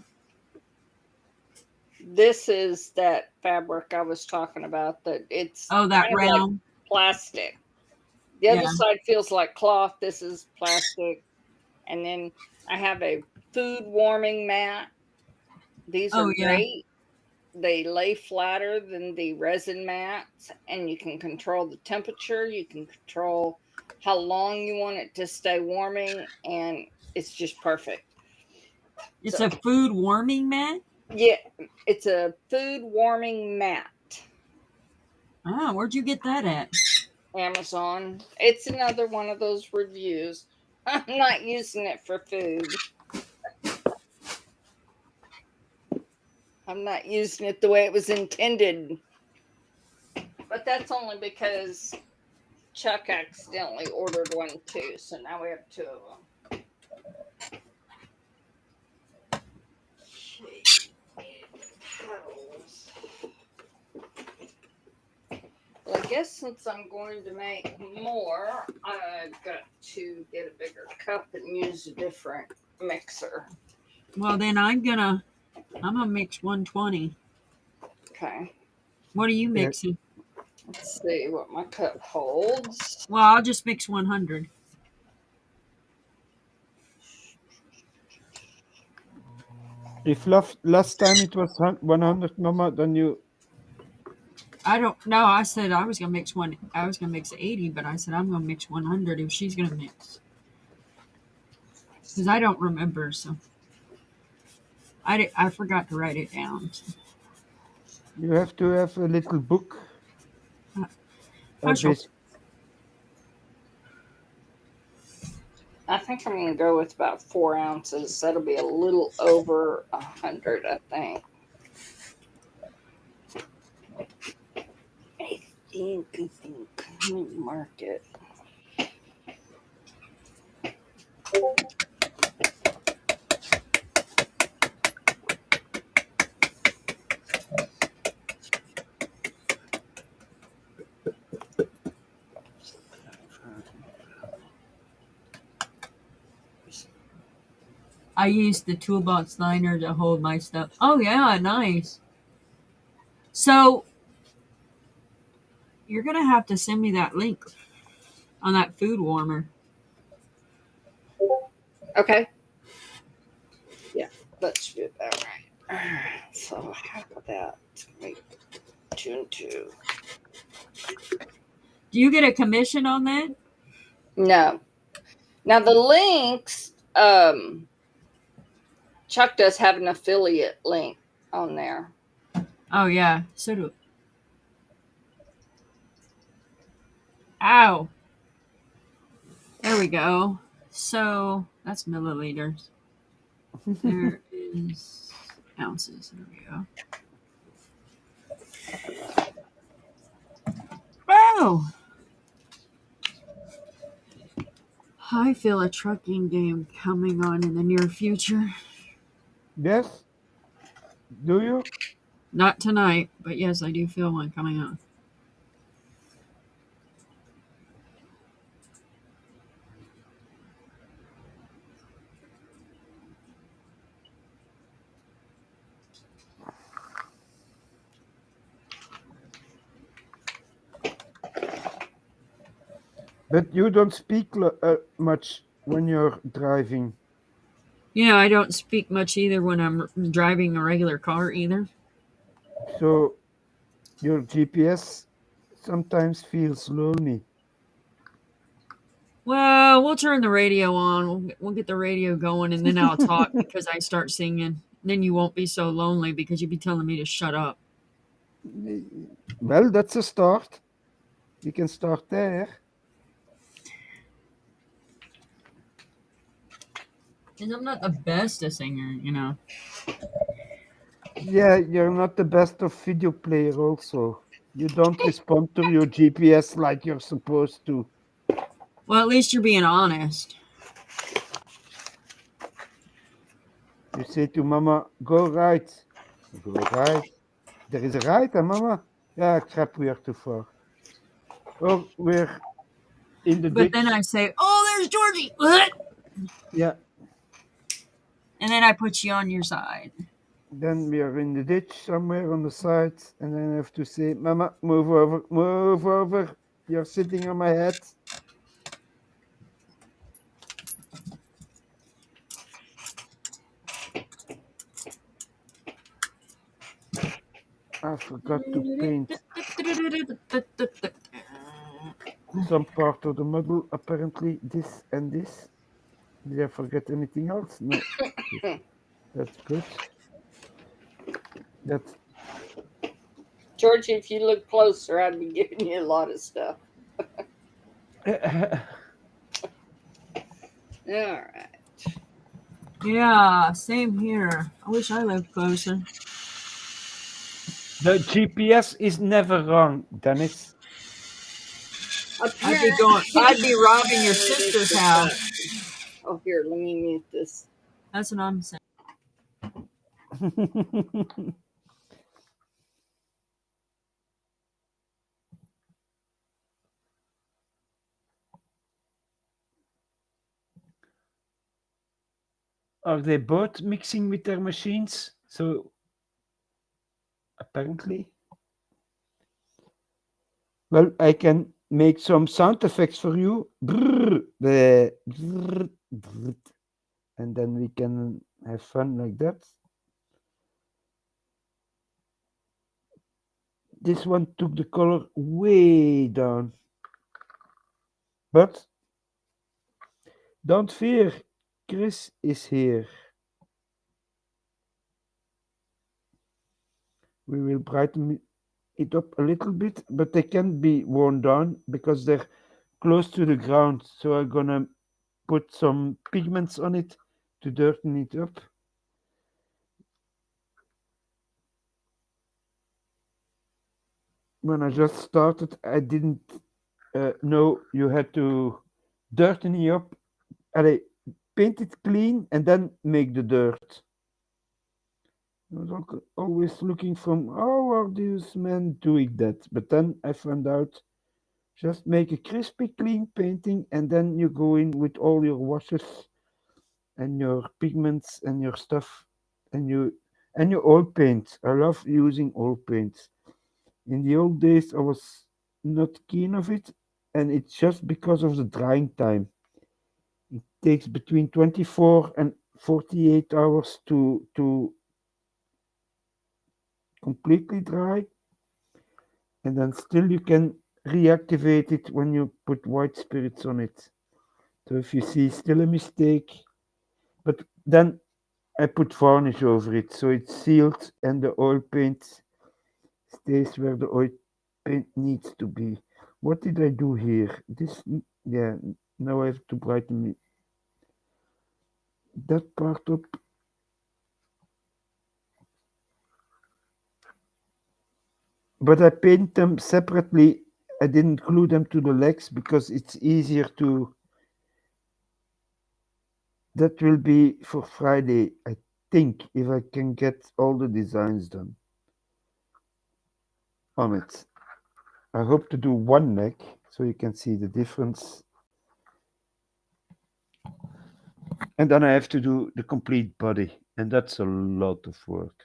This is that fabric I was talking about. That it's Oh, that kind of round. like plastic. The other Yeah. side feels like cloth. This is plastic. And then I have a food warming mat. These are Oh, yeah. great. They lay flatter than the resin mats, and you can control the temperature. You can control how long you want it to stay warming, and it's just perfect. It's So- a food warming mat? Yeah, it's a food warming mat. Ah, where'd you get that at? Amazon. It's another one of those reviews. I'm not using it for food. I'm not using it the way it was intended. But that's only because Chuck accidentally ordered one too. So now we have two of them. Well, I guess since I'm going to make more, I've got to get a bigger cup and use a different mixer. Well, then I'm gonna mix 120. Okay. What are you mixing? Let's see what my cup holds. Well, I'll just mix 100. If last time it was 100, Mama, then you. I don't know. I said I was gonna mix 80, but I said I'm gonna mix 100 if she's gonna mix. Because I don't remember, so I forgot to write it down. You have to have a little book. A Cashapp. bit. I think I'm going to go with about 4 ounces. That'll be a little over 100, I think. I think. Let me mark it. I used the toolbox liner to hold my stuff. Oh yeah, nice. So you're gonna have to send me that link on that food warmer. Okay. Yeah, that should be about right. So how about that? Make 2 and 2. Do you get a commission on that? No. Now the links, Chuck does have an affiliate link on there. Oh yeah, so do. Ow. There we go. So that's milliliters. There is ounces. There we go. Oh! I feel a trucking game coming on in the near future. Yes? Do you? Not tonight, but yes, I do feel one coming on. But you don't speak much when you're driving. Yeah, I don't speak much either when I'm driving a regular car either. So your GPS sometimes feels lonely. Well, we'll turn the radio on. We'll get the radio going, and then I'll talk because I start singing. Then you won't be so lonely because you'd be telling me to shut up. Well, that's a start. We can start there. And I'm not the best a singer, you know. Yeah, you're not the best of video player also. You don't respond to your GPS like you're supposed to. Well, at least you're being honest. You say to mama, go right. Go right. There is a right, mama? Yeah, crap, we are too far. Or we're in the But ditch. then I say, oh, there's Georgie. Yeah, And then I put you on your side. then we are in the ditch somewhere on the side, and then I have to say, mama, move over, move over. You're sitting on my head. I forgot to paint some part of the model, apparently this and this. Did I forget anything else? No. That's good. That's Georgie, if you look closer, I'd be giving you a lot of stuff. All right. Yeah, same here. I wish I lived closer. the GPS is never wrong, Dennis. I'd be robbing your sister's house. Oh, here, let me mute this. That's what I'm saying. Are they both mixing with their machines? So apparently. Well, I can make some sound effects for you. Brrr, brrr, brrr, and then we can have fun like that. This one took the color way down. But don't fear, Chris is here. We will brighten it up a little bit, but they can't be worn down because they're close to the ground. So I'm gonna put some pigments on it to darken it up. When I just started, I didn't know you had to darken it up. I paint it clean and then make the dirt. I was always looking from how are these men doing that? But then I found out just make a crispy clean painting and then you go in with all your washes and your pigments and your stuff and your oil paint. I love using oil paints. In the old days I was not keen of it and it's just because of the drying time. It takes between 24 and 48 hours to completely dry and then still you can reactivate it when you put white spirits on it. So if you see still a mistake, but then I put varnish over it so it's sealed and the oil paint stays where the oil paint needs to be. What did I do here? This, yeah, now I have to brighten that part up. But I paint them separately. I didn't glue them to the legs because it's easier to. That will be for Friday, I think, if I can get all the designs done on it. I hope to do one neck so you can see the difference. And then I have to do the complete body, and that's a lot of work.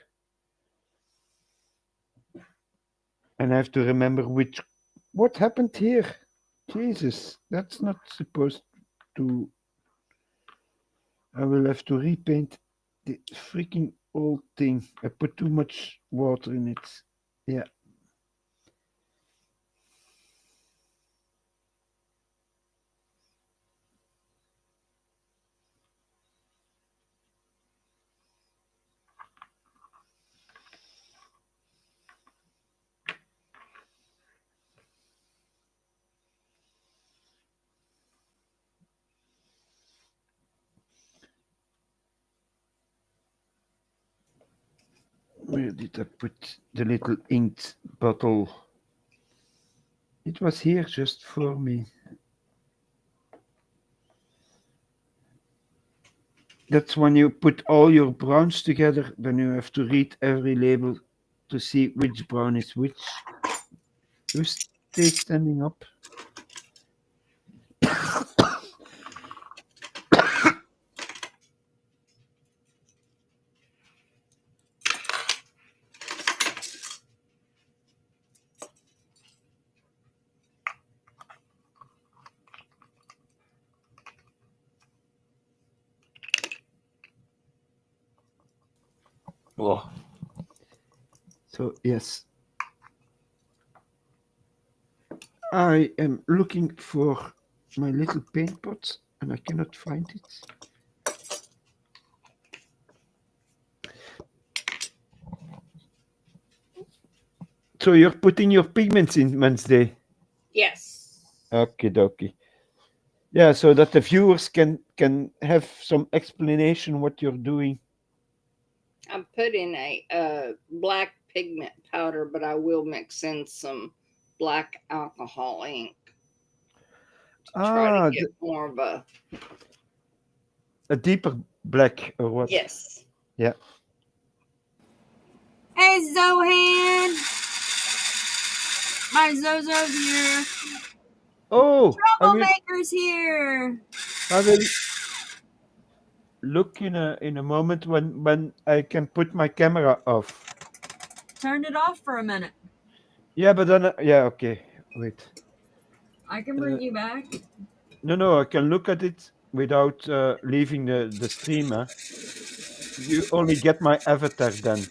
And I have to remember what happened here. Jesus, that's not supposed to. I will have to repaint the freaking old thing. I put too much water in it. Yeah. Where did I put the little inked bottle? It was here just for me. That's when you put all your browns together, then you have to read every label to see which brown is which. You stay standing up. Oh. So, yes, I am looking for my little paint pot and I cannot find it. So you're putting your pigments in Wednesday? Yes. Okay, dokie. Yeah, so that the viewers can have some explanation what you're doing. I'm putting a black pigment powder, but I will mix in some black alcohol ink to try to get more of a deeper black or what? yes. Yeah. Hey, Zohan! My Zozo's here. Oh, Troublemaker's here. I will look in a moment when I can put my camera off. Turned it off for a minute. Yeah, but then yeah, okay. Wait. I can bring you back. No, I can look at it without leaving the stream. Huh? You only get my avatar then.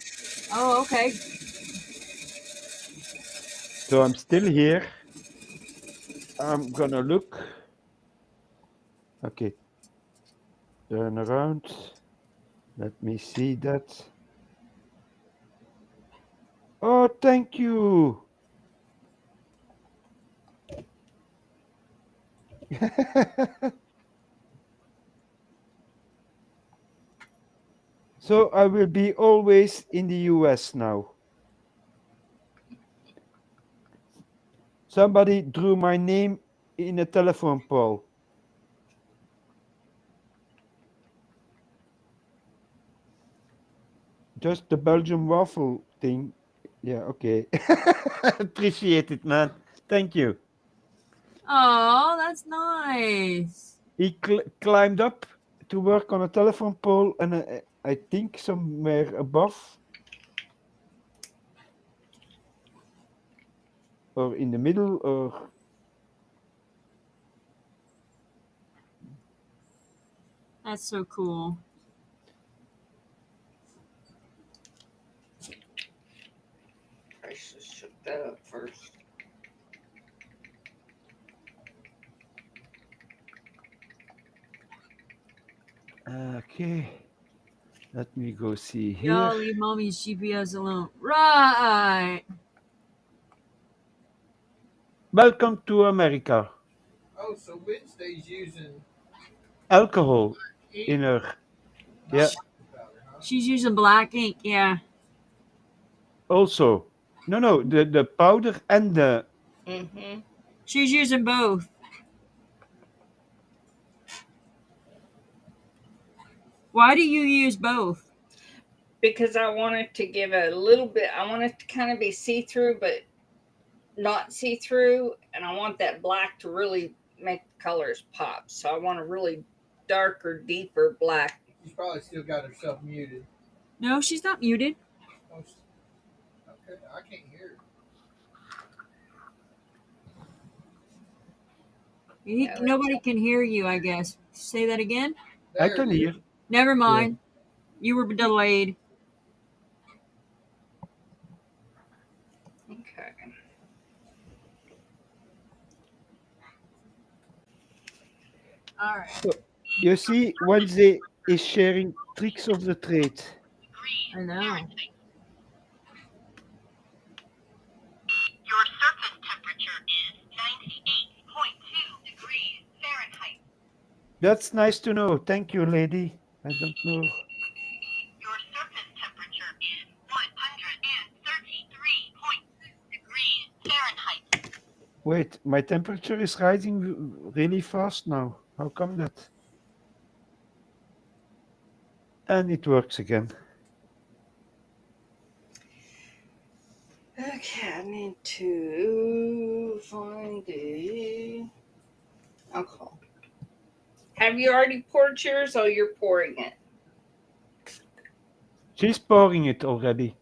Oh, okay. So I'm still here. I'm gonna look. Okay. Turn around. Let me see that. Oh, thank you. So I will be always in the US now. Somebody drew my name in a telephone pole. Just the Belgian waffle thing. Yeah, okay. Appreciate it, man. Thank you. Oh, that's nice. He climbed up to work on a telephone pole, and I think somewhere above or in the middle, or That's so cool. I should shut that up first. okay. Let me go see Y'all here. leave mommy's GPS alone. Right. Welcome to America. Oh, so Wednesday's using Alcohol ink, in her. not Yeah. powder, huh? She's using black ink, yeah. Also, no, the powder and the. Mm-hmm. She's using both. Why do you use both? Because I want it to give a little bit, I want it to kind of be see-through, but not see-through. And I want that black to really make the colors pop. So I want a really darker, deeper black. She's probably still got herself muted. No, she's not muted. Oh, okay, I can't hear her. Yeah, Nobody can hear you, I guess. Say that again? I There can it is. hear. Never mind. You were delayed. okay. All right. So, you see, Wednesday is sharing tricks of the trade. I know. Your surface temperature is 98.2 degrees Fahrenheit. That's nice to know. Thank you, lady. I don't know. Your surface temperature is 133.6 degrees Fahrenheit. Wait, my temperature is rising really fast now. How come that? And it works again. Okay, I need to find the alcohol. Have you already poured yours or you're pouring it? She's pouring it already.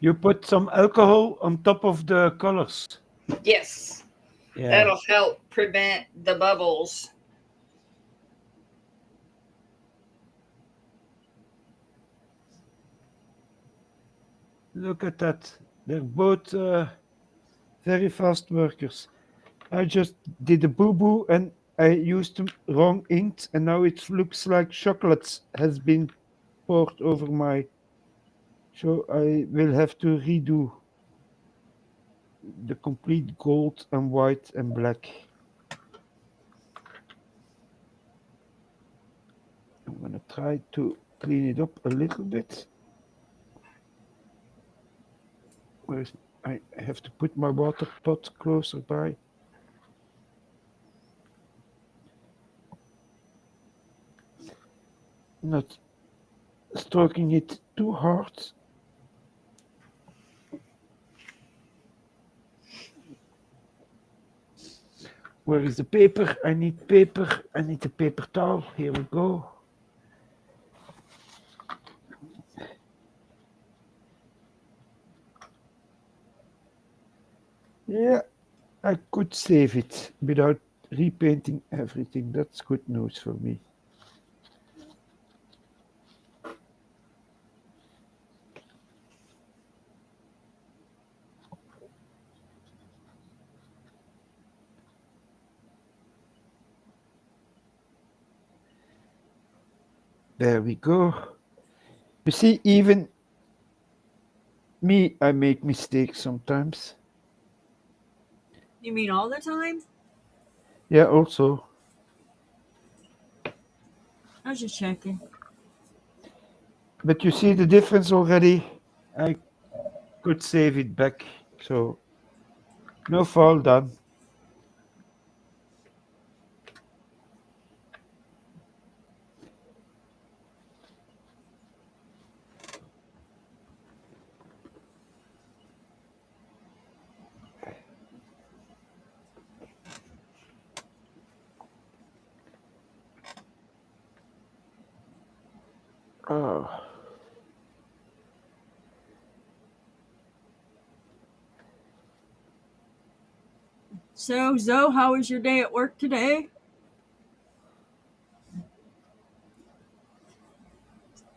You put some alcohol on top of the colors. Yes. Yeah. That'll help prevent the bubbles. Look at that. They're both very fast workers. I just did a boo-boo and I used the wrong ink, and now it looks like chocolate has been poured over my. So I will have to redo the complete gold and white and black. I'm gonna try to clean it up a little bit. Where's I have to put my water pot closer by. Not stroking it too hard. Where is the paper? I need paper. I need a paper towel. Here we go. Yeah, I could save it without repainting everything. That's good news for me. There we go. You see, even me, I make mistakes sometimes. You mean all the time? Yeah, also. I was just checking. But you see the difference already. I could save it back. So, no fall done. Oh. So, Zoe, how was your day at work today?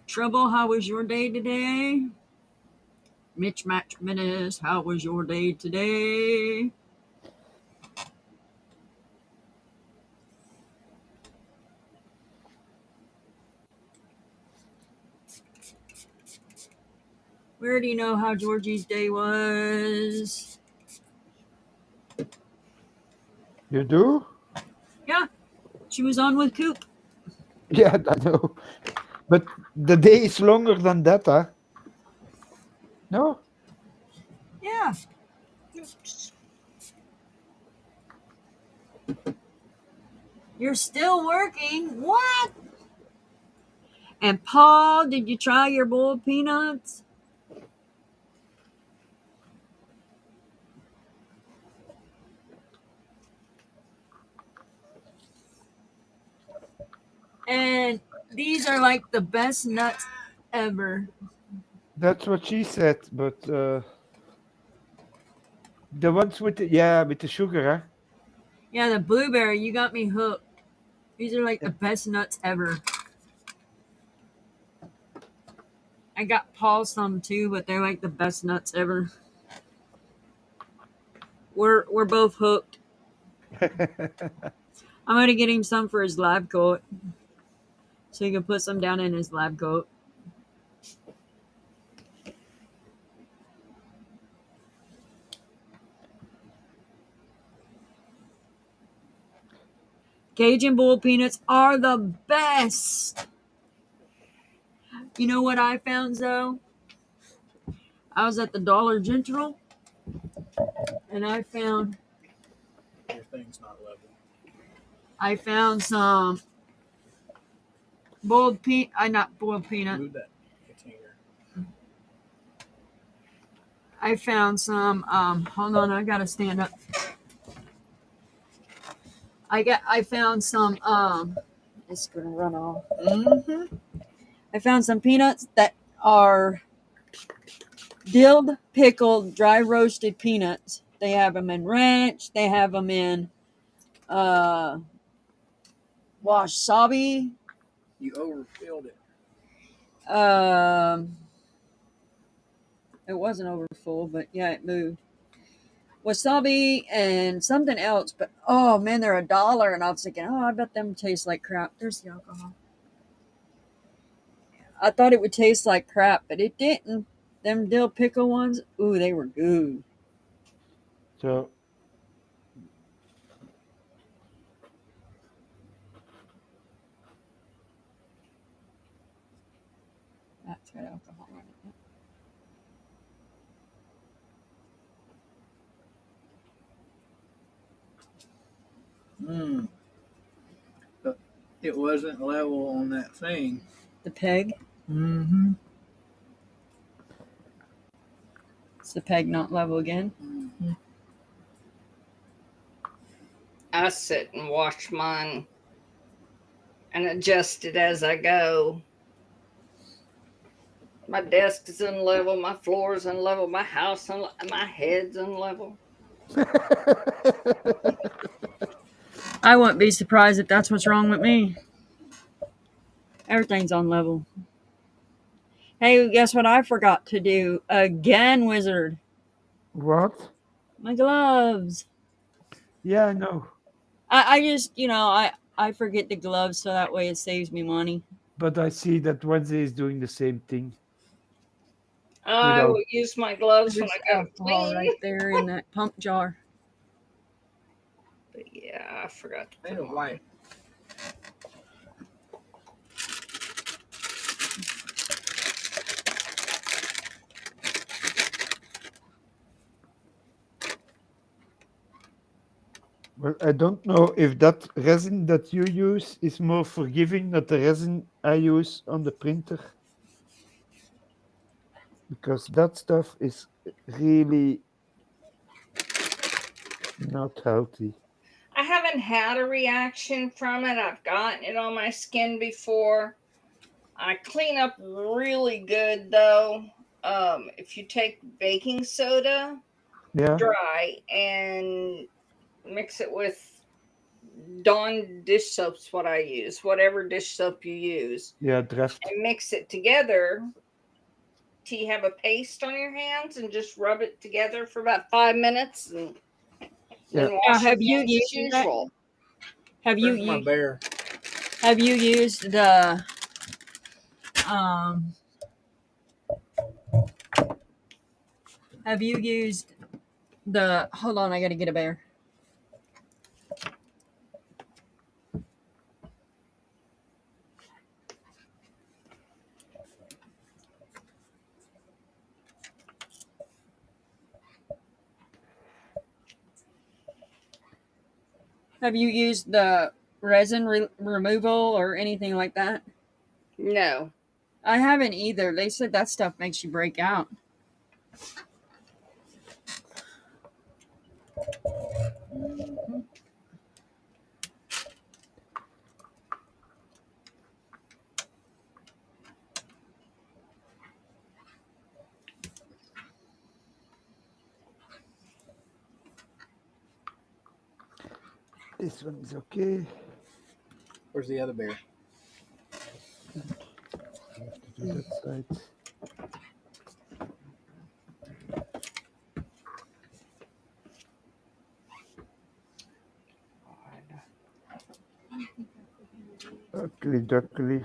Trouble, how was your day today? Mitch Match Menace, how was your day today? We already know how Georgie's day was. You do? Yeah, she was on with Coop. Yeah, I know. But the day is longer than that, huh? No? Yeah. You're still working? What? And Paul, did you try your boiled peanuts? And these are like the best nuts ever. That's what she said. But the ones with with the sugar, huh? Yeah, the blueberry, you got me hooked. These are like the best nuts ever. I got Paul some too, but they're like the best nuts ever. We're both hooked. I'm gonna get him some for his lab coat, so he can put some down in his lab coat. Cajun boiled peanuts are the best. You know what I found, though? I was at the Dollar General, and I found Your thing's not level. some boiled not boiled peanut. Move that container. I found some. Hold on, I gotta stand up. I found some. It's gonna run off. I found some peanuts that are dilled, pickled, dry roasted peanuts. They have them in ranch. They have them in wasabi. You overfilled it. It wasn't over full, but yeah, it moved. Wasabi and something else, but oh man, they're $1, and I was thinking, oh, I bet them taste like crap. There's the alcohol. I thought it would taste like crap, but it didn't. Them dill pickle ones, ooh, they were good. So, That's got alcohol in But it wasn't level on that thing. The peg. Mm-hmm. Is the peg not level again? Mm-hmm. I sit and watch mine and adjust it as I go. My desk is unlevel, my floor is unlevel, my house my head's unlevel. I wouldn't be surprised if that's what's wrong with me. Everything's on level. Hey, guess what I forgot to do again, Wizard? what? My gloves. Yeah, I know. I just, I forget the gloves so that way it saves me money. But I see that Wednesday is doing the same thing. I Without- will use my gloves when There's I go to alcohol clean. right there in that pump jar. But yeah, I forgot to put Made them of on. white. Well, I don't know if that resin that you use is more forgiving than the resin I use on the printer. Because that stuff is really not healthy. I haven't had a reaction from it. I've gotten it on my skin before. I clean up really good though. If you take baking soda, Yeah, dry, and mix it with Dawn dish soap's what I use, whatever dish soap you use, yeah, draft. and mix it together till you have a paste on your hands and just rub it together for about 5 minutes and Yeah. then wash your Have you hands as used that? usual. Have you Where's my used bear? Have you used the um have you used the hold on, I gotta get a bear. Have you used the resin removal or anything like that? No. I haven't either. They said that stuff makes you break out. This one is okay. Where's the other bear? I have to do that side. Ugly duckly.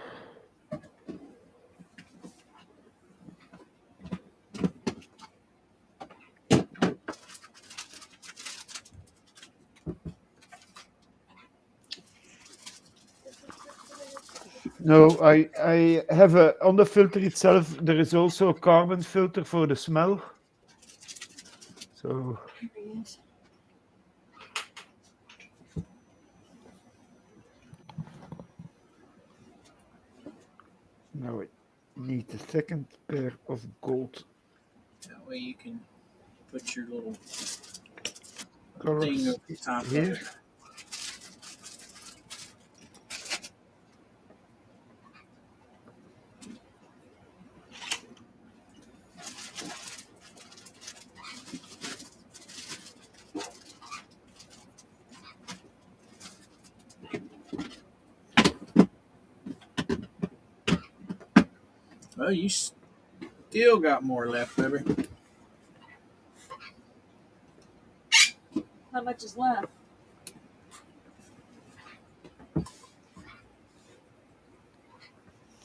No, I have a on the filter itself. There is also a carbon filter for the smell. So Here he is. now I need a second pair of gold That way you can put your little colors thing over the top of here. it. Well, you still got more left, baby. How much is left?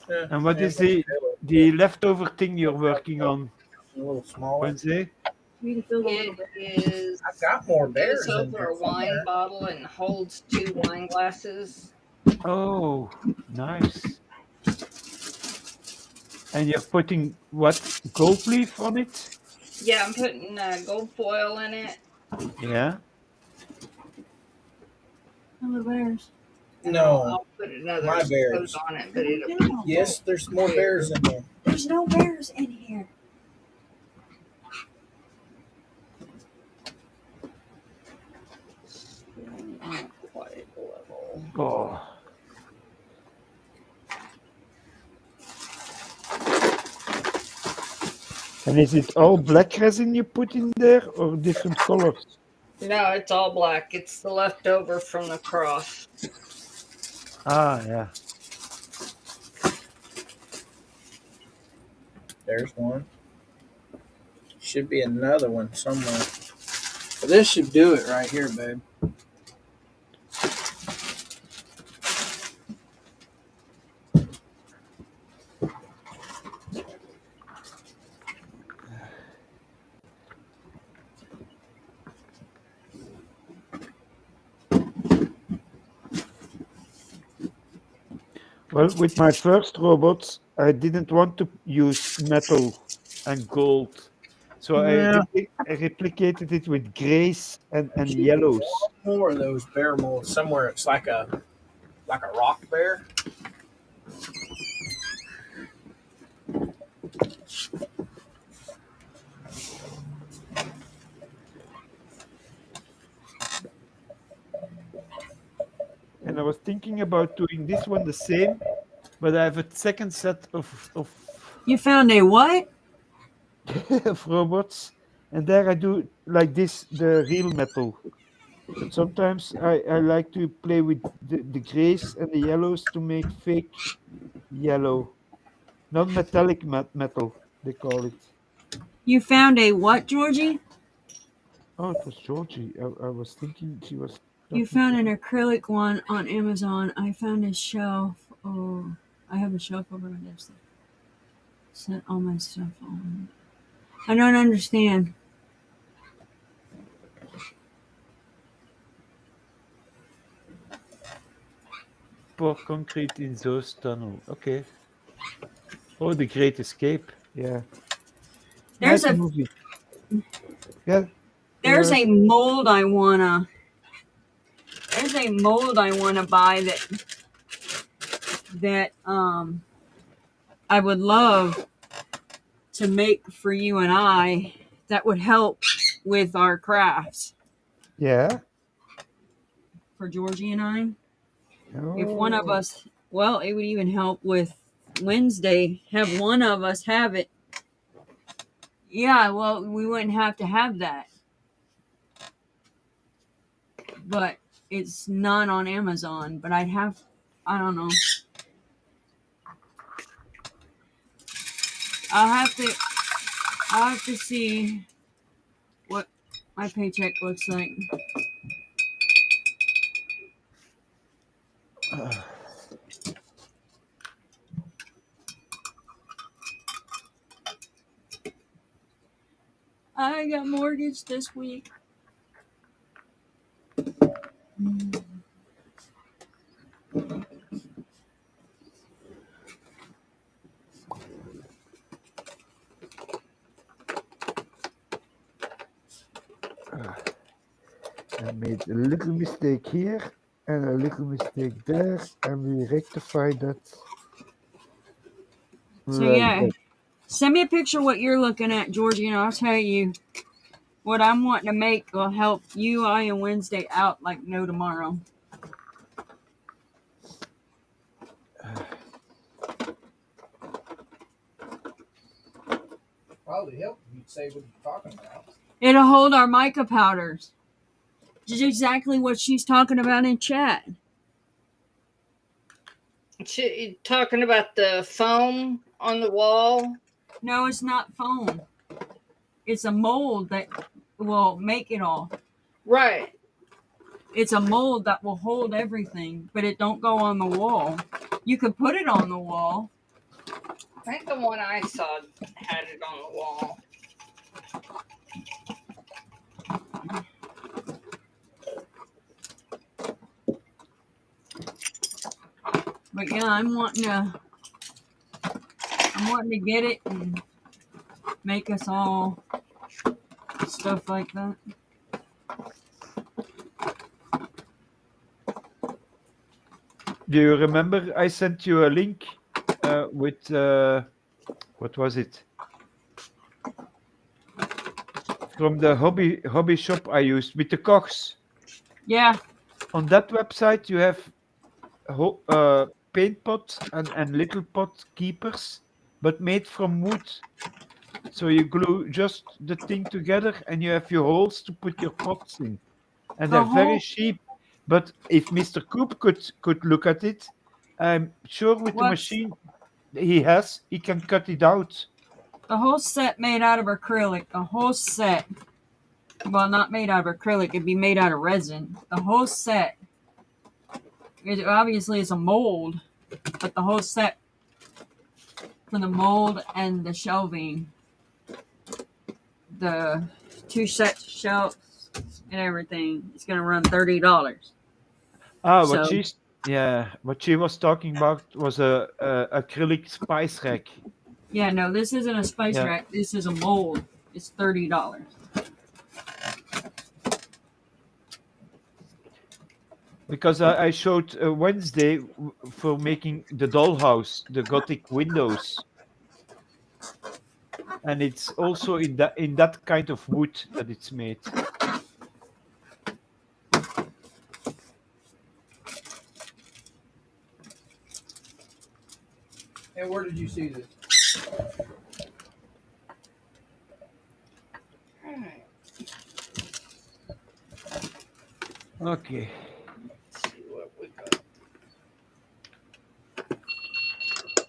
Yeah, And what yeah, is the leftover thing you're working on, a little smaller? Wednesday? We need to fill a little It bit. is I've got more bears goes in over there a wine somewhere. bottle and holds 2 wine glasses. Oh, nice. And you're putting what? Gold leaf on it? Yeah, I'm putting gold foil in it. Yeah. How the bears? No, I'll put another my bears. coat on it, but it'll No, Yes, there's more bears in there. there's no bears in here. not quite level. Oh. And is it all black resin you put in there or different colors? No, it's all black. It's the leftover from the cross. Ah, yeah. There's one. Should be another one somewhere. But this should do it right here, babe. Well, with my first robots, I didn't want to use metal and gold. So Yeah. I replicated it with grays and Should be yellows. more of those bear molds somewhere. It's like a rock bear. And I was thinking about doing this one the same, but I have a second set of You found a what? of robots, and there I do like this, the real metal. But sometimes I like to play with the grays and the yellows to make fake yellow, non-metallic metal, they call it. You found a what, Georgie? Oh, it was Georgie. I was thinking she was You talking found to an me. acrylic one on Amazon. I found a shelf. Oh, I have a shelf over there. Set all my stuff on. I don't understand. Pour concrete in those tunnel. Okay. Oh, The Great Escape. Yeah. There's Nice a movie. Yeah. there's Uh, a mold I wanna buy that I would love to make for you and I that would help with our crafts yeah. for Georgie and I. If one of Oh. us, well, it would even help with Wednesday, have one of us have it. Yeah, well, we wouldn't have to have that. But it's not on Amazon. But I don't know. I'll have to see what my paycheck looks like. I got mortgage this week. I made a little mistake here and a little mistake there, and we rectify that So like yeah, that. send me a picture of what you're looking at, Georgie, and I'll tell you what I'm wanting to make will help you, I, and Wednesday out like no tomorrow. Probably help if you'd say what you're talking about. It'll hold our mica powders. Which is exactly what she's talking about in chat. You talking about the foam on the wall? No, it's not foam. It's a mold that will make it all. Right. It's a mold that will hold everything, but it don't go on the wall. You could put it on the wall. I think the one I saw had it on the wall. But yeah, I'm wanting to get it and make us all stuff like that. Do you remember I sent you a link with what was it? From the hobby shop I used with the Kochs. Yeah. On that website you have paint pot and little pot keepers, but made from wood. So you glue just the thing together and you have your holes to put your pots in. And The they're very whole cheap. But if Mr. Coop could look at it, I'm sure with the what's machine he can cut it out. the whole set made out of acrylic. The whole set. Well, not made out of acrylic, it'd be made out of resin. The whole set. It obviously is a mold, but the whole set for the mold and the shelving, the 2 sets shelves and everything, it's gonna run $30. Ah, So Yeah, what she was talking about was a acrylic spice rack. Yeah, no, this isn't a spice Yeah. rack. This is a mold. It's $30. Because I showed Wednesday for making the dollhouse, the Gothic windows, and it's also in that kind of wood that it's made. And where did you see this? All right. Okay. Let's see what we got.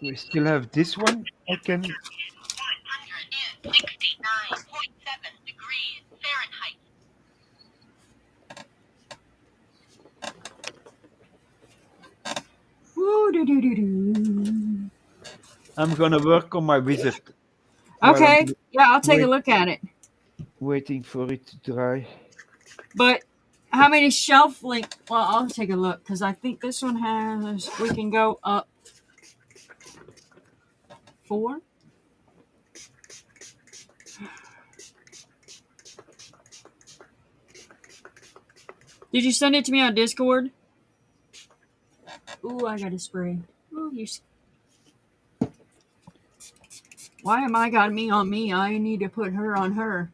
We still have this one. I can. 169.7 degrees Fahrenheit. Woo, doo, doo, doo, doo. I'm gonna work on my wizard while I'm Okay, yeah, I'll take a wait, look at it. waiting for it to dry. But how many shelf length? Well, I'll take a look because I think this one has. We can go up 4. Did you send it to me on Discord? Ooh, I got a spray. Ooh, why am I got me on me? I need to put her on her.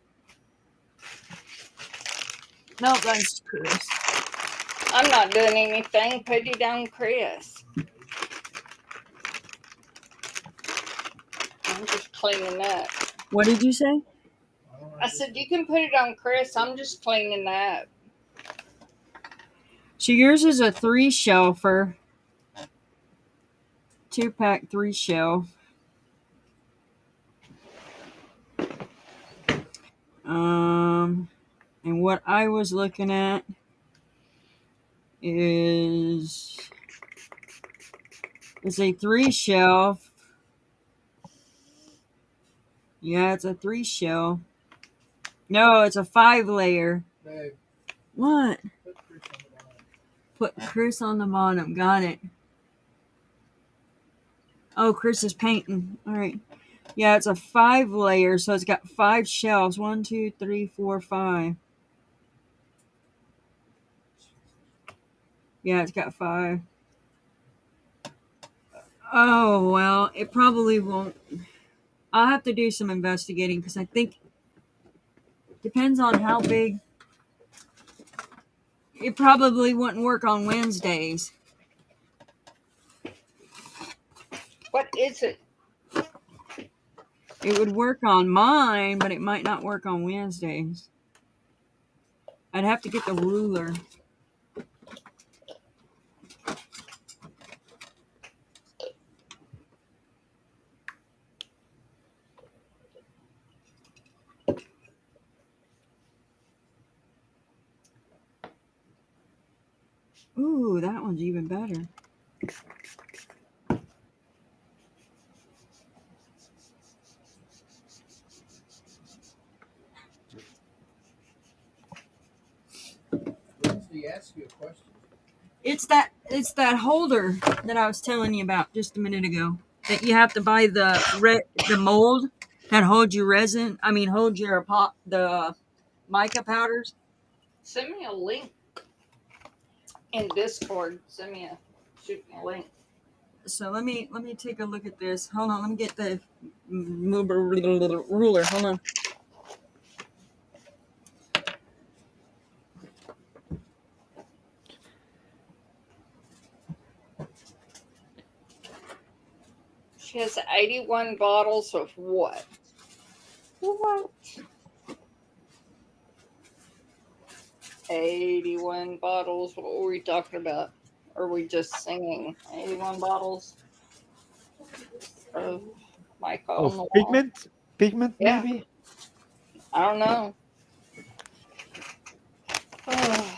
No, that's Chris. I'm not doing anything. Put it on Chris. I'm just cleaning up. What did you say? I said, you can put it on Chris. I'm just cleaning up. So yours is a 3-shelfer. 2-pack 3-shelf. And what I was looking at is it's a 3-shelf. Yeah, it's a 3-shelf. No, it's a 5-layer. Babe, What? put Chris on the bottom. Put Chris on the bottom. Got it. Oh, Chris is painting. All right. Yeah, it's a 5-layer, so it's got 5 shelves. 1, 2, 3, 4, 5. Yeah, it's got 5. Oh, well, it probably won't. I'll have to do some investigating because I think depends on how big. It probably wouldn't work on Wednesdays. What is it? It would work on mine, but it might not work on Wednesdays. I'd have to get the ruler. Ooh, that one's even better. Wednesday asked you a question. It's that holder that I was telling you about just a minute ago. That you have to buy the mold that holds your resin. I mean, holds your the mica powders. Send me a link in Discord. Shoot me a link. So let me take a look at this. Hold on, let me get the ruler. Hold on. She has 81 bottles of what? What? 81 bottles. What were we talking about? Or are we just singing? 81 bottles of mica on the wall. Pigment Yeah. maybe. I don't know. Oh,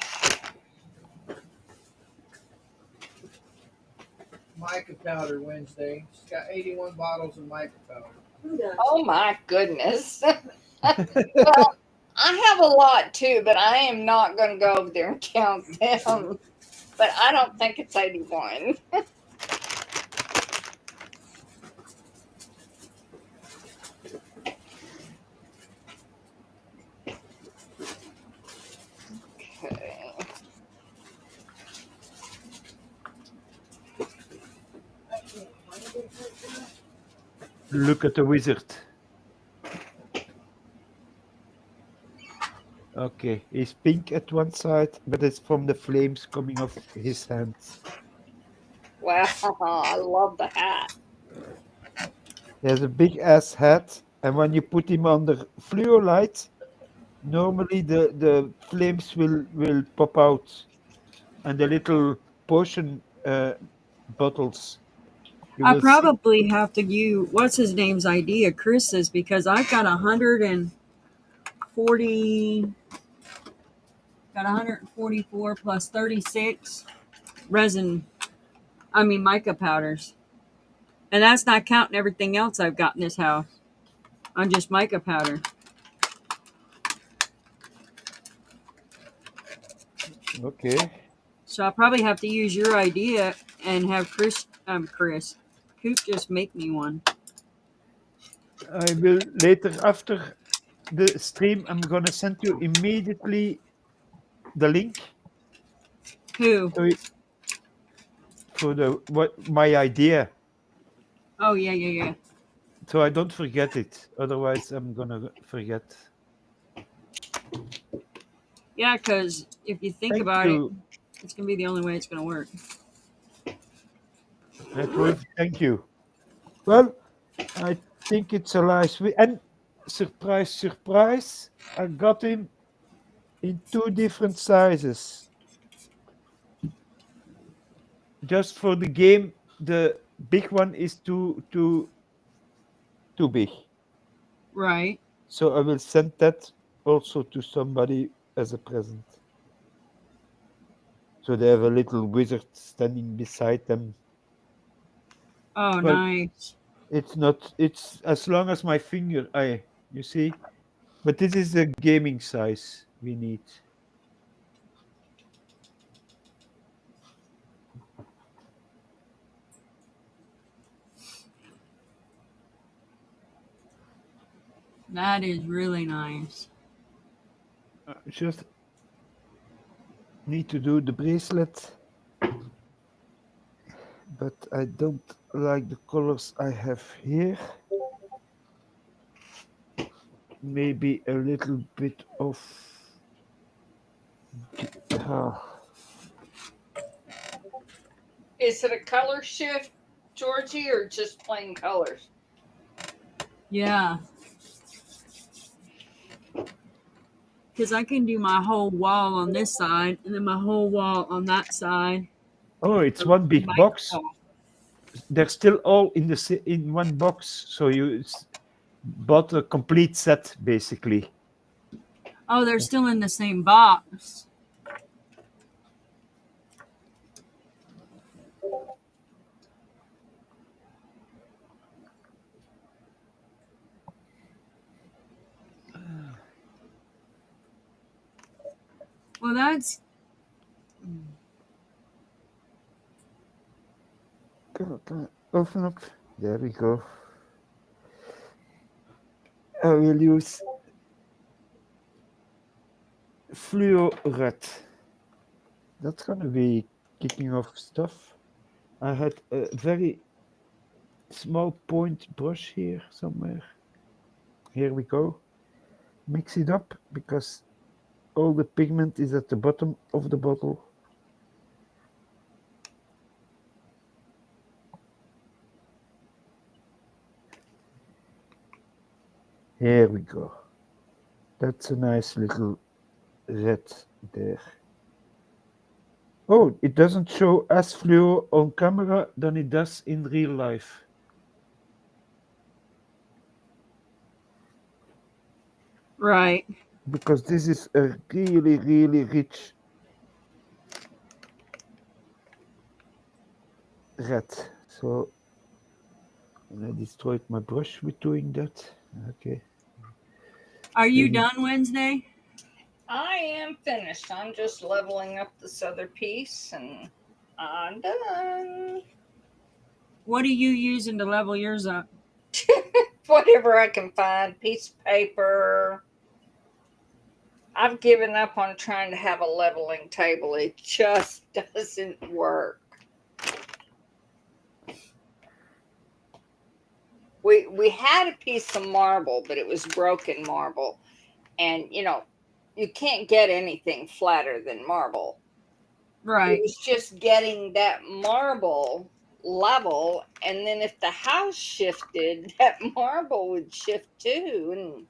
Mica powder Wednesday. She's got 81 bottles of mica powder. oh my goodness. Well, I have a lot too, but I am not going to go over there and count them. but I don't think it's 81. Okay. Look at the wizard. Okay, he's pink at one side, but it's from the flames coming off his hands. Wow, I love the hat. He has a big ass hat, and when you put him under fluo light, normally the flames will pop out, and the little potion bottles. You I will see. probably have to use what's his name's idea, Chris's, because I've got 144 plus 36 resin. I mean mica powders, and that's not counting everything else I've got in this house. On just mica powder. Okay. So I probably have to use your idea and have Chris Coop just make me one. I will later after the stream. I'm gonna send you immediately the link Who? for the what my idea, Oh yeah. so I don't forget it. Otherwise, I'm gonna forget. Yeah, because if you think Thank about you. it, it's gonna be the only way it's gonna work. Thank you. Well, I think it's a nice and surprise, surprise, I got him in 2 different sizes. Just for the game, the big one is too big. Right. So I will send that also to somebody as a present. So they have a little wizard standing beside them. Oh, Well, nice. it's as long as my finger, you see? But this is the gaming size we need. That is really nice. Just need to do the bracelet, but I don't like the colors I have here. Maybe a little bit of Is it a color shift, Georgie, or just plain colors? Yeah. Because I can do my whole wall on this side and then my whole wall on that side. oh, it's one big My box. wall. They're still all in one box, so you bought a complete set basically. Oh, they're still in the same box. Well, that's Come on, open up. There we go. I will use fluo red. That's gonna be kicking off stuff. I had a very small point brush here somewhere. Here we go. Mix it up because all the pigment is at the bottom of the bottle. Here we go. That's a nice little red there. Oh, it doesn't show as fluo on camera than it does in real life. right. Because this is a really, really rich red. So I destroyed my brush with doing that. Okay. Are you done Wednesday? I am finished. I'm just leveling up this other piece and I'm done. What are you using to level yours up? Whatever I can find, piece of paper. I've given up on trying to have a leveling table. It just doesn't work. We had a piece of marble, but it was broken marble. And you can't get anything flatter than marble. Right. It was just getting that marble level, and then if the house shifted, that marble would shift too.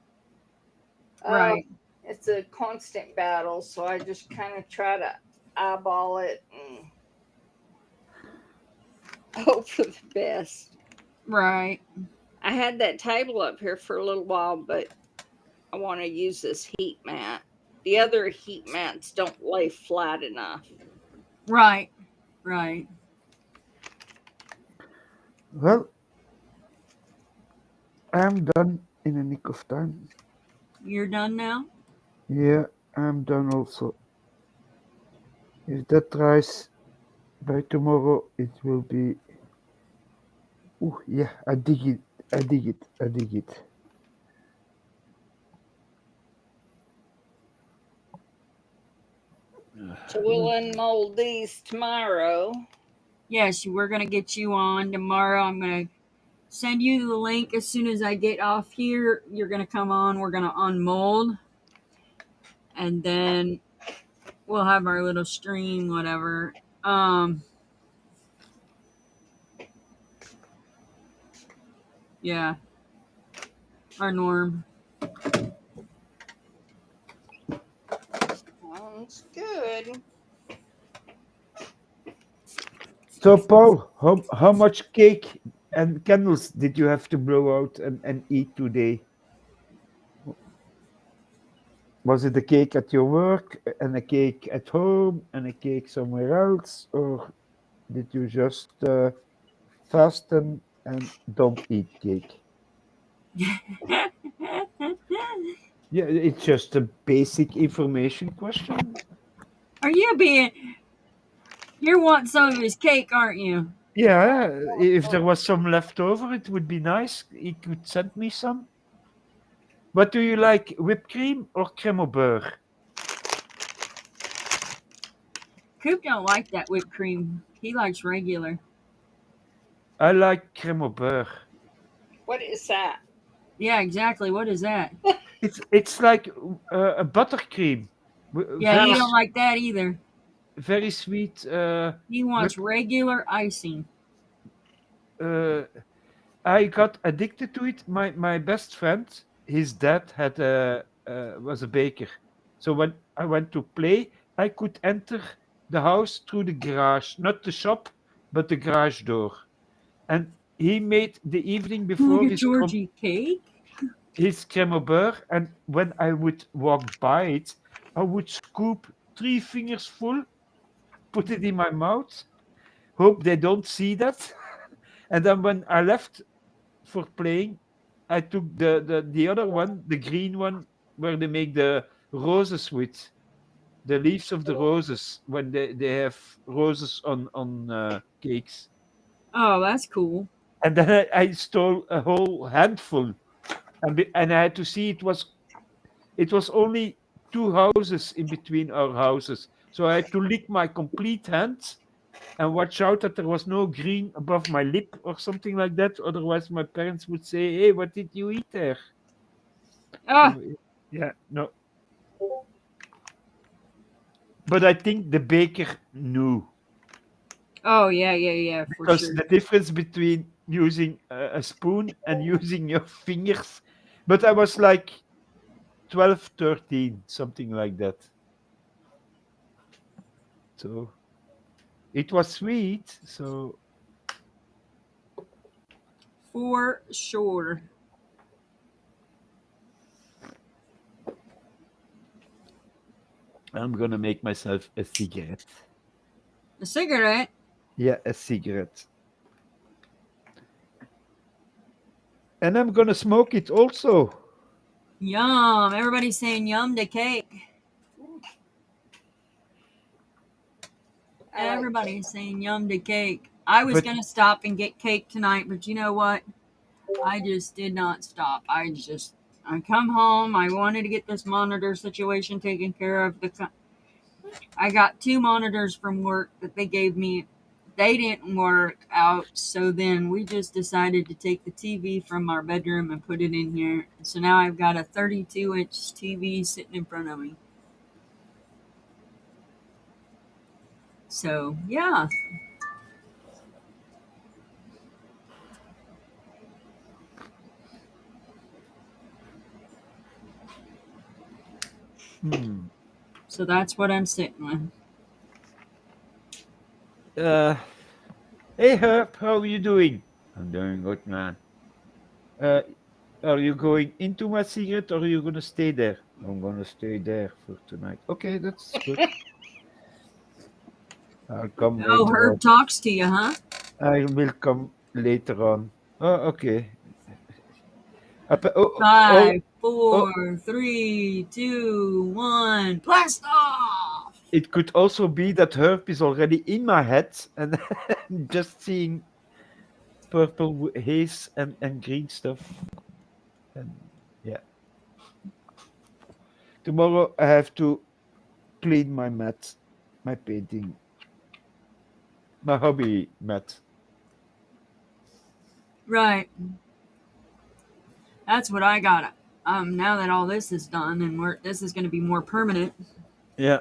And Right. it's a constant battle, so I just kind of try to eyeball it and hope for the best. Right. I had that table up here for a little while, but I want to use this heat mat. The other heat mats don't lay flat enough. Right. Right. Well, I'm done in a nick of time. You're done now? Yeah, I'm done also. If that dries by tomorrow, it will be. Oh, yeah, I dig it. I dig it. I dig it. So we'll unmold these tomorrow. Yes, we're going to get you on tomorrow. I'm going to send you the link as soon as I get off here. You're going to come on. We're going to unmold. And then we'll have our little stream, whatever. Yeah. Our norm. Sounds good. So, Paul, how much cake and candles did you have to blow out and eat today? Was it a cake at your work and a cake at home and a cake somewhere else? Or did you just fasten and don't eat cake? Yeah, it's just a basic information question. Are you being. You want some of his cake, aren't you? Yeah, if there was some left over, it would be nice. He could send me some. What do you like, whipped cream or crème au beurre? Coop don't like that whipped cream. He likes regular. I like crème au beurre. What is that? Yeah, exactly. What is that? It's like a buttercream. Yeah, he don't like that either. Very sweet. He wants regular icing. I got addicted to it. My best friend, his dad had was a baker. So when I went to play, I could enter the house through the garage, not the shop, but the garage door. And he made the evening Look before at Georgie cake. his crème au beurre, and when I would walk by it, I would scoop 3 fingers full, put it in my mouth, hope they don't see that. And then when I left for playing, I took the other one, the green one, where they make the roses with the leaves of the roses when they have roses on cakes. Oh, that's cool. And then I stole a whole handful, and I had to see it was only 2 houses in between our houses, so I had to lick my complete hand and watch out that there was no green above my lip or something like that. Otherwise, my parents would say, "Hey, what did you eat there?" Ah, So, yeah, no. But I think the baker knew oh yeah, for because sure. the difference between using a spoon and using your fingers. But I was like 12, 13, something like that. So it was sweet. So For sure. I'm gonna make myself a cigarette. A cigarette? Yeah, a cigarette. And I'm gonna smoke it also. Yum. Everybody's saying yum to cake. I like Everybody's saying yum to cake. I was But going to stop and get cake tonight, but you know what? I just did not stop. I come home. I wanted to get this monitor situation taken care of. I got 2 monitors from work that they gave me. They didn't work out, so then we just decided to take the TV from our bedroom and put it in here. So now I've got a 32-inch TV sitting in front of me. So, yeah. So that's what I'm sitting with. Hey Herb, how are you doing? I'm doing good, man. Are you going into my cigarette or are you gonna stay there? I'm gonna stay there for tonight. Okay, that's good. I'll come Oh, later Herb on. talks to you, huh? I will come later on. Oh, okay. Oh, oh, 5, oh, 4, 3, 2, 1, blast off! it could also be that Herb is already in my head and just seeing purple haze and green stuff. And yeah. Tomorrow I have to clean my mat, my painting, my hobby mat. Right. That's what I got. Now that all this is done and this is going to be more permanent, Yeah.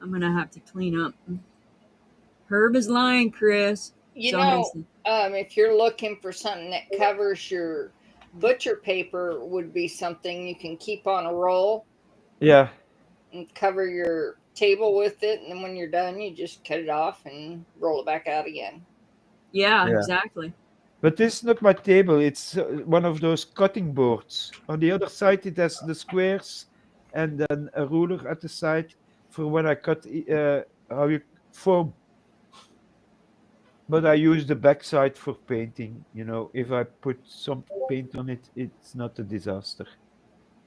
I'm going to have to clean up. Herb is lying, Chris. You So know, handsome. if you're looking for something that covers your butcher paper, would be something you can keep on a roll Yeah. and cover your table with it, and then when you're done, you just cut it off and roll it back out again. Yeah, Yeah. exactly. But this is not my table. It's one of those cutting boards. On the other side, it has the squares and then a ruler at the side for when I cut how you foam. But I use the back side for painting. You know, if I put some paint on it, it's not a disaster.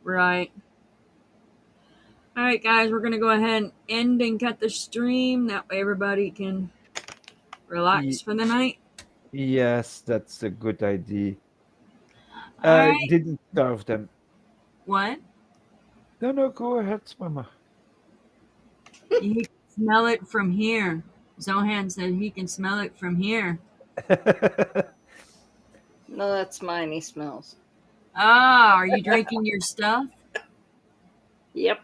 Right. All right, guys, we're going to go ahead and end and cut the stream. That way everybody can relax for the night. Yes, that's a good idea. All I right. didn't starve them. What? No, go ahead, Mama. You can smell it from here. Zohan said he can smell it from here. No, that's mine. He smells. Ah, are you drinking your stuff? Yep.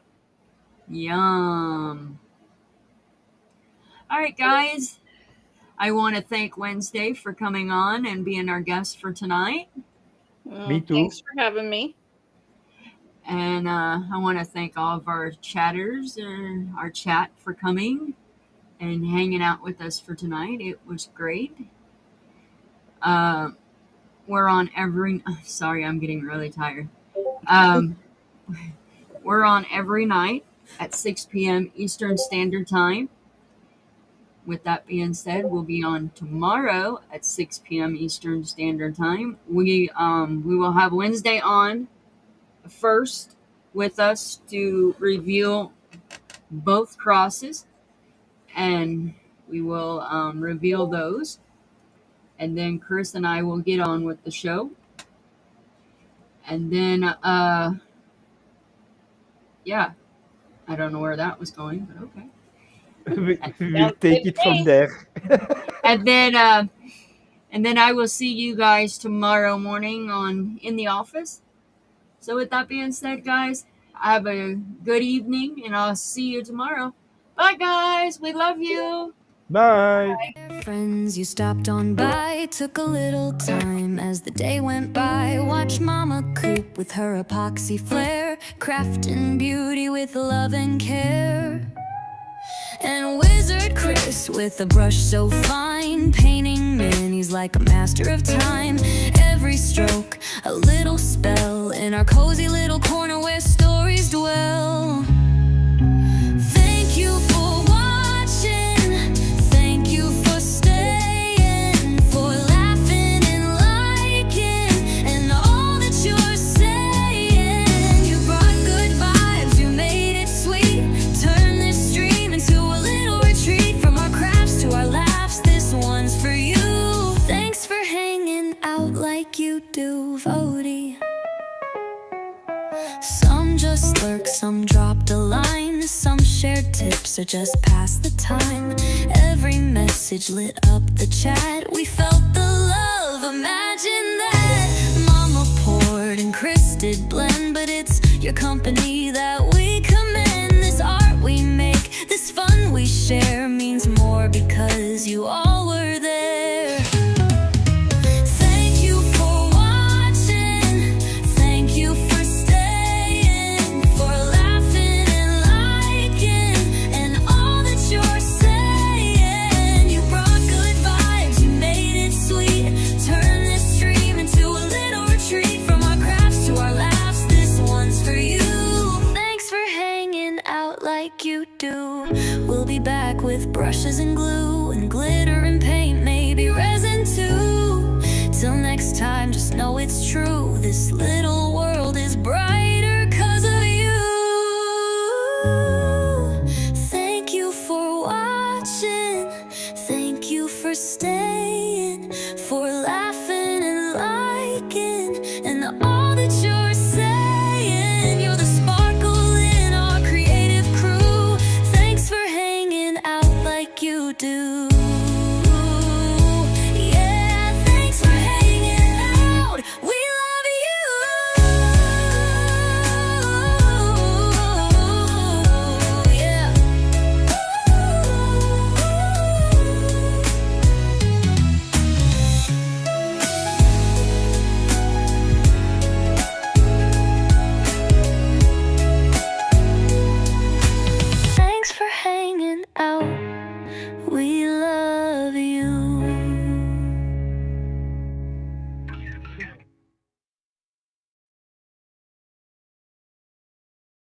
Yum. All right, guys. I want to thank Wednesday for coming on and being our guest for tonight. Me too. Thanks for having me. And I want to thank all of our chatters, our chat for coming and hanging out with us for tonight. It was great. We're on every... Sorry, I'm getting really tired. We're on every night at 6 p.m. Eastern Standard Time. With that being said, we'll be on tomorrow at 6 p.m. Eastern Standard Time. We will have Wednesday on first with us to reveal both crosses, and we will reveal those. And then Chris and I will get on with the show. And then, yeah, I don't know where that was going, but okay. We take it from there. And then I will see you guys tomorrow morning in the office. So with that being said, guys, have a good evening, and I'll see you tomorrow. Bye, guys. We love you. Bye. Friends, you stopped on by, took a little time as the day went by. Watch Momma Coop with her epoxy flair, crafting beauty with love and care. And Wizard Chris with a brush so fine, painting minis like a master of time. Every stroke, a little spell in our cozy little corner where stories dwell. Thank you for watching, thank you for staying, for laughing and liking, and all that you're saying. You brought good vibes, you made it sweet, turn this stream into a little retreat from our crowd. Some dropped a line, some shared tips, or just passed the time. Every message lit up the chat. We felt the love, imagine that. Mama poured and Chris did blend, but it's your company that we commend. This art we make, this fun we share means more because you all were there. Thank you for watching, thank you for staying, for laughing and liking, and all that you're saying. You brought good vibes, you made it sweet, turn this stream into a little retreat. From our crafts to our laughs, this one's for you. Thanks for hanging out like you do. We'll be back with brushes and glue and glitter and paint, maybe resin too. Till next time, just know it's true. This little world is brighter 'cause of you. Thank you for watching, thank you for staying, for laughing and liking, and all that you're saying. You're the sparkle in our creative crew. Thanks for hanging out like you do. Yeah, thanks for hanging out. We love you. Yeah. Thanks for hanging out.